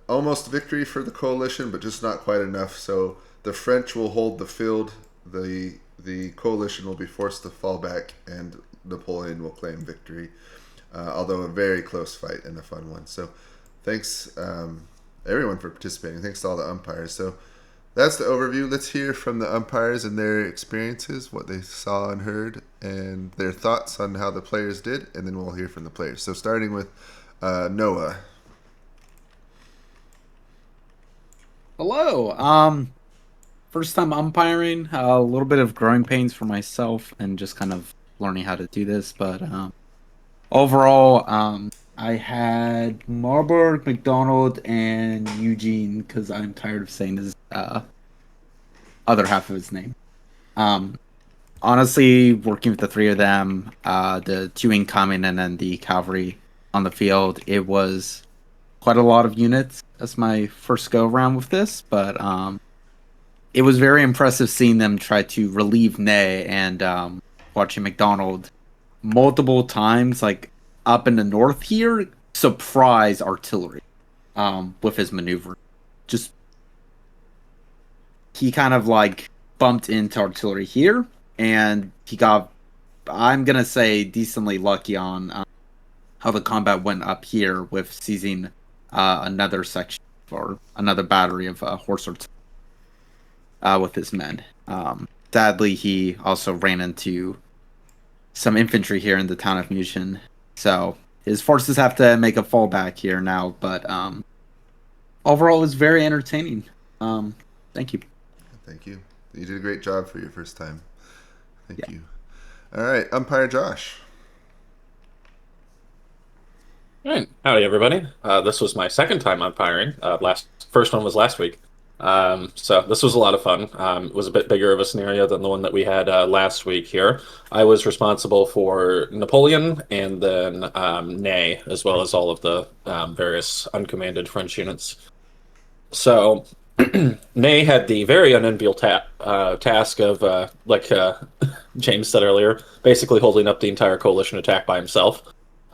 almost victory for the coalition, but just not quite enough. So the French will hold the field, the coalition will be forced to fall back, and Napoleon will claim victory, although a very close fight and a fun one. So thanks everyone for participating. Thanks to all the umpires. So that's the overview. Let's hear from the umpires and their experiences, what they saw and heard, and their thoughts on how the players did, and then we'll hear from the players. So starting with Noah. Hello. First time umpiring, a little bit of growing pains for myself and just kind of learning how to do this. But overall, I had Marburg, McDonald, and Eugene because I'm tired of saying his other half of his name. Honestly, working with the three of them, the two incoming and then the cavalry on the field, it was quite a lot of units as my first go around with this, but it was very impressive seeing them try to relieve Ney and watching McDonald multiple times, like up in the north here, surprise artillery with his maneuver. Just he kind of like bumped into artillery here, and he got, I'm gonna say, decently lucky on how the combat went up here with seizing another section or another battery of horse artillery with his men. Sadly, he also ran into some infantry here in the town of München, so his forces have to make a fallback here now. But overall, it was very entertaining. Thank you. Thank you. You did a great job for your first time. Thank you. All right, umpire Josh. All right, howdy everybody. This was my second time umpiring. First one was last week. So this was a lot of fun. It was a bit bigger of a scenario than the one that we had last week here. I was responsible for Napoleon and then Ney, as well as all of the various uncommanded French units. So Ney had the very unenviable task of, like James said earlier, basically holding up the entire coalition attack by himself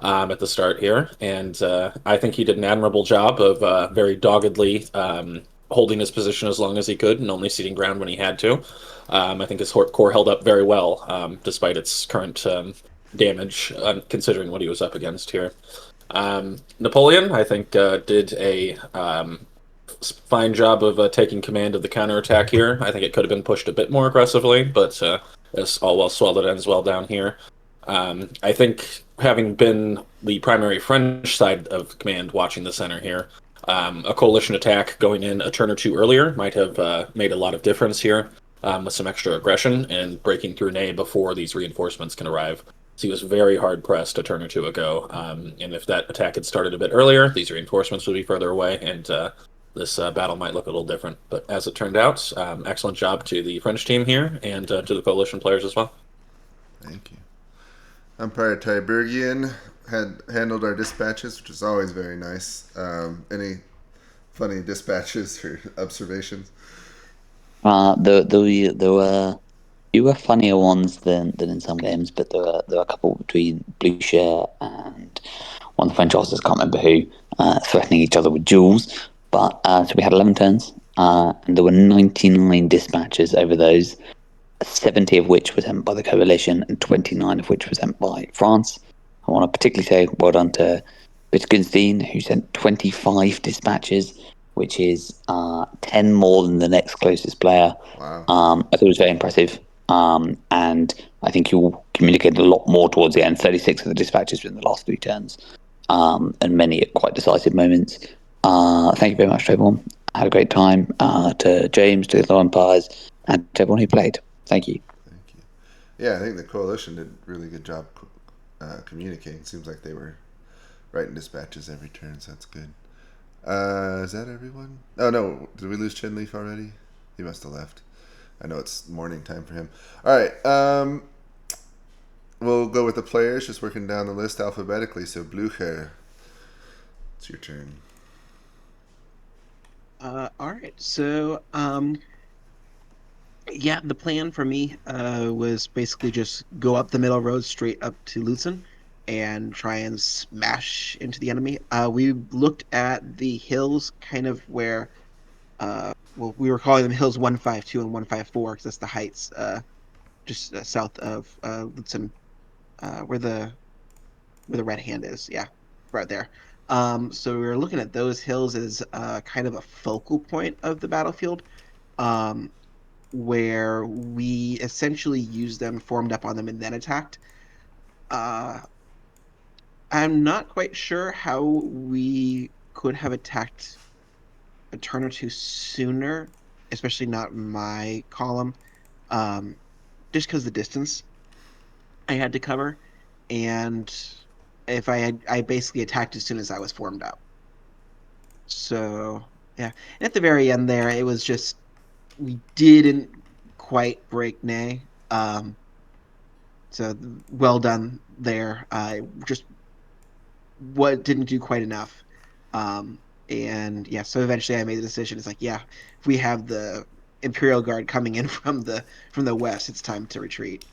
at the start here. And I think he did an admirable job of very doggedly holding his position as long as he could and only ceding ground when he had to. I think his corps held up very well, despite its current damage, considering what he was up against here. Napoleon, I think, did a fine job of taking command of the counterattack here. I think it could have been pushed a bit more aggressively, but it's all well swallowed, ends well down here. I think, having been the primary French side of command watching the center here, a coalition attack going in a turn or two earlier might have made a lot of difference here, with some extra aggression and breaking through Ney before these reinforcements can arrive. So he was very hard pressed a turn or two ago, and if that attack had started a bit earlier, these reinforcements would be further away, and this battle might look a little different. But as it turned out, excellent job to the French team here and to the coalition players as well. Thank you. Umpire Tybergian had handled our dispatches, which is always very nice. Any funny dispatches or observations? There were fewer funnier ones than in some games, but there were a couple between Blucher and one of the French officers, can't remember who, threatening each other with duels. But so we had 11 turns, and there were 99 dispatches over those, 70 of which were sent by the coalition and 29 of which were sent by France. I want to particularly say well done to Wittgenstein, who sent 25 dispatches, which is 10 more than the next closest player. Wow. I thought it was very impressive. And I think you communicated a lot more towards the end. 36 of the dispatches were in the last 3 turns, and many at quite decisive moments. Thank you very much to everyone. I had a great time. To James, to the umpires, and to everyone who played. Thank you. Thank you. Yeah, I think the coalition did a really good job communicating. Seems like they were writing dispatches every turn, so that's good. Is that everyone? Oh no, did we lose Chinleaf already? He must have left. I know it's morning time for him. All right, we'll go with the players, just working down the list alphabetically. So Blucher, it's your turn. All right. So, yeah, the plan for me was basically just go up the middle road straight up to Lützen and try and smash into the enemy. We looked at the hills kind of where, well, we were calling them hills 152 and 154 because that's the heights just south of Lützen, where the red hand is. Yeah, right there. So we were looking at those hills as kind of a focal point of the battlefield. Where we essentially used them, formed up on them, and then attacked. I'm not quite sure how we could have attacked a turn or two sooner, especially not my column, just because the distance I had to cover, and if I basically attacked as soon as I was formed up. So yeah, and at the very end there, it was just we didn't quite break Nay. So well done there. Just what didn't do quite enough. And yeah, so eventually I made the decision. It's like, yeah, if we have the Imperial Guard coming in from the west, it's time to retreat.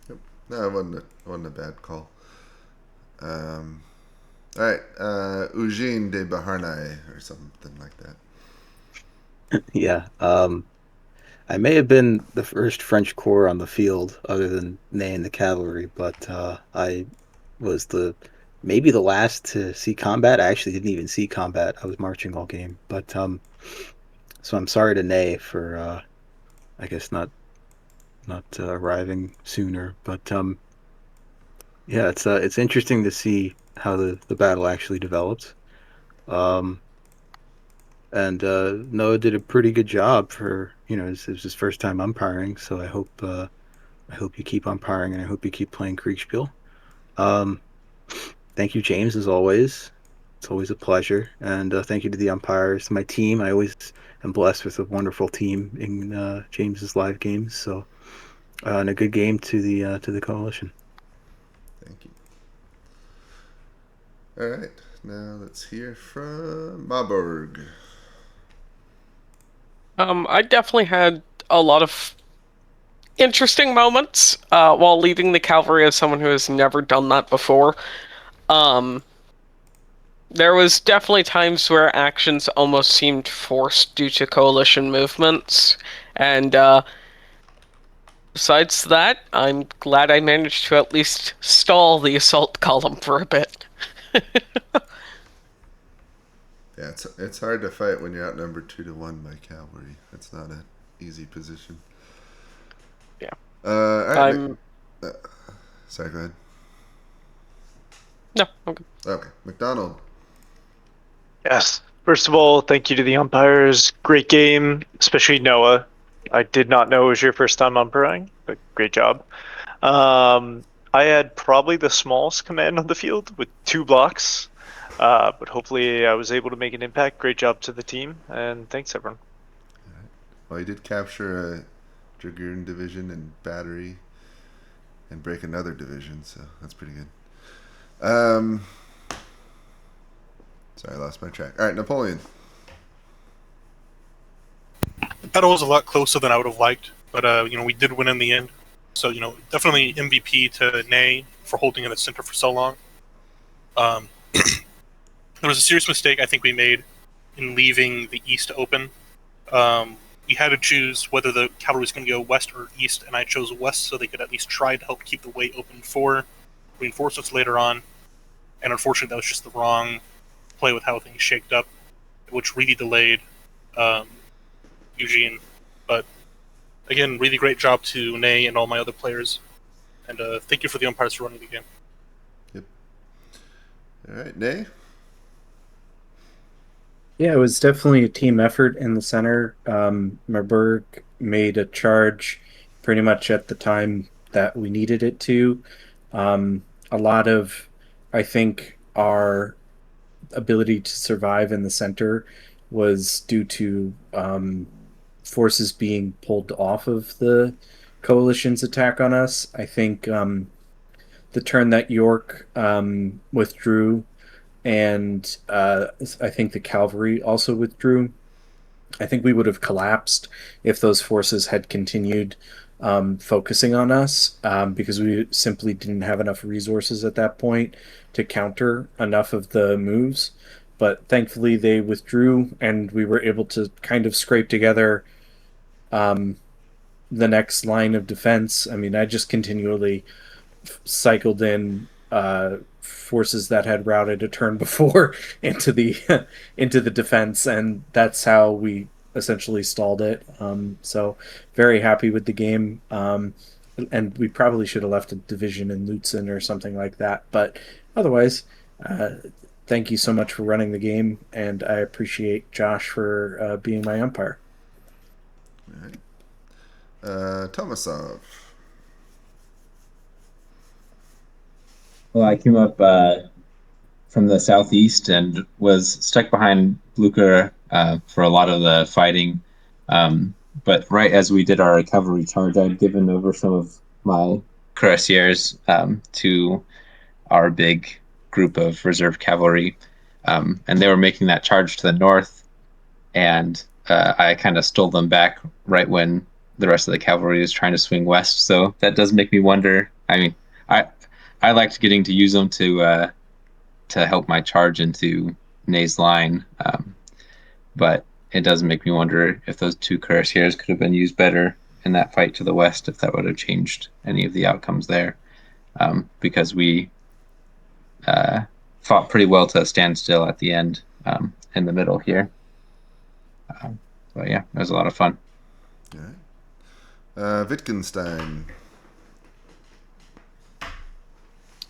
Yep. No, it wasn't a bad call. All right, Eugene de Baharnai or something like that. Yeah. I may have been the first French corps on the field, other than Ney and the cavalry, but I was maybe the last to see combat. I actually didn't even see combat. I was marching all game, but so I'm sorry to Ney for I guess not arriving sooner. But yeah, it's interesting to see how the battle actually developed. And Noah did a pretty good job for, it was his first time umpiring, so I hope you keep umpiring, and I hope you keep playing Kriegspiel. Thank you, James, as always. It's always a pleasure, and thank you to the umpires, to my team. I always am blessed with a wonderful team in James's live games. So, and a good game to the coalition. Thank you. All right, now let's hear from Marburg. I definitely had a lot of interesting moments while leading the cavalry as someone who has never done that before. There was definitely times where actions almost seemed forced due to coalition movements, and besides that, I'm glad I managed to at least stall the assault column for a bit. Yeah, it's hard to fight when you're outnumbered 2-1 by cavalry. That's not an easy position. Yeah. All right, sorry, go ahead. No, okay. Okay, McDonald. Yes. First of all, thank you to the umpires. Great game, especially Noah. I did not know it was your first time umpiring, but great job. I had probably the smallest command on the field with 2 blocks. But hopefully I was able to make an impact. Great job to the team, and thanks everyone. All right. Well, you did capture a Dragoon division and battery and break another division, so that's pretty good. Sorry, I lost my track. All right, Napoleon. The battle was a lot closer than I would have liked, but we did win in the end. So definitely MVP to Ney for holding in the center for so long. There was a serious mistake I think we made in leaving the east open. We had to choose whether the cavalry was going to go west or east, and I chose west so they could at least try to help keep the way open for reinforcements later on. And unfortunately, that was just the wrong play with how things shaked up, which really delayed Eugene. But again, really great job to Nay and all my other players. And thank you for the umpires for running the game. Yep. All right, Nay? Yeah, it was definitely a team effort in the center. Marburg made a charge pretty much at the time that we needed it to. A lot of, I think, our ability to survive in the center was due to forces being pulled off of the coalition's attack on us. I think the turn that York withdrew, and I think the cavalry also withdrew. I think we would have collapsed if those forces had continued focusing on us, because we simply didn't have enough resources at that point to counter enough of the moves. But thankfully they withdrew, and we were able to kind of scrape together the next line of defense. I mean, I just continually cycled in forces that had routed a turn before into the into the defense, and that's how we essentially stalled it. So very happy with the game, and we probably should have left a division in Lützen or something like that. But otherwise, thank you so much for running the game, and I appreciate Josh for being my umpire. All right. Tomasov. Well, I came up from the southeast and was stuck behind Blucher for a lot of the fighting. But right as we did our cavalry charge, I'd given over some of my cuirassiers to our big group of reserve cavalry. And they were making that charge to the north. And I kind of stole them back right when the rest of the cavalry was trying to swing west. So that does make me wonder. I mean, I liked getting to use them to help my charge into Nay's line, but it does make me wonder if those two cuirassiers could have been used better in that fight to the west, if that would have changed any of the outcomes there, because we fought pretty well to a standstill at the end in the middle here. But yeah, it was a lot of fun. All right. Wittgenstein.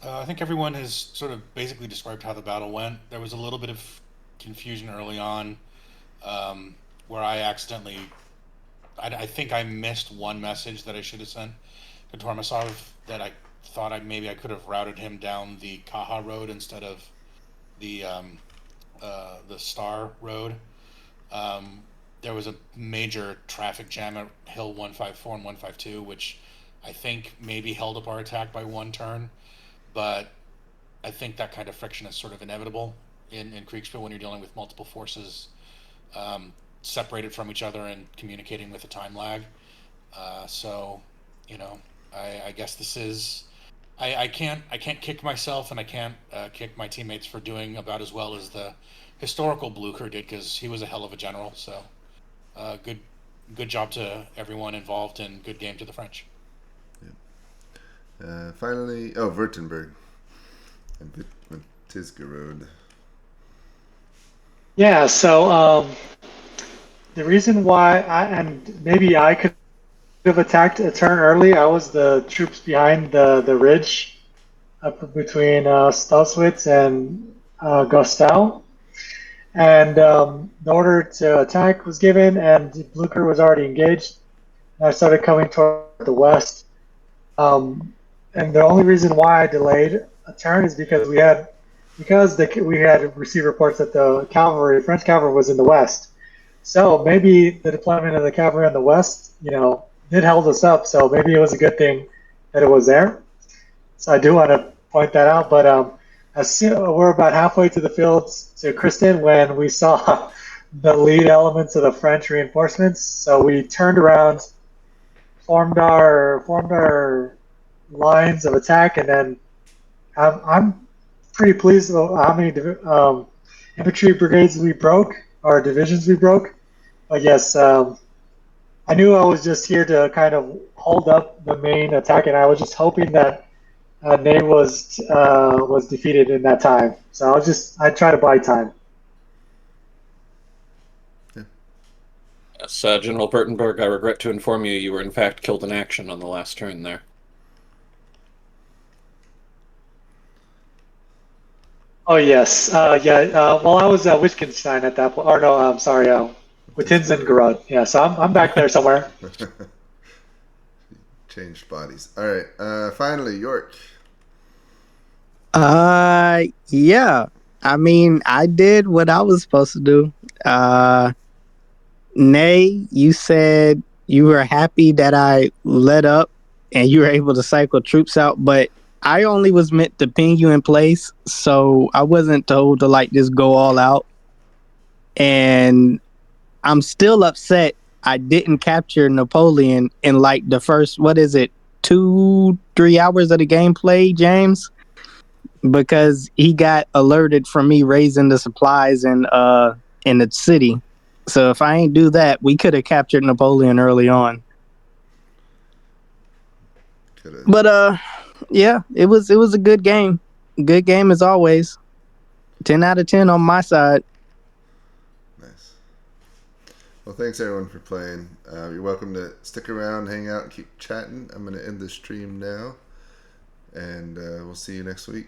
I think everyone has sort of basically described how the battle went. There was a little bit of confusion early on, where I accidentally, I think I missed one message that I should have sent to Tormasov, that I thought maybe I could have routed him down the Kaha road instead of the Star road. There was a major traffic jam at Hill 154 and 152, which I think maybe held up our attack by one turn. But I think that kind of friction is sort of inevitable in Kriegspiel when you're dealing with multiple forces separated from each other and communicating with a time lag. So, you know, I guess this is, I can't kick myself, and I can't kick my teammates for doing about as well as the historical Blucher did, because he was a hell of a general. So good job to everyone involved, and good game to the French. Finally, Württemberg and Tisgerode. Yeah, so the reason why and maybe I could have attacked a turn early. I was the troops behind the ridge up between Stauswitz and Gostau. And the order to attack was given, and Blucher was already engaged. And I started coming toward the west. And the only reason why I delayed a turn is because we had received reports that the French cavalry was in the west. So maybe the deployment of the cavalry in the west, did hold us up. So maybe it was a good thing that it was there. So I do want to point that out. But we're about halfway to the fields to Kristen when we saw the lead elements of the French reinforcements. So we turned around, formed our lines of attack, and then I'm pretty pleased with how many infantry brigades we broke, or divisions we broke. But yes, I knew I was just here to kind of hold up the main attack, and I was just hoping that Nate was defeated in that time. So I try to buy time. Yes, General Burtenberg, I regret to inform you, you were in fact killed in action on the last turn there. Oh yes, yeah. Well, I was Wittgenstein at that point. Or no, I'm sorry, Wittensengerode. Yeah, so I'm back there somewhere. Changed bodies. All right. Finally, York. Yeah. I mean, I did what I was supposed to do. Nay, you said you were happy that I let up and you were able to cycle troops out, but I only was meant to ping you in place, so I wasn't told to like just go all out. And I'm still upset I didn't capture Napoleon in like the first, what is it, 2-3 hours of the gameplay, James? Because he got alerted from me raising the supplies in the city. So if I ain't do that, we could have captured Napoleon early on. But yeah, it was a good game. Good game as always. 10 out of 10 on my side. Nice. Well, thanks everyone for playing. You're welcome to stick around, hang out, and keep chatting. I'm going to end the stream now, and we'll see you next week.